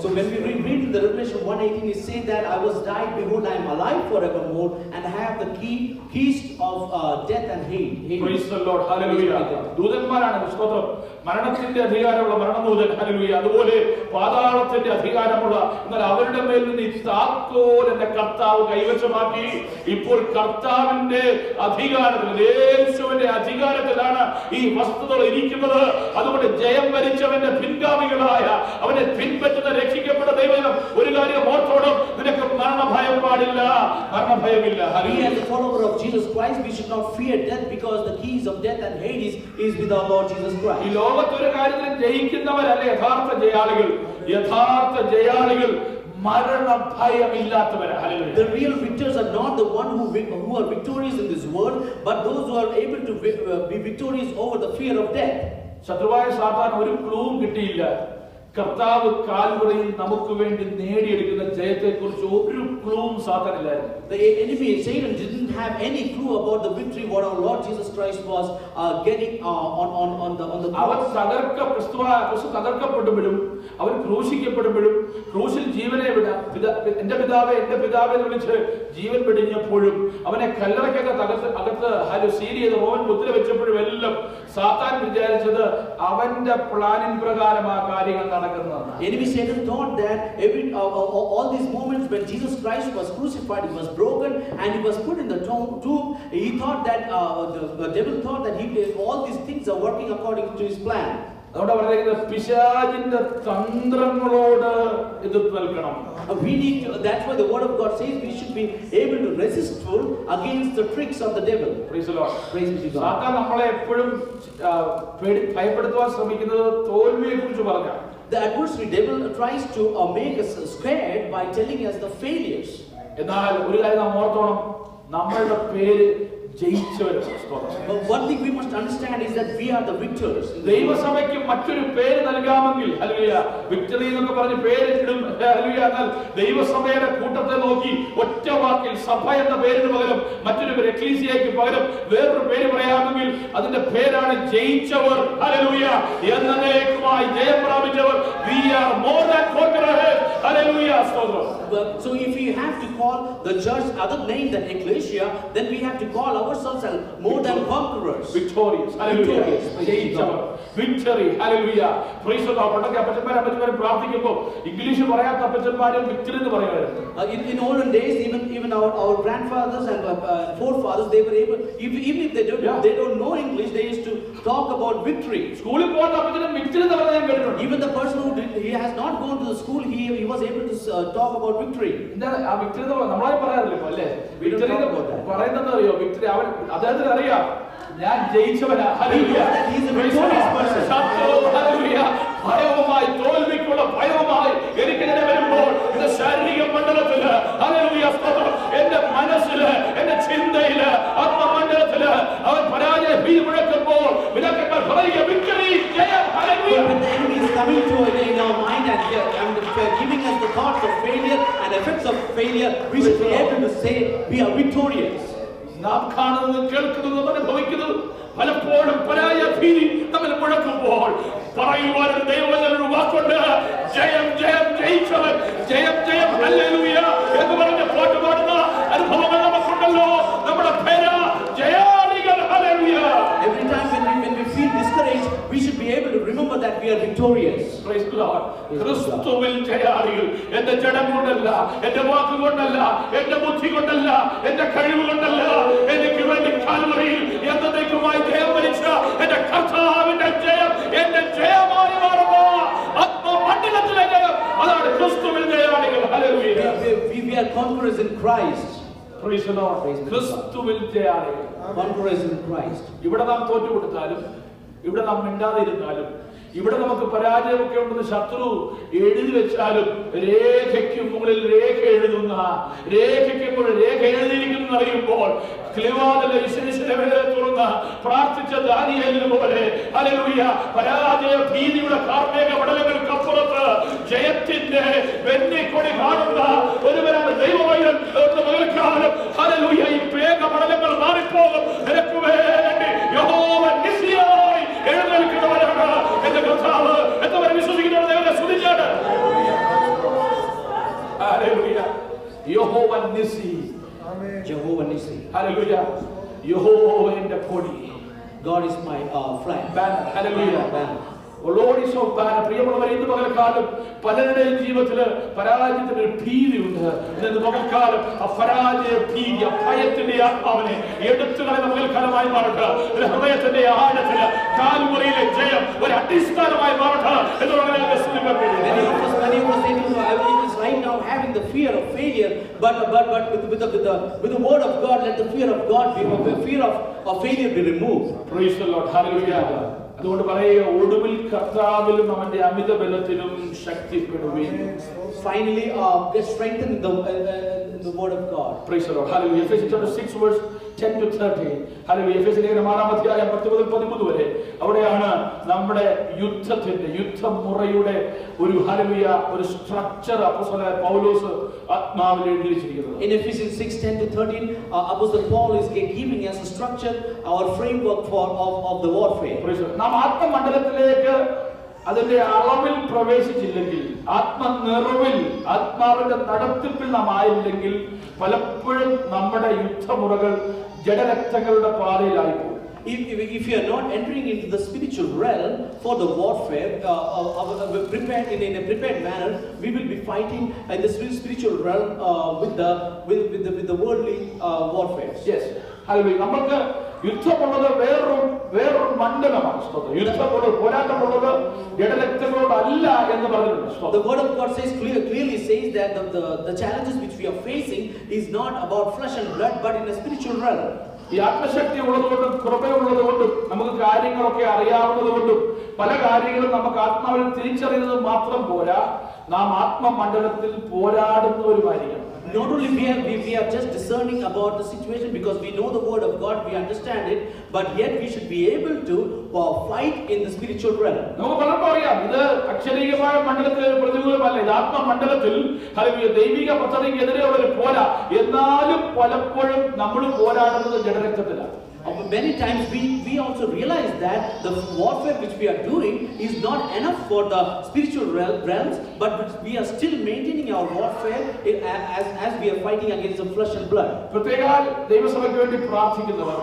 So when we read in the Revelation 1:18, it says that I was died, behold I am alive forevermore, and I have the keys of death and hate. Praise the Lord. Hallelujah. ദൂതന്മാരാണ് സ്തോത്രം. മരണത്തിന്റെ അധികാരമുള്ള മരണദൂതൻ. ഹല്ലേലൂയ. അതുപോലെ പാതാളത്തിന്റെ അധികാരമുള്ള, എന്നാൽ അവരുടെ മേൽ നിന്ന് ഈ താക്കോൽ എന്റെ കർത്താവ് കൈവശമാക്കി. ഇപ്പോൾ കർത്താവിന്റെ അധികാരത്തിൽ, യേശുവിന്റെ അധികാരത്തിലാണ് ഈ വസ്തുതകൾ ഇരിക്കുന്നത്. അതുകൊണ്ട് ജയം വരിച്ചവന്റെ പിൻഗാമികളായ, അവനെ പിൻപറ്റുന്ന രക്ഷിക്കപ്പെട്ട ദൈവം ഒരു കാര്യം ഓർത്തോടും, നിനക്ക് മരണഭയം പാടില്ല, മരണഭയമില്ല. We as a follower of Jesus Christ, we should not fear death, because the keys of death and Hades is with our Lord Jesus Christ. ഈ ലോകത്തൊരു കാര്യത്തിൽ ജയിക്കുന്നവരല്ല യഥാർത്ഥ ജയാളികൾ. യഥാർത്ഥ ജയാളികൾ മരണഭയമില്ലാത്തവരാ. Hallelujah. The real victors are not the one who are victorious in this world, but those who are able to be victorious over the fear of death. ശത്രുവായ സാത്താൻ ഒരു ക്ലൂവും കിട്ടിയില്ല. കർത്താവ് കാൽവറിയിൽ നമുക്ക് വേണ്ടി നേടിയെടുക്കുന്ന ജയത്തെക്കുറിച്ച് ഒരു ക്ലൂവും സാത്താനില്ലായിരുന്നു. The enemy, Satan, didn't have any clue about the victory what our Lord Jesus Christ was getting on the അവൻ cross. ക്രിസ്തു തകർക്കപ്പെടുമ്പോഴും അവൻ ക്രൂശിക്കപ്പെടുമ്പോഴും ക്രൂശിൽ ജീവനെ വിടാം എന്റെ പിതാവെ എന്ന് വിളിച്ച് ജീവൻ വെടിഞ്ഞപ്പോഴും അവനെ കല്ലറയ്ക്കകത്ത് സീൽ ചെയ്ത് റോമൻ മുദ്ര വെച്ചപ്പോഴും എല്ലാം സാത്താൻ വിചാരിച്ചത് അവന്റെ പ്ലാനിൻ പ്രകാരം ആ കാര്യങ്ങൾ നടക്കുന്നതാണ്. Enemy Satan thought that all these moments when Jesus Christ was crucified, he was broken and he was put in the tomb. He thought that the devil thought that all these things are working according to his plan. അതുകൊണ്ട് പറഞ്ഞിരിക്കുന്നത് പിശാചിന്റെ തന്ത്രങ്ങളോട് എതിർത്ത് നിൽക്കണം. We need to, that's why the word of God says we should be able to resist against the tricks of the devil. Praise the Lord. Praise be to God. സാത്താൻ നമ്മളെ എപ്പോഴും ഭയപ്പെടുത്തുവാൻ ശ്രമിക്കുന്നത് തോൽവിയെ കുറിച്ച് പറഞ്ഞാൽ. The adversary devil tries to make us scared by telling us the failures. എന്നാൽ ഒരു കാര്യം നാം ഓർത്തോണം, നമ്മളുടെ പേര് ജയിച്ചവരാണ്. But one thing we must understand is that we are the victors. ദൈവസഭയ്ക്ക് മറ്റൊരു പേര് നൽകാമെങ്കിൽ ഹല്ലേലൂയ വിക്ടറി എന്നൊക്കെ പറഞ്ഞ് പേരിടും ഹല്ലേലൂയ. എന്നാൽ ദൈവസഭയുടെ കൂട്ടത്തെ നോക്കി ഒറ്റ വാക്കിൽ സഭ എന്ന പേരിന് പകരം മറ്റൊരു പേര് എക്ലീസിയയ്ക്ക് പകരം വേറൊരു പേര് പറയാമെങ്കിൽ അതിന്റെ പേരാണ് ജയിച്ചവർ. ഹല്ലേലൂയ. എന്നേക്കുമായി ജയം പ്രാപിച്ചവർ. We are more than conquerors. Hallelujah. So if we have to call the church other name than ecclesia, then we have to call ourselves more than conquerors. Victorious. Hallelujah. ജയിച്ചവർ. Victory. Hallelujah. Praise the Lord. പണ്ടൊക്കെ അപ്പച്ചന്മാരും പ്രാർത്ഥിക്കുമ്പോൾ ഇംഗ്ലീഷ് പറയാത്ത അപ്പച്ചന്മാരും വിക്ടറി എന്ന് പറയുമായിരുന്നു. In olden days, even our grandfathers and forefathers, they were able, even if they don't know English, they used to talk about victory. സ്കൂളിൽ പോകുന്ന അപ്പച്ചനും വിക്ടറി എന്ന് പറഞ്ഞാൽ ഞാൻ കേട്ടിട്ടുണ്ട്. Even the person who he has not gone to the school, he was able to talk about victory. ആ വിക്ടറി നമ്മളായി പറയാറില്ല ഇപ്പൊ അല്ലേ? വിക്ടറി പറയുന്നത് അറിയോ? വിക്ടറി അവൻ അദ്ദേഹത്തിന് അറിയാം ഞാൻ ജയിച്ചവനാ. ഭയവുമായി തോൽവിക്കുള്ള ഭയവുമായി എനിക്ക് ഇങ്ങനെ വരുമ്പോൾ എന്റെ ശാരീരിക മണ്ഡലത്തില് എന്റെ മനസ്സില് എന്റെ ചിന്തയില് ആത്മമണ്ഡലത്തില് അവൻ പരാജയ ഭീതി മുഴക്കുമ്പോൾ വിദഗ്ധന്മാർ പറയുക വിക്ടറി ജയം. When the enemy is coming to in our mind and giving us the thoughts of failure and effects of failure, we should be able to say we are victorious. നാം കാണുന്നതും കേൾക്കുന്നതും അനുഭവിക്കുന്നതും പലപ്പോഴും പരാജയ ഭീതി നമ്മൾ മുഴക്കുമ്പോൾ പറയുവാൻ ഒരു ദൈവവചനൊരു വാക്കുണ്ട്, ജയം ജയം ജയിച്ചവൻ, ജയം ജയം ഹല്ലേലൂയ എന്ന് പറഞ്ഞ് പാട്ട് പാടുന്ന അനുഭവങ്ങൾ നമുക്കുണ്ടല്ലോ. നമ്മുടെ പേര് ജയാളികൾ. Hallelujah. Every time when we feel discouraged, we should be able to remember that we are victorious. Praise the Lord. ക്രിസ്തുവിൽ ജയാളികൾ. എന്റെ ജഡം കൊണ്ടല്ല, എന്റെ വാക്ക് കൊണ്ടല്ല, എന്റെ ബുദ്ധി കൊണ്ടല്ല, എന്റെ കഴിവ് കൊണ്ടല്ല, എനിക്ക് വേണ്ടി കാൽവരിയിൽ എന്നേക്കുമായി ജയം വരിച്ച എന്റെ കർത്താവിന്റെ ജയം എന്റെ ജയമായി മാറുന്ന ആത്മമണ്ഡലത്തിലെ ജയം, അതാണ് ക്രിസ്തുവിൽ ജയാളികൾ. Hallelujah. We are conquerors in Christ. Praise the Lord. ക്രിസ്തുവിൽ ജയാളികൾ. Conquerors in Christ. ഇവിടെ നാം തോറ്റുകൊടുത്താലും, ഇവിടെ നാം മിണ്ടാതിരുന്നാലും, ഇവിടെ നമുക്ക് പരാജയമൊക്കെ ഉണ്ടെന്ന് ശത്രു എഴുതി വെച്ചാലും രേഖയ്ക്ക് മുകളിൽ രേഖ എഴുതുന്ന രേഖയ്ക്ക് മുകളിൽ രേഖ എഴുതിയിരിക്കുന്നു അറിയുമ്പോൾ തുറന്ന പ്രാർത്ഥിച്ച ദാനിയേലിനെ പോലെ ഹല്ലേലൂയ പരാജയ ഭീതിയുടെ കാർമേഘ പടലങ്ങൾക്കപ്പുറത്ത് ജയത്തിന്റെ വെന്നിക്കൊടി കാണുന്ന ഒരുവരാണ് ദൈവമൈതൽ എന്ന് പകൽക്കാലം. ഹല്ലേലൂയ. ഈ മേഘ പടലങ്ങൾ മാറിപ്പോകും. നിനക്ക് വേണ്ടി യഹോവ നിസ്യായി എഴുന്നേൽക്കുന്നവരാണ് എന്റെ കർത്താവ്. എത്രവരെ വിശ്വസിക്കുന്നവർ ദൈവത്തെ സ്തുതിച്ചാണ്. ഹല്ലേലൂയ. യഹോവ നിസി. Jehovah Nissi. ഹല്ലേലൂയ. യഹോവ എന്റെ കൊടി. God is my flag. Banner. Hallelujah. Banner. Lord is our banner. പ്രിയമുള്ളവരെ, ഇന്ന് പകൽക്കാലം പലരുടെയും ജീവിതത്തില് പരാജയത്തിന്റെ ഒരു ഭീതി ഉണ്ട്. ഇന്ന് പകൽക്കാലം ആ പരാജയ ഭീതി, ആ ഭയത്തിന്റെ ആത്മാവിനെ എടുത്തുകളയുന്ന പകൽക്കാലമായി മാറട്ടെ. ഒരു ഹൃദയത്തിന്റെ ആഴത്തില് കാൽമുറിയിലെ ജയം ഒരു അടിസ്ഥാനമായി മാറട്ടെ എന്ന് പറഞ്ഞാൽ Many of us is right now having the fear of failure, but with the word of God, let the fear of God be, the fear of failure be removed. Praise the Lord. Hallelujah. അതുകൊണ്ട് പറയുക, ഒടുവിൽ കർത്താവിലും അവന്റെ അമിത ബലത്തിലും ശക്തിപ്പെടുവീൻ. Finally, get strengthened the word of God. Praise the Lord. Hallelujah. Ephesians chapter 6 verse 10 to 13. Hallelujah. Ephesians ലേഖനം 6-ാം അധ്യായം 10 മുതൽ 13 വരെ അവിടെയാണ് നമ്മുടെ യുദ്ധമുറയുടെ ഒരു ഹല്ലേലൂയ ഒരു സ്ട്രക്ചർ അപ്പോസ്തലനായ പൗലോസ് ആത്മാവിൽ എഴുതി വെച്ചിരിക്കുന്നത്. In Ephesians 6:10 to 13, Apostle Paul is giving us a structure, our framework of the warfare. Praise the Lord. നാം ആത്മമണ്ഡലത്തിലേക്ക് അതിന്റെ അളവിൽ പ്രവേശിച്ചില്ലെങ്കിൽ, ആത്മനിറവിൽ ആത്മാവിന്റെ നടത്തിപ്പിൽ നാം ആയില്ലെങ്കിൽ പലപ്പോഴും നമ്മുടെ യുദ്ധമുറകൾ ജഡരക്തങ്ങളുടെ പാതയിലായി പോകും. If you are not entering into the spiritual realm for the warfare, prepared in a prepared manner, we will be fighting in the spiritual realm with the worldly warfare. Yes. Hallelujah. നമുക്ക് യുദ്ധമുള്ളത് വേറൊരു മണ്ഡലമാണ്. യുദ്ധമുള്ളത് പോരാട്ടമുള്ളത് ജഡരക്തങ്ങളോടല്ല എന്ന് പറഞ്ഞിട്ടുണ്ട്. The word of God clearly says that the challenges which we are facing is not about flesh and blood, but in a spiritual realm. ഈ ആത്മശക്തി ഉള്ളതുകൊണ്ടും കൃപയുള്ളതുകൊണ്ടും നമുക്ക് കാര്യങ്ങളൊക്കെ അറിയാവുന്നതുകൊണ്ടും പല കാര്യങ്ങളും നമുക്ക് ആത്മാവിൽ തിരിച്ചറിയുന്നത് മാത്രം പോരാ, നാം ആത്മമണ്ഡലത്തിൽ പോരാടുന്നവരുമായിരിക്കണം. Not only we are just discerning about the situation because we know the word of God, we understand it, but yet we should be able to fight in the spiritual realm. നമുക്ക് പലർക്കും അറിയാം, ഇത് അക്ഷരീയമായ മണ്ഡലത്തിലെ പ്രതികൂലമല്ല, ഇത് ആത്മമണ്ഡലത്തിൽ ഹല്ലേലൂയ ദൈവിക പദ്ധതിക്കെതിരെ അവർ പോരാ. എന്നാലും പലപ്പോഴും നമ്മൾ പോരാടുന്നത് ജഡരക്തത്തിലാണ്. Many times we also realize that the warfare which we are doing is not enough for the spiritual realms, but we are still maintaining our warfare as we are fighting against the flesh and blood. പ്രത്യേകം ദൈവസഭയ്ക്ക് വേണ്ടി പ്രാർത്ഥിക്കുന്നവർ,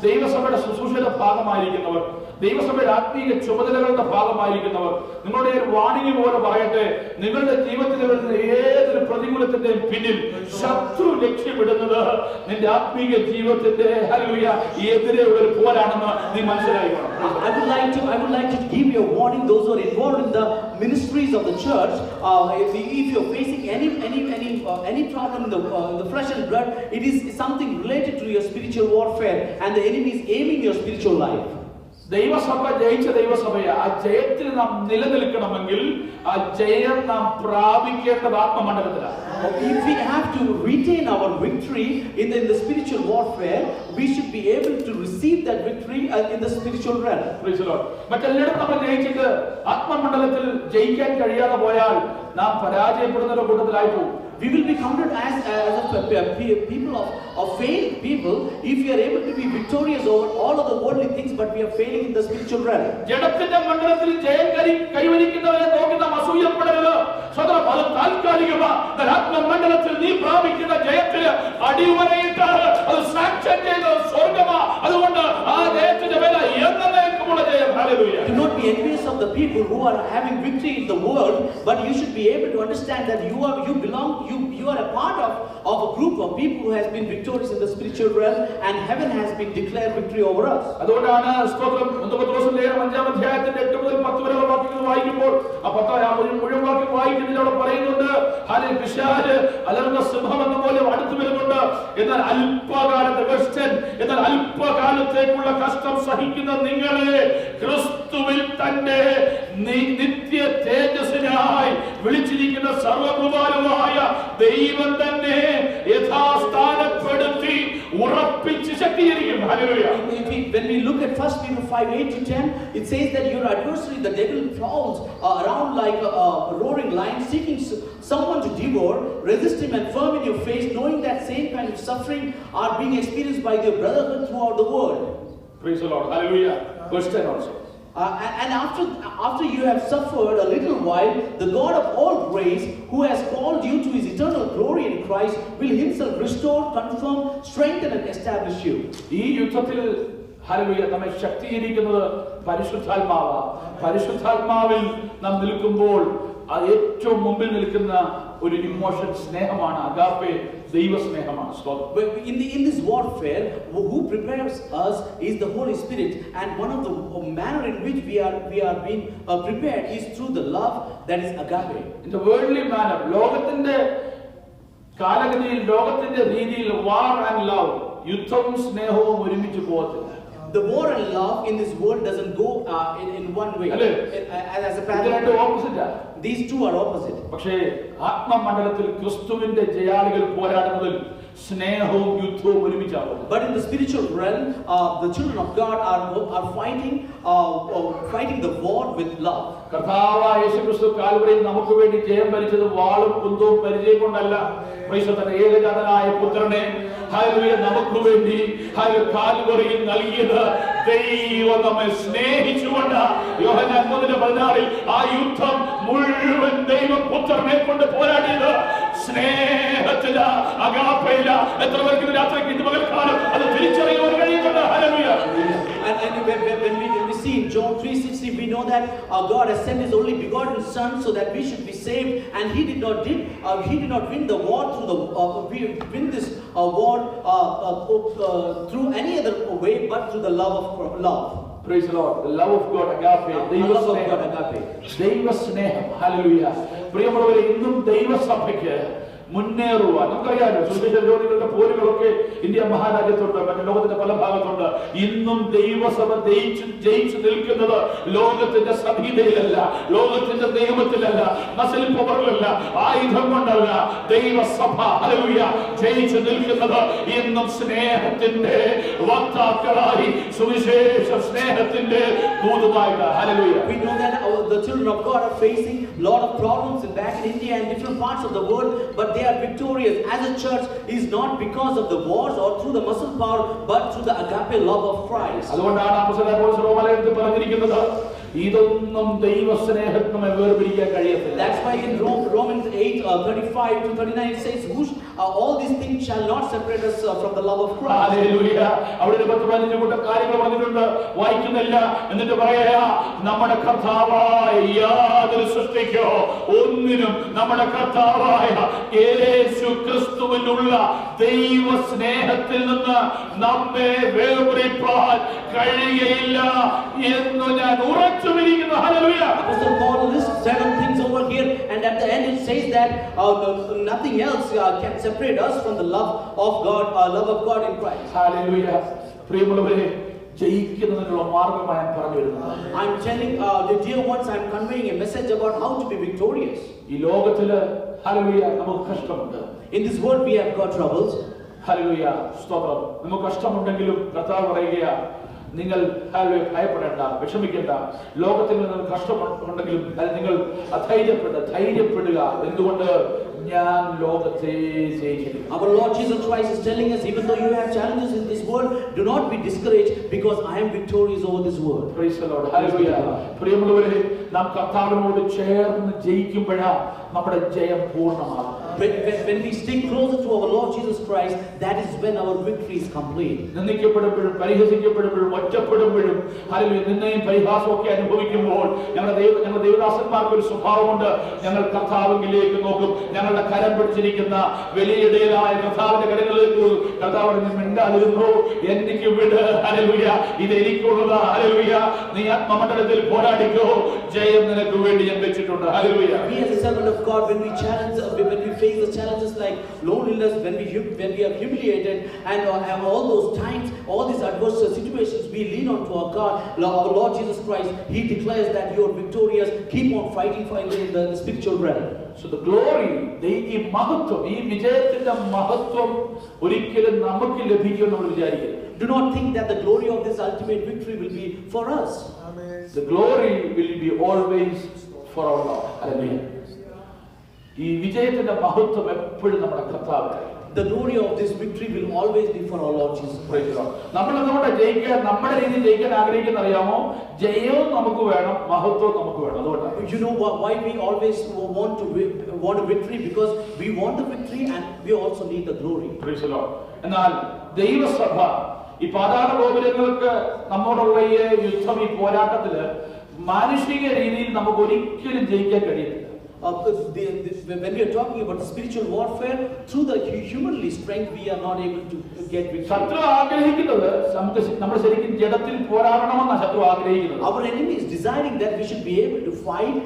ദൈവസഭയുടെ ശുശ്രൂഷയുടെ ഭാഗമായിരിക്കുന്നവർ, ദൈവസഭയുടെ ആത്മീയ ചുമതലകളുടെ ഭാഗമായിരിക്കുന്നവർ, നിങ്ങളുടെ ഒരു വാണിംഗ് പോലെ പറയട്ടെ, നിങ്ങളുടെ ജീവിതത്തിൽ വരുന്ന ഏതൊരു പ്രതികൂലത്തിന്റെയും പിന്നിൽ ശത്രു ലക്ഷ്യമിടുന്നത് നിന്റെ ആത്മീയ ജീവിതത്തിന്റെ ഹല്ലേലൂയ എതിരെ ഒരു പോരാണെന്ന് നീ മനസ്സിലാക്കണം. I would like to give you a warning, those who are involved in the ministries of the church. If you're facing any problem in the flesh and blood, it is something related to your spiritual warfare, and the enemy is aiming your spiritual life. ദൈവസഭ ജയിച്ച ദൈവസഭയെ ആ ജയത്തിൽ നാം നിലനിൽക്കണമെങ്കിൽ ആ ജയം നാം പ്രാപിക്കേണ്ടത് ആത്മമണ്ഡലത്തിലാണ്. If we have to retain our victory in the spiritual warfare, we should be able to receive that victory in the spiritual realm. Praise the Lord. മറ്റെല്ലായിടത്തും നമ്മൾ ജയിച്ചിട്ട് ആത്മമണ്ഡലത്തിൽ ജയിക്കാൻ കഴിയാതെ പോയാൽ നാം പരാജയപ്പെടുന്ന കൂട്ടത്തിലായി പോകും. We will be counted as people of failed people if we are able to be victorious over all of the worldly things, but we are failing in the spiritual realm. ജഡത്തിന്റെ മണ്ഡലത്തിൽ ജയം കൈവരിക്കുന്നവരെ നോക്കി നാം അസൂയപ്പെടരുത്. സ്വതന്ത്രം അത് താൽക്കാലികമാണ്. ആത്മമണ്ഡലത്തിൽ നീ പ്രാപിക്കുന്ന ജയത്തിന് അടിവരയിട്ടാണ് അത് സാക്ഷ്യം ചെയ്ത സ്വർഗമാ. അതുകൊണ്ട് ആ ജയത്തിന്റെ വില എന്നേക്കുമുള്ള ജയം. Hallelujah. Do not be envious of the people who are having victory in the world, but you should be able to understand that you are a part of a group of people who has been victorious in the spiritual realm, and heaven has been declared victory over us. അതുകൊണ്ടാണ് സ്തോത്രം പത്രോസിന്റെ ലേഖനം 5-ാം അധ്യായത്തിന്റെ 8 മുതൽ 10 വരെയുള്ള വാക്യങ്ങൾ വായിക്കുമ്പോൾ ആ മുഴുവൻ വാക്യം വായിക്കുന്നതിൽ അവിടെ പറയുന്നുണ്ട്, ഹല്ലേലൂയ, പിശാച് അലറുന്ന സിംഹം എന്ന പോലെ അടുത്തു വരുന്നുണ്ട്. എന്നാൽ അല്പകാലത്തേക്കുള്ള കഷ്ടം സഹിക്കുന്ന നിങ്ങളെ ക്രിസ്തുവിൽ തന്നെ നിത്യ തേജസ്സിനായി വിളിച്ചിരിക്കുന്ന സർവകൃപാലുവായ ദൈവം തന്നെ യഥാസ്ഥാനപ്പെടുത്തി ഉറപ്പിച്ച് ശക്തീകരിക്കും. Hallelujah. When we look at 1 Peter 5:8-10, it says that your adversary, the devil, prowls around like a roaring lion, seeking someone to devour. Resist him and firm in your face, knowing that same kind of suffering are being experienced by your brotherhood throughout the world. Praise the Lord. Hallelujah. Verse 10 also. And after you have suffered a little while, the God of all grace, who has called you to his eternal glory in Christ, will himself restore, confirm, strengthen and establish you. ഈ യുദ്ധത്തിൽ ഹല്ലേലൂയ നമ്മെ ശക്തീകരിക്കുന്നത് പരിശുദ്ധാത്മാവിൽ നാം നിൽക്കുമ്പോൾ അത് ഏറ്റവും മുമ്പിൽ നിൽക്കുന്ന ഒരു ഇമോഷൻ സ്നേഹമാണ്, agape ദൈവസ്നേഹമാണ്. In this warfare, who prepares us is the Holy Spirit, and one of the manner in which we are being prepared is through the love that is agape. In the worldly manner, ലോകത്തിന്റെ കാലഗതിയിൽ, ലോകത്തിന്റെ രീതിയിൽ, വാർ ആൻഡ് ലവ്, യുദ്ധവും സ്നേഹവും ഒരുമിച്ച് പോകത്തില്ല. the war and love in this world doesn't go in one way. As a parallel, these two are opposite. പക്ഷേ ആത്മമണ്ഡലത്തിൽ ക്രിസ്തുവിന്റെ ജയാളികൾ പോരാടുന്നതിൽ സ്നേഹവും യുദ്ധവും ഒരുമിച്ചാണ്. But in the spiritual realm, the children of God are fighting the war with love. കർത്താവായ യേശുക്രിസ്തു കാൽവരിയിൽ നമുക്ക് വേണ്ടി ജയം വരിച്ചത് വാളും കുന്തവും പരിചയം കൊണ്ടല്ല. തന്റെ ഏകജാതനായ പുത്രനെ ഹല്ലേലൂയ നമുക്ക് വേണ്ടി കാൽവരിയിൽ നൽകിയത് ദൈവം നമ്മെ സ്നേഹിച്ചുകൊണ്ട്. യോഹന്നാൻ 3:16 ആ യുദ്ധം മുഴുവൻ ദൈവം പുത്രനെ കൊണ്ട് പോരാടിയത് സ്നേഹത്തില, അഗാപ്പയില. എത്ര പേർക്ക് രാത്രിക്ക് ഇത് പകൽക്കാലം അത് തിരിച്ചറിയുവാൻ കഴിയുന്നുണ്ട്? Hallelujah. And when we see in John 3:16, we know that God has sent His only begotten Son so that we should be saved, and He did not win the war win this war through any other way but through the love of love. Praise the Lord. The love of God, agape. ദൈവ സ്നേഹം. ഹല്ലേലൂയ. പ്രിയമുള്ളവരെ, ഇന്നും ദൈവസഭയ്ക്ക് മുന്നേറുവാൻ നമുക്കറിയാമല്ലോ, സുവിശേഷ ജോലികളുടെ പോരുകളൊക്കെ ഇന്ത്യ മഹാരാജ്യത്തുണ്ട്, മറ്റു ലോകത്തിന്റെ പല ഭാഗത്തുണ്ട്. ഇന്നും ദൈവസഭ ജയിച്ചു നിൽക്കുന്നത് ലോകത്തിന്റെ സംഹിതയിലല്ല, ലോകത്തിന്റെ നിയമത്തിലല്ല, മസിൽ പവറിലല്ല, ആയുധം കൊണ്ടല്ല. ദൈവസഭ ഹല്ലേലൂയ ജയിച്ചു നിൽക്കുന്നത് ഇന്നും സ്നേഹത്തിന്റെ വക്താക്കളായി, സുവിശേഷ സ്നേഹത്തിന്റെ ദൂതമായിട്ട്. Hallelujah. We know that the children of God are facing a lot of problems back in India and different parts of the world, but they are victorious as a church is not because of the wars or through the muscle power but through the agape love of Christ. അതുകൊണ്ടാണ് അപ്പോസ്തലനായ പൗലോസ് റോമാലേഖനത്തിൽ പറഞ്ഞിരിക്കുന്നത്, ഇതൊന്നും ദൈവസ്നേഹത്തിൽ നമ്മെ വേർപിരിക്കാൻ കഴിയത്തില്ല. That's why in Romans 8:35 to 39 it says, all these things shall not separate us from the love of Christ. Hallelujah. അവിടെ 10-15 കൂട്ടം കാര്യങ്ങൾ പറഞ്ഞിട്ടുണ്ട്, വായിക്കുന്നില്ല. എന്നിട്ട് പറയാ, നമ്മുടെ കർത്താവായ യാതൊരു സൃഷ്ടിക്കോ ഒന്നിനും നമ്മുടെ കർത്താവായ യേശു ക്രിസ്തുവിനുള്ള ദൈവ സ്നേഹത്തിൽ നിന്ന് നമ്മെ വേർപിരിപ്പാൻ കഴിയുകയില്ല എന്ന് ഞാൻ ഉറച്ചുമിരിക്കുന്നു. Hallelujah. Apostle Paul lists 7 things over here, and at the end it says that nothing else can separate us from the love of God in Christ. Hallelujah. പ്രിയമുള്ളവരെ, ജയിക്കുന്നതിനുള്ള മാർഗ്ഗമായി ഞാൻ പറഞ്ഞു വരുന്നത്, I'm telling the dear ones, I'm conveying a message about how to be victorious. ഈ ലോകത്തില് ഹല്ലേലൂയ നമുക്ക് കഷ്ടമുണ്ട്. In this world we have got troubles. Hallelujah. സ്തോത്രം. നമുക്ക് കഷ്ടമുണ്ടെങ്കിലും കർത്താവ് പറയുകയാ, നിങ്ങൾ ഭയപ്പെടേണ്ട, വിഷമിക്കേണ്ട. ലോകത്തിൽ നിന്ന് കഷ്ടമുണ്ടെങ്കിലും നിങ്ങൾ ധൈര്യപ്പെടുക. എന്തുകൊണ്ട്? ഞാൻ ലോകത്തെ ജയിച്ചിരിക്കുന്നു. Our Lord Jesus Christ is telling us, even though you have challenges in this world, do not be discouraged because I am victorious over this world. Praise the Lord. Hallelujah. പ്രിയമുള്ളവരെ, നാം കർത്താവിനോട് ചേർന്ന് ജയിക്കുമ്പോഴാണ് നമ്മുടെ ജയം പൂർണ്ണമാകും. When we stay closer to our Lord Jesus Christ, that is when our victory is complete. നിന്ദിക്കപ്പെടുമ്പോഴും പരിഹസിക്കപ്പെടുമ്പോഴും ഒറ്റപ്പെടുമ്പോഴും ഹല്ലേലൂയ നിന്ദയും പരിഹാസവും ഒക്കെ അനുഭവിക്കുമ്പോൾ ഞങ്ങളുടെ ദേവദാസന്മാർക്ക് ഒരു സ്വഭാവമുണ്ട്. ഞങ്ങൾ കർത്താവിലേക്ക് നോക്കും. ഞങ്ങളുടെ കരം പിടിച്ചിരിക്കുന്ന വലിയ ഇടയനായ കർത്താവിന്റെ കരങ്ങളിലേക്ക് കർത്താവ് മിണ്ടാതിരുന്നു, എനിക്ക് വിട്. ഹല്ലേലൂയ. ഇത് എനിക്കുള്ളതാ. ഹല്ലേലൂയ. നീ ആത്മമണ്ഡലത്തിൽ പോരാടിക്കോ, ജയം നിനക്ക് വേണ്ടി ഞാൻ വെച്ചിട്ടുണ്ട്. Hallelujah. We as a servant of God, when we face the challenges like loneliness, when we are humiliated, and all those times, all these adverse situations, we lean on to our God, our Lord Jesus Christ. He declares that you are victorious. Keep on fighting for in the spiritual realm. So the glory, ഈ മഹത്വം, ഈ വിജയത്തിന്റെ മഹത്വം ഒരിക്കലും നമുക്ക് ലഭിക്കുമെന്ന് നമ്മൾ വിചാരിക്കരുത്. Do not think that the glory of this ultimate victory will be for us. The glory will be always for our Lord. Hallelujah. ഈ വിജയത്തിന്റെ മഹത്വം എപ്പോഴും നമ്മുടെ കർത്താവിനാണ്. The glory of this victory will always be for our Lord Jesus Christ. നമ്മൾ എന്തുകൊണ്ട് ജയിക്കാൻ, നമ്മുടെ രീതിയിൽ ജയിക്കാൻ ആഗ്രഹിക്കുന്ന അറിയാമോ? ജയവും നമുക്ക് വേണം, മഹത്വവും നമുക്ക് വേണം. അതുകൊണ്ടാണ് you know why we always want a victory, because we want the victory and we also need the glory. Praise the Lord. എന്നാൽ ദൈവസഭ ഈ പാതാള ഗോപുരങ്ങൾക്ക് നമ്മോടുള്ള ഈ യുദ്ധം, ഈ പോരാട്ടത്തില് മാനുഷിക രീതിയിൽ നമുക്ക് ഒരിക്കലും ജയിക്കാൻ കഴിയത്തില്ല. When we are talking about spiritual warfare, through the humanly strength we are not able to get victory. ശത്രു ആഗ്രഹിക്കുന്നത് നമ്മൾ ശരിക്കും ജഡത്തിൽ പോരാടണമെന്നാണ് ശത്രു ആഗ്രഹിക്കുന്നത്. Our enemy is desiring that we should be able to fight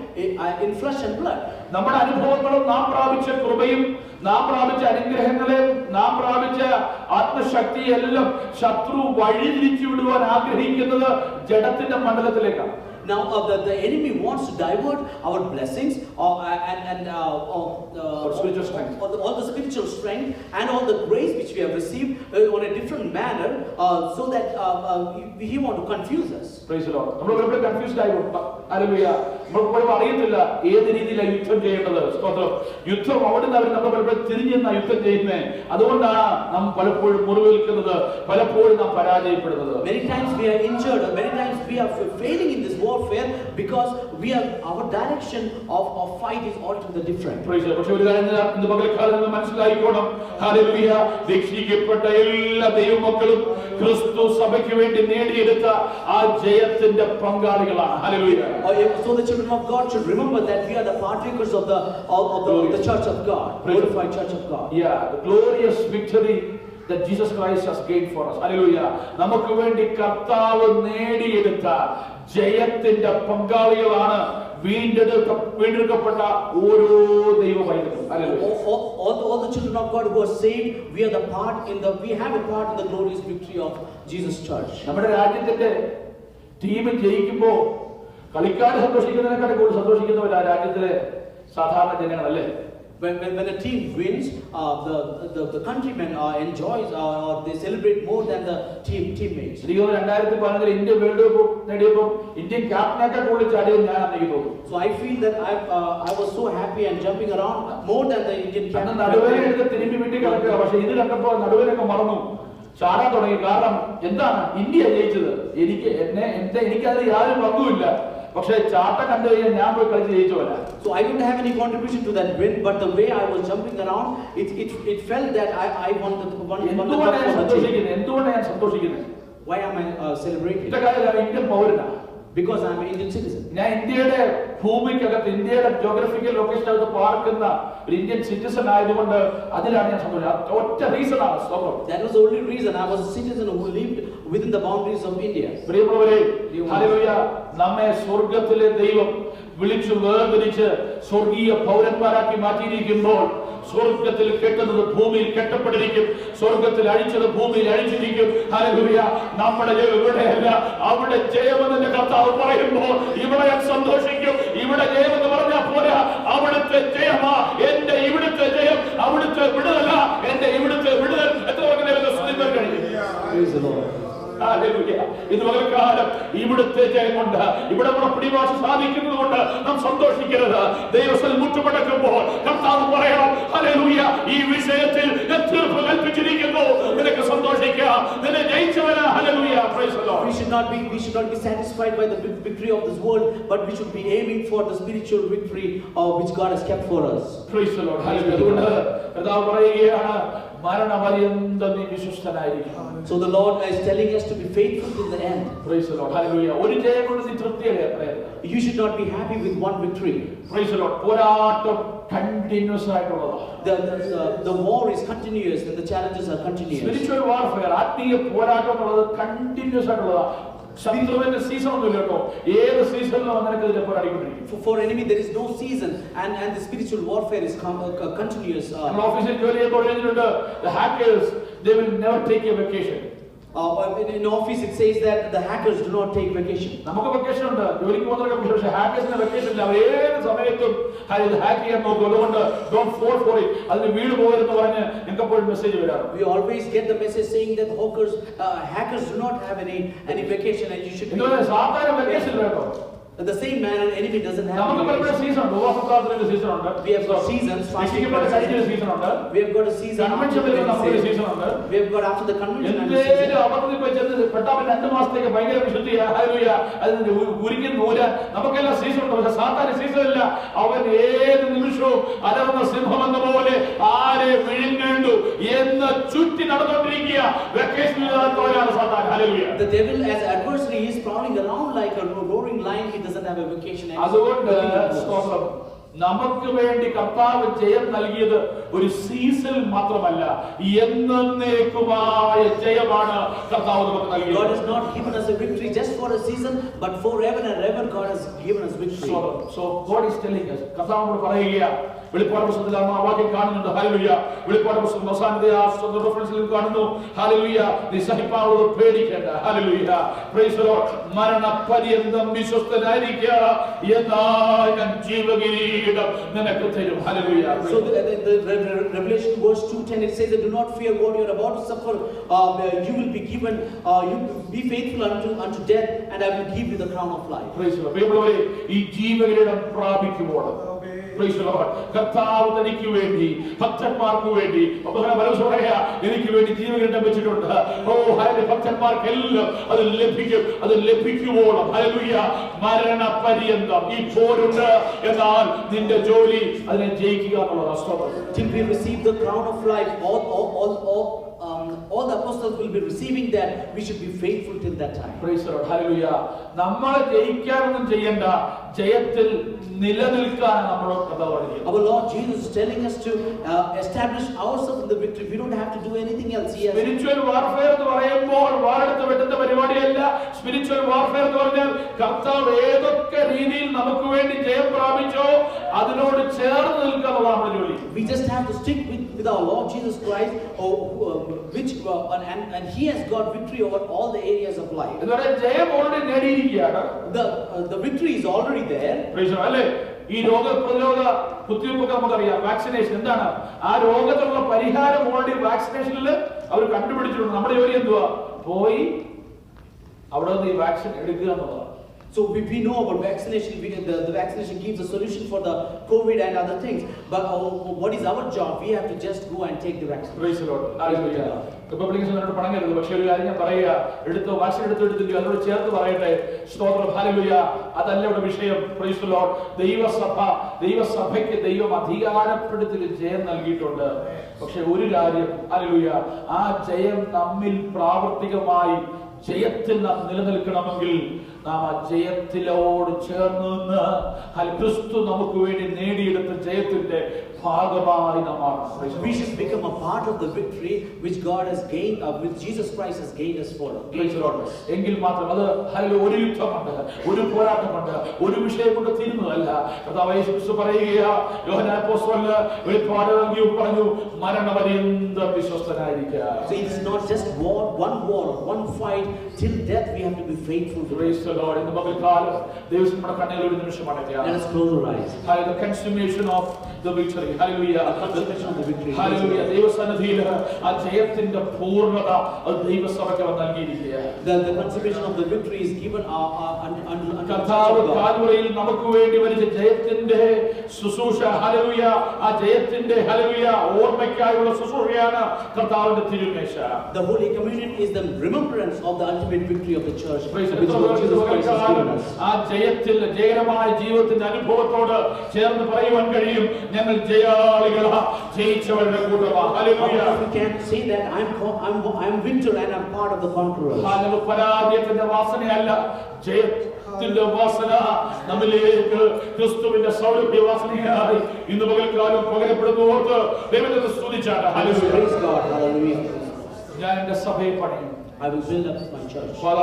in flesh and blood. നമ്മുടെ അനുഭവങ്ങളും നാം പ്രാപിച്ച കൃപയും നാം പ്രാപിച്ച അനുഗ്രഹങ്ങളെ, നാം പ്രാപിച്ച ആത്മശക്തിയെല്ലാം ശത്രു വഴിതിരിച്ചു വിടുവാൻ ആഗ്രഹിക്കുന്നത് ജഡത്തിന്റെ മണ്ഡലത്തിലേക്കാണ്. Now the enemy wants to divert our blessings and spiritual strength, all the spiritual strength and all the grace which we have received on a different manner, so that he want to confuse us. Praise the Lord. നമ്മൾ വളരെ കൺഫ്യൂസ്ഡ് ആയി പോകും. ഹല്ലേലൂയ. നമ്മൾ അറിയത്തില്ല ഏത് രീതിയിലാണ് യുദ്ധം ചെയ്യേണ്ടത്. സ്തോത്രം. യുദ്ധം അവിടുന്ന് അവർ നമ്മൾ പലപ്പോഴും തിരിഞ്ഞെന്ന യുദ്ധം ചെയ്യുന്നത്. അതുകൊണ്ടാണ് നാം പലപ്പോഴും മുറിവേൽക്കുന്നത്, പലപ്പോഴും നാം പരാജയപ്പെടുന്നത്. Many times we are injured, or many times we are failing in this warfare because our direction of fight is altogether different. Praise the Lord. പക്ഷേ ഒരു കാര്യം ഇന്ന് പകൽക്കാലം നിങ്ങൾ മനസ്സിലാക്കിക്കോണം. ഹല്ലേലൂയ. രക്ഷിക്കപ്പെട്ട എല്ലാ ദൈവമക്കളും ക്രിസ്തു സഭയ്ക്ക് വേണ്ടി നേടിയെടുത്ത ആ ജയത്തിന്റെ പങ്കാളികളാണ്. Hallelujah. So the children of God should remember that we are the partakers of the church of God, glorified church of God. Yeah, the glorious victory that Jesus Christ has gained for us. Hallelujah. നമുക്ക് വേണ്ടി കർത്താവ് നേടിയെടുത്ത ജയത്തിന്റെ പങ്കാളികളാണ് വീണ്ടെടുക്കപ്പെട്ട ഓരോ ദൈവമക്കളും. Hallelujah. All the children of God who are saved, we have a part in the glorious victory of Jesus church. നമ്മുടെ രാജ്യത്തിന്റെ ടീം ജയിക്കുമ്പോൾ കളിക്കാർ സന്തോഷിക്കുന്നതിനെക്കാളും കൂടുതൽ സന്തോഷിക്കുന്നവരാ രാജ്യത്തിലെ സാധാരണ ജനങ്ങളല്ലേ? When a team wins, the countrymen enjoys or they celebrate more than the teammates. 2015 India world cup നേടിയപ്പോൾ ഇന്ത്യൻ ക്യാപ്റ്റനൊക്കെ കൂടുതൽ ചാടിയത് ഞാനാണെന്ന് എനിക്ക് തോന്നുന്നു. So I feel that I was so happy and jumping around more than the Indian captain. നടുവേനെ എടുത്ത് തിരുമ്പി വീട്ടിൽ കിടക്കുക. പക്ഷെ ഇത് കണ്ടപ്പോൾ നടുവേനൊക്കെ മറന്നു, ചാടാൻ തുടങ്ങി. കാരണം എന്താണ്? ഇന്ത്യ ജയിച്ചത്. എനിക്കതിൽ യാതൊരു പങ്കുമില്ല. പക്ഷേ ചാട്ടം കണ്ടു കഴിഞ്ഞാൽ ഞാൻ പോയി കളിച്ച് ജയിച്ചോല്ല. So I don't have any contribution to that win, but the way I was jumping around, it felt that I won the എന്തുകൊണ്ടാണ് ഞാൻ സന്തോഷിക്കുന്നത്? Why am I celebrating? Indian പൗരനാണ്. Because I am an Indian citizen. ഞാൻ ഇന്ത്യയുടെ ഭൂമിക്കകത്ത്, ഇന്ത്യയുടെ ജോഗ്രഫിക്കൽ ലൊക്കേഷനകത്ത് പാർക്കുന്ന ഒരു ഇന്ത്യൻ സിറ്റിസൺ ആയതുകൊണ്ട് അതിലാണ് ഞാൻ സന്തോഷിച്ചത്. ഒറ്റ റീസണാണ്. That was the only reason. I was a citizen who lived within the boundaries of India. പ്രിയമുള്ളവരെ, ഹല്ലേലൂയ. നമ്മെ സ്വർഗ്ഗത്തിലെ ദൈവം വിളിച്ചു വേർതിരിച്ച് സ്വർഗീയ പൗരന്മാരാക്കി മാറ്റിയിരിക്കുമ്പോൾ സ്വർഗ്ഗത്തിൽ കെട്ടുന്നത് ഭൂമിയിൽ കെട്ടപ്പെട്ടിരിക്കും, സ്വർഗ്ഗത്തിൽ അഴിച്ചത് ഭൂമിയിൽ അഴിച്ചിരിക്കും. ഹല്ലേലൂയ. നമ്മുടെ ജയം ഇവിടെയല്ല, അവിടെ ജയമെന്ന് കർത്താവ് പറയുമ്പോൾ ഇവിടെ ഞാൻ സന്തോഷിക്കും. ഇവിടെ ജയമെന്ന് പറഞ്ഞാൽ പോരാ, അവിടുത്തെ ജയമാ എന്റെ ഇവിടുത്തെ ജയം. അവിടുത്തെ വിടുതല എന്റെ ഇവിടുത്തെ വിടുതൽ. എത്ര കഴിയും? ഇത് പകൽക്കാലം ഇവിടുത്തെ ജയം കൊണ്ട്, ഇവിടെ നമ്മുടെ പിടിവാശ സാധിക്കുന്നത് കൊണ്ട് നാം സന്തോഷിക്കരുത്. ദൈവത്തിൽ മുട്ടുമടക്കുമ്പോൾ കർത്താവ് പറയാം, ഹല്ലേലൂയ, ഈ വിഷയത്തിൽ തീർപ്പ് കൽപ്പിച്ചിരിക്കുന്നു, നിനക്ക് സന്തോഷിക്കാം, നിന്നെ ജയിച്ചവനാ. Hallelujah. Praise the Lord. We should not be satisfied by the victory of this world, but we should be aiming for the spiritual victory which God has kept for us. Praise the Lord. Hallelujah. അതുകൊണ്ട് കർത്താവ് പറയുകയാണ്, മരണപര്യന്തം നീ വിശ്വസ്തനായിരിക്കണം. So the Lord is telling us to be faithful till the end. Praise the Lord. Hallelujah. ഒരു ജയം കൊണ്ട് നീ തൃപ്തിയല്ല. You should not be happy with one victory. Praise the Lord. പോരാട്ടം കണ്ടിന്യൂസ് ആയിട്ടുള്ളതാണ്. The war is continuous and the challenges are continuous. Spiritual warfare, ആത്മീയ പോരാട്ടം എന്നുള്ളത് കണ്ടിന്യൂസ് ആയിട്ടുള്ളതാണ്. ശത്രുവിന്റെ സീസൺ ഒന്നുമില്ല കേട്ടോ. ഏത് സീസണിലും നിനക്കെതിരെ പോരാടിക്കൊണ്ടിരിക്കും. For enemy there is no season, and the spiritual warfare is continuous. ഓഫീസിൽ ജോലി ചെയ്യുമ്പോൾ the hackers, they will never take a vacation. In office it says that the hackers do not take vacation. നമുക്ക് വെക്കേഷൻ ഉണ്ട്, ജോലിക്ക് പോകുന്നവർക്ക്. പക്ഷേ ഹാക്കേഴ്സിന് വെക്കേഷൻ ഇല്ല. അവർ ഏത് സമയത്തും ഹാക്ക് ചെയ്യാൻ നോക്കും. അതുകൊണ്ട് don't fall for it. അതിന് വീട് പോകരുതെന്ന് പറഞ്ഞ് നിങ്ങൾക്ക് എപ്പോഴും മെസ്സേജ് വരാറ്. We always get the message saying that hackers do not have any vacation, and you should be. സാധാരണ വെക്കേഷൻ ഇല്ല കേട്ടോ. The same manner enemy doesn't have. നമുക്ക് പലപ്പോഴും സീസൺ ഉണ്ട്. ഉപവാസപ്രാർത്ഥനയുടെ സീസൺ ഉണ്ട്. We have got seasons. Fasting season ഉണ്ട്. We have got a season. Convention നമുക്ക് സീസൺ ഉണ്ട്. We have got after the convention. എന്തെങ്കിലും അബദ്ധത്തിൽ വെച്ചത് പെട്ടാൽ 2 മാസത്തേക്ക് ഭയങ്കര വിശുദ്ധിയാ. ഹല്ലേലൂയ. അതിന്റെ ഉരുക്കി നൂരാൻ നമുക്കെല്ലാം സീസൺ ഉണ്ട്. പക്ഷെ സാത്താന് സീസൺ ഇല്ല. അവൻ ഏത് നിമിഷവും അലറുന്ന സിംഹം എന്ന പോലെ ആരെ വിഴുങ്ങേണ്ടു എന്ന് ചുറ്റി നടന്നുകൊണ്ടിരിക്കുക. വെക്കേഷൻ ഇല്ലാത്തവരാണ് സാത്താൻ. Hallelujah. The devil as adversary is prowling around like a roaring lion. He doesn't have a vacation. അതുകൊണ്ട് സ്തോത്രം, നമുക്ക് വേണ്ടി കർത്താവ് ജയം നൽകിയത് ഒരു സീസൺ മാത്രമല്ല, എന്നേക്കുമായ ജയമാണ് കർത്താവ് നമുക്ക് നൽകിയത്. God has not given us a victory just for a season, but forever and ever God has given us victory. So God is telling us, കർത്താവ് നമ്മളോട് പറയുക, വെളിപ്പാട് പുസ്തകത്തിൽ ആ വാക്യം കാണുന്നുണ്ട്. ഹല്ലേലൂയ. വെളിപ്പാട് പുസ്തകം അവസാനത്തെ ആ റെഫറൻസിൽ കാണുന്നു. ഹല്ലേലൂയ. നീ സഹിപ്പാനുള്ളത് പേടിക്കേണ്ട. ഹല്ലേലൂയ. Praise the Lord. മരണപര്യന്തം വിശ്വസ്തനായിരിക്കുക, എന്നാൽ ഞാൻ ജീവകിരീടം നിനക്ക് തരും. Hallelujah. So the Revelation verse 2:10 it says that do not fear what you are about to suffer. You will be given. You be faithful unto death, and I will give you the crown of life. Praise the Lord. ഈ ജീവകിരീടം പ്രാപിക്കുമ്പോൾ പ്രൈസ് ദി ലോർഡ്, കർത്താവ് തനിക്ക് വേണ്ടി ഭക്തന്മാർക്ക് വേണ്ടി എനിക്ക് വേണ്ടി ജീവകിരീടം വെച്ചിട്ടുണ്ട്. ഓ ഹല്ലേലൂയ. ഭക്തന്മാർക്കെല്ലാം അത് ലഭിക്കും. അത് ലഭിക്കുവോളം ഹല്ലേലൂയ മരണപര്യന്തം ഈ പോരുണ്ട്. എന്നാൽ നിന്റെ ജോലി അതിനെ ജയിക്കുക എന്നുള്ളതാണ്. സ്തോത്രം. Till we receive the crown of life, all the apostles will be receiving that. We should be faithful till that time. Praise the Lord. Hallelujah. നമ്മളെ ജയിക്കാനൊന്നും ചെയ്യണ്ട, ജയത്തിൽ നിലനിൽക്കാൻ നമ്മളോട് കഥ പറയുന്നു. Our Lord Jesus is telling us to establish ourselves in the victory. We don't have to do anything else. He has spiritual warfare എന്ന് പറയുമ്പോൾ വാളെടുത്ത് വെട്ടുന്ന പരിപാടിയല്ല. spiritual warfare എന്ന് പറഞ്ഞാൽ കർത്താവ് ഏതൊക്കെ രീതിയിൽ നമുക്ക് വേണ്ടി ജയം പ്രാപിച്ചോ അതിനോട് ചേർന്ന് നിൽക്കാനുള്ള നമ്മുടെ ജോലി. We just have to stick with our Lord Jesus Christ, and He has got victory over all the areas of life. ഇതുവരെ ജയം already നേടിയിരിക്കുകയാണ്. The victory is already there. Praise the Lord. അല്ലേ? ഈ രോഗപ്രതിരോധ കുത്തിവയ്പ്പൊക്കെ നമുക്കറിയാം. വാക്സിനേഷൻ എന്താണ്? ആ രോഗത്തിനുള്ള പരിഹാരം ഓൾറെഡി വാക്സിനേഷനിൽ അവർ കണ്ടുപിടിച്ചിട്ടുണ്ട്. നമ്മുടെ ജോലി എന്തുവാ? പോയി അവിടെ നിന്ന് ഈ വാക്സിൻ എടുക്കുക എന്നുള്ളതാണ്. So we know about vaccination. The vaccination gives a solution for the COVID and other things. But what is our job? We have to just go and take the vaccine. Praise the Lord. Hallelujah. റിപ്പബ്ലിക്കൻസിനോട് പണങ്ങരുത്. പക്ഷേ ഒരു കാര്യം ഞാൻ പറയുക, വാക്സിൻ എടുത്തിട്ടില്ല അതിനോട് ചേർത്ത് പറയട്ടെ. സ്തോത്രം. ഹല്ലേലൂയ. അതല്ല ഇവിടെ വിഷയം. Praise the Lord. ദൈവസഭയ്ക്ക് ദൈവം അധികാരപ്പെടുത്തി ജയം നൽകിയിട്ടുണ്ട്. പക്ഷെ ഒരു കാര്യം, ഹല്ലേലൂയ, ആ ജയം നമ്മിൽ പ്രാവർത്തികമായി ജയത്തിൽ നാം നിലനിൽക്കണമെങ്കിൽ നാം ആ ജയത്തിലോട് ചേർന്ന് നിന്ന് ക്രിസ്തു നമുക്ക് വേണ്ടി നേടിയെടുത്ത ജയത്തിന്റെ ഭാഗമായി നാം മാറണം. We should become a part of the victory which God has gained, which Jesus Christ has gained us for. എങ്കിൽ മാത്രം അത് ഒരു യുദ്ധമുണ്ട്, ഒരു പോരാട്ടമുണ്ട്, ഒരു വിഷയം കൊണ്ട് തീരുന്നതല്ല. കർത്താവ് യേശു ക്രിസ്തു പറയുകയാ, യോഹന്നാൻ അപ്പോസ്തലൻ വെളിപ്പാട് പറഞ്ഞു, മരണപര്യന്തം വിശ്വസ്തനായിരിക്കുക. So it is not just one fight till death. We have to be faithful to Praise the Lord. ഇന്ന് പകൽക്കാലം ദൈവം നമ്മുടെ കണ്ണുകളിൽ ഒരു നിമിഷം അടയ്ക്കുക. Let us close our eyes. The consummation of the victory. Hallelujah. The consummation of the victory. Hallelujah. ദൈവസന്നിധിയിൽ ആ ജയത്തിന്റെ പൂർണ്ണത അത് ദൈവസഭയ്ക്ക് നൽകിയിരിക്കുകയാണ്. The consummation of the victory is given unto കർത്താവ് കാൽവറിയിൽ നമുക്ക് വേണ്ടി വലിച്ച ജയത്തിന്റെ ശുശ്രൂഷ. ഹല്ലേലൂയ. ആ ജയത്തിന്റെ ഹല്ലേലൂയ ഓർമ്മയ്ക്കായുള്ള ശുശ്രൂഷയാണ് കർത്താവിന്റെ തിരുമേശ. The Holy Communion is the remembrance of the ultimate victory of the church. ആ ജയത്തിൽ ജയകരമായ ജീവിതത്തിന്റെ അനുഭവത്തോട് ചേർന്ന് പറയുവാൻ കഴിയും, ഞങ്ങൾ ജയാളികളാ, ജയിച്ചവരുടെ കൂട്ടമാണ്. Hallelujah. We can say that I'm victor and I'm part of the conquerors. പരാജയത്തിന്റെ വാസനയല്ല, ജയത്തിന്റെ വാസന നമ്മിലേക്ക് ക്രിസ്തുവിന്റെ സൗരഭ്യ വാസനയായി ഇന്ന് പകൽക്കാലം പകരപ്പെടുന്നു. ഓർത്ത് ദൈവത്തെ സ്തുതിച്ചാണ്. Hallelujah. ഞാൻ എന്റെ സഭയെ പണിയും. I will build up my church. പല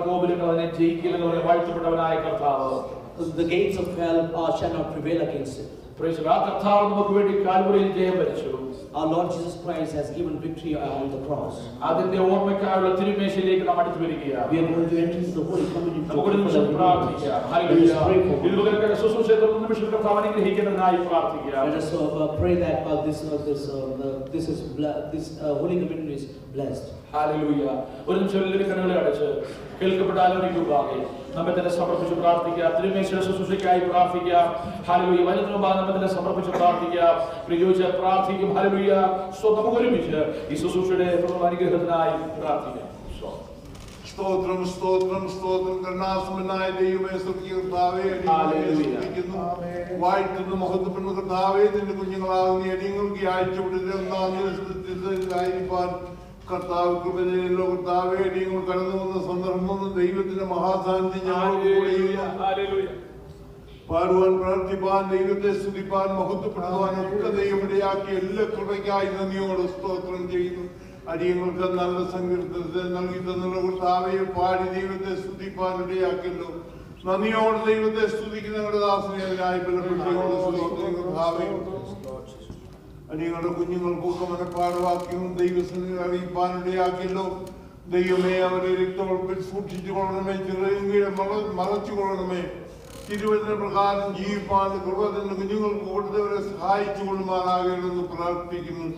ഗോപുരങ്ങൾ അതിനെ ജയിക്കില്ലെന്ന് വാഴ്ത്തപ്പെട്ടവനായ കർത്താവ്. The gates of hell shall not prevail against it. Praise the Lord. കർത്താവ് നമുക്ക് വേണ്ടി കാൽവറിയിൽ ജയം വരിച്ചു. Our Lord Jesus Christ has given victory on the cross. അതിന്റെ ഓർമ്മയ്ക്കായുള്ള തിരുമേശയിലേക്ക് നാം അടുത്ത് വരികയാണ്. We are going to enter into the Holy Communion. നമുക്ക് ഒരു നിമിഷം പ്രാർത്ഥിക്കാം. ഹല്ലേലൂയ. ഇതുപോലെ ശുശ്രൂഷയുടെ ഒരു നിമിഷം കർത്താവ് അനുഗ്രഹിക്കുന്നതിനായി പ്രാർത്ഥിക്കാം. Let us pray that this Holy Communion is blessed. Hallelujah. ഒരു നിമിഷം എല്ലാവരും കണ്ണുകളെ അടച്ച് കേൾക്കപ്പെട്ട ആലോചിക്കുവാകെ നമ്മെ തന്നെ സമർപ്പിച്ച് പ്രാർത്ഥിക്കുക. തിരുമേശയുടെ ശുശ്രൂഷയ്ക്കായി പ്രാർത്ഥിക്കുക. ഹല്ലേലൂയ. വരുന്ന ഭാഗം നമ്മെ തന്നെ സമർപ്പിച്ച് പ്രാർത്ഥിക്കുക. പ്രയോജന പ്രാർത്ഥിക്കും. ഹല്ലേലൂയ. നമുക്ക് ഒരുമിച്ച് ഈ ശുശ്രൂഷയുടെ അനുഗ്രഹത്തിനായി പ്രാർത്ഥിക്കാം. സ്തോത്രം സ്തോത്രം സ്തോത്രം. കരുണാസമ്പന്നനായ ദൈവമേ, സ്തുതിക്കുന്ന കർത്താവേ, വാഴ്ത്തുന്ന മഹത്വപ്പെടുന്ന കർത്താവേ, നിന്റെ കുഞ്ഞുങ്ങളാകുന്ന അടിയങ്ങൾക്ക് ഈ ആഴ്ച കർത്താവ് കൃപ ചെയ്യല്ലോ. കർത്താവേ, അടിയങ്ങൾ കടന്നു വന്ന സന്ദർഭം ദൈവത്തിന്റെ മഹാസാന്നിധ്യം ഞങ്ങൾക്ക് പാടുവാൻ, പ്രാർത്ഥിപ്പാൻ, ദൈവത്തെ സ്തുതിപ്പാൻ, മഹത്വപ്പെടുത്തുവാൻ ഒക്കെ ദൈവമിടയാക്കി എല്ലാ കൃപയ്ക്കായി നന്ദിയോട് സ്തോത്രം ചെയ്യുന്നു. അടിയങ്ങൾക്ക് നല്ല സങ്കീർത്തനത്തെ നൽകി തന്നുള്ള കർത്താവെ പാടി ദൈവത്തെ സ്തുതിപ്പാൻ ഇടയാക്കല്ലോ. നന്ദിയോട് ദൈവത്തെ സ്തുതിക്കുന്ന ഞങ്ങളുടെ ദാസനെ അതിനായി നിങ്ങളുടെ കുഞ്ഞുങ്ങൾക്കൊക്കെ മനഃപ്പാടവാക്യവും ദൈവസന്നിധി അറിയിപ്പാനിടയാക്കിയല്ലോ. ദൈവമേ, അവരെ രക്തത്തിൽ സൂക്ഷിച്ചു കൊള്ളണമേ, ചിറകീഴെ മറച്ചു കൊള്ളണമേ. തിരുവചന പ്രകാരം ജീവിപ്പാൻ കൃപ തന്നെ കുഞ്ഞുങ്ങൾക്ക് കൊടുത്തവരെ സഹായിച്ചു കൊള്ളുമാറാകണമെന്ന് പ്രാർത്ഥിക്കുന്നു.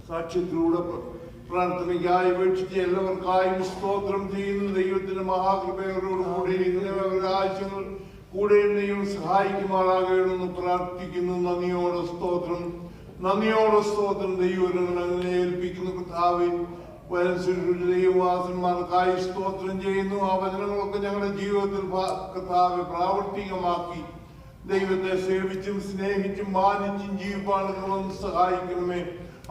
സാക്ഷ്യത്തിലൂടെ പ്രാർത്ഥനയ്ക്കായി അപേക്ഷിച്ച് എല്ലാവർക്കായും സ്തോത്രം ചെയ്യുന്നു. ദൈവത്തിന്റെ മഹാകൃപയോട് കൂടെ ഇരിക്കുന്നവരുടെ ആവശ്യങ്ങൾ കൂടെ എന്നെയും സഹായിക്കുമാറാകണമെന്ന് പ്രാർത്ഥിക്കുന്നു. നന്ദിയോടെ സ്തോത്രം, നന്ദിയോടെ സ്തോത്രം. ദൈവങ്ങൾ അങ്ങനെ ഏൽപ്പിക്കുന്നു. കർത്താവേ, ദൈവവാസന്മാർക്കായി സ്തോത്രം ചെയ്യുന്നു. ആ വചനങ്ങളൊക്കെ ഞങ്ങളുടെ ജീവിതത്തിൽ കർത്താവെ പ്രാവർത്തികമാക്കി ദൈവത്തെ സേവിച്ചും സ്നേഹിച്ചും മാനിച്ചും ജീവിപ്പാണെന്ന് സഹായിക്കണമേ.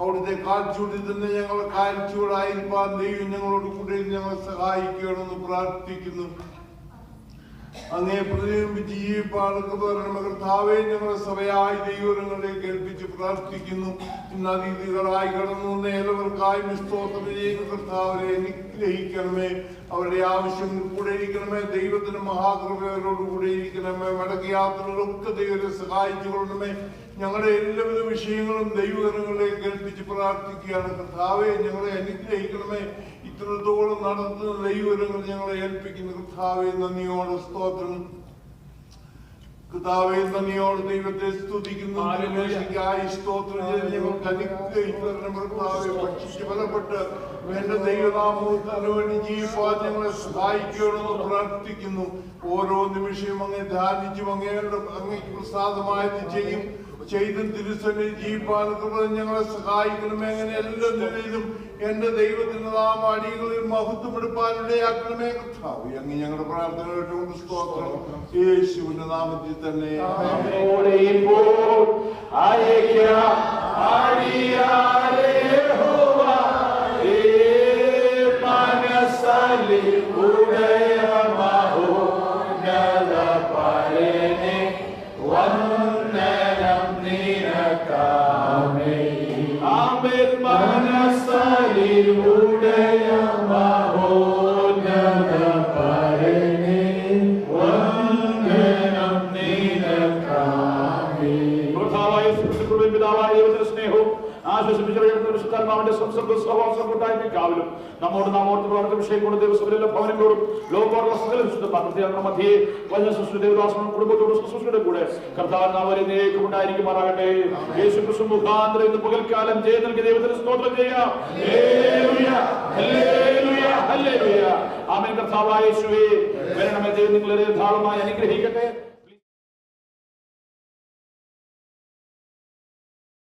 അവിടുത്തെ കാഴ്ചൂടിൽ തന്നെ ഞങ്ങളെ കാഴ്ചയോടായിരിക്കാൻ ദൈവം ഞങ്ങളോട് കൂടെ ഞങ്ങളെ സഹായിക്കണമെന്ന് പ്രാർത്ഥിക്കുന്നു. അങ്ങേ പ്രതിബിംബിച്ച് ജീവിപ്പാടൊക്കെ കർത്താവേ, ഞങ്ങളെ സഭയായി ദൈവങ്ങളിലേക്ക് ഏൽപ്പിച്ച് പ്രാർത്ഥിക്കുന്നു. ഇന്ന് അതിഥികളായി കടന്നു വന്ന എല്ലാവർക്കായും സ്തോത്രം ചെയ്യുന്ന കർത്താവരെ അനുഗ്രഹിക്കണമേ. അവരുടെ ആവശ്യങ്ങൾ കൂടെ ഇരിക്കണമേ. ദൈവത്തിന്റെ മഹാകൃപയോട് കൂടെ ഇരിക്കണമേ. മടക്ക യാത്രകളൊക്കെ ദൈവത്തെ സഹായിച്ചു കൊള്ളണമേ. ഞങ്ങളുടെ എല്ലാവിധ വിഷയങ്ങളും ദൈവകരങ്ങളിലേക്ക് ഏൽപ്പിച്ച് പ്രാർത്ഥിക്കുകയാണ്. കർത്താവെ, ഞങ്ങളെ അനുഗ്രഹിക്കണമേ. ഇത്രത്തോളം നടത്തുന്ന ദൈവകരങ്ങൾ ഞങ്ങളെ ഏൽപ്പിക്കുന്ന കർത്താവെ, നന്ദിയോടെ സ്തോത്രം. കർത്താവെ, നന്ദിയോട് ദൈവത്തെ സ്തുതിക്കുന്നു. സ്തോത്രം ചെയ്ത് ഞങ്ങൾക്ക് അനുഗ്രഹിച്ചു കർത്താവെ. ഭക്ഷിച്ച് ബലപ്പെട്ട് എന്റെ ദൈവനാമത്തിന് വേണ്ടി ജീവിപ്പാൻ ഞങ്ങളെ സഹായിക്കണമെന്ന് പ്രാർത്ഥിക്കുന്നു. ഓരോ നിമിഷവും അങ്ങേ ധ്യാനിച്ചും അങ്ങേക്ക് പ്രസാദമായത് ചെയ്തും തിരുസന്നിധി ജീവിപ്പാൻ ഞങ്ങളെ സഹായിക്കണമേ. അങ്ങനെ എല്ലാ നിലയിലും എന്റെ ദൈവത്തിന്റെ നാമ അടികളിൽ മഹത്വമെടുപ്പാനിടയാക്കണമേ. കർത്താവേ, അങ്ങ് ഞങ്ങളുടെ പ്രാർത്ഥന കേട്ടുകൊണ്ട് സ്തോത്രം. യേശുവിന്റെ നാമത്തിൽ തന്നെ നമ്മോട് നാമോർത്ത് പ്രവർത്തന വിഷയം കൊണ്ട് ദിവസങ്ങളിലെ ഭവനങ്ങളോടും മധ്യേ ദേവദാസനും കുടുംബത്തോടും ശുശ്രൂഷയുടെ കൂടെ കർത്താവിനേക്കും ഉണ്ടായിരിക്കുമാറാകട്ടെ. യേശു ക്രിസ്തു മുഖാന്തരം ഇന്ന് പകൽക്കാലം ജയം നൽകിയ ദൈവത്തിന് സ്തോത്രം ചെയ്യാം. ആമേൻ. കർത്താവായ യേശുവേ, വരണമേ. ദൈവം നിങ്ങളെ ധാരാളമായി അനുഗ്രഹിക്കട്ടെ.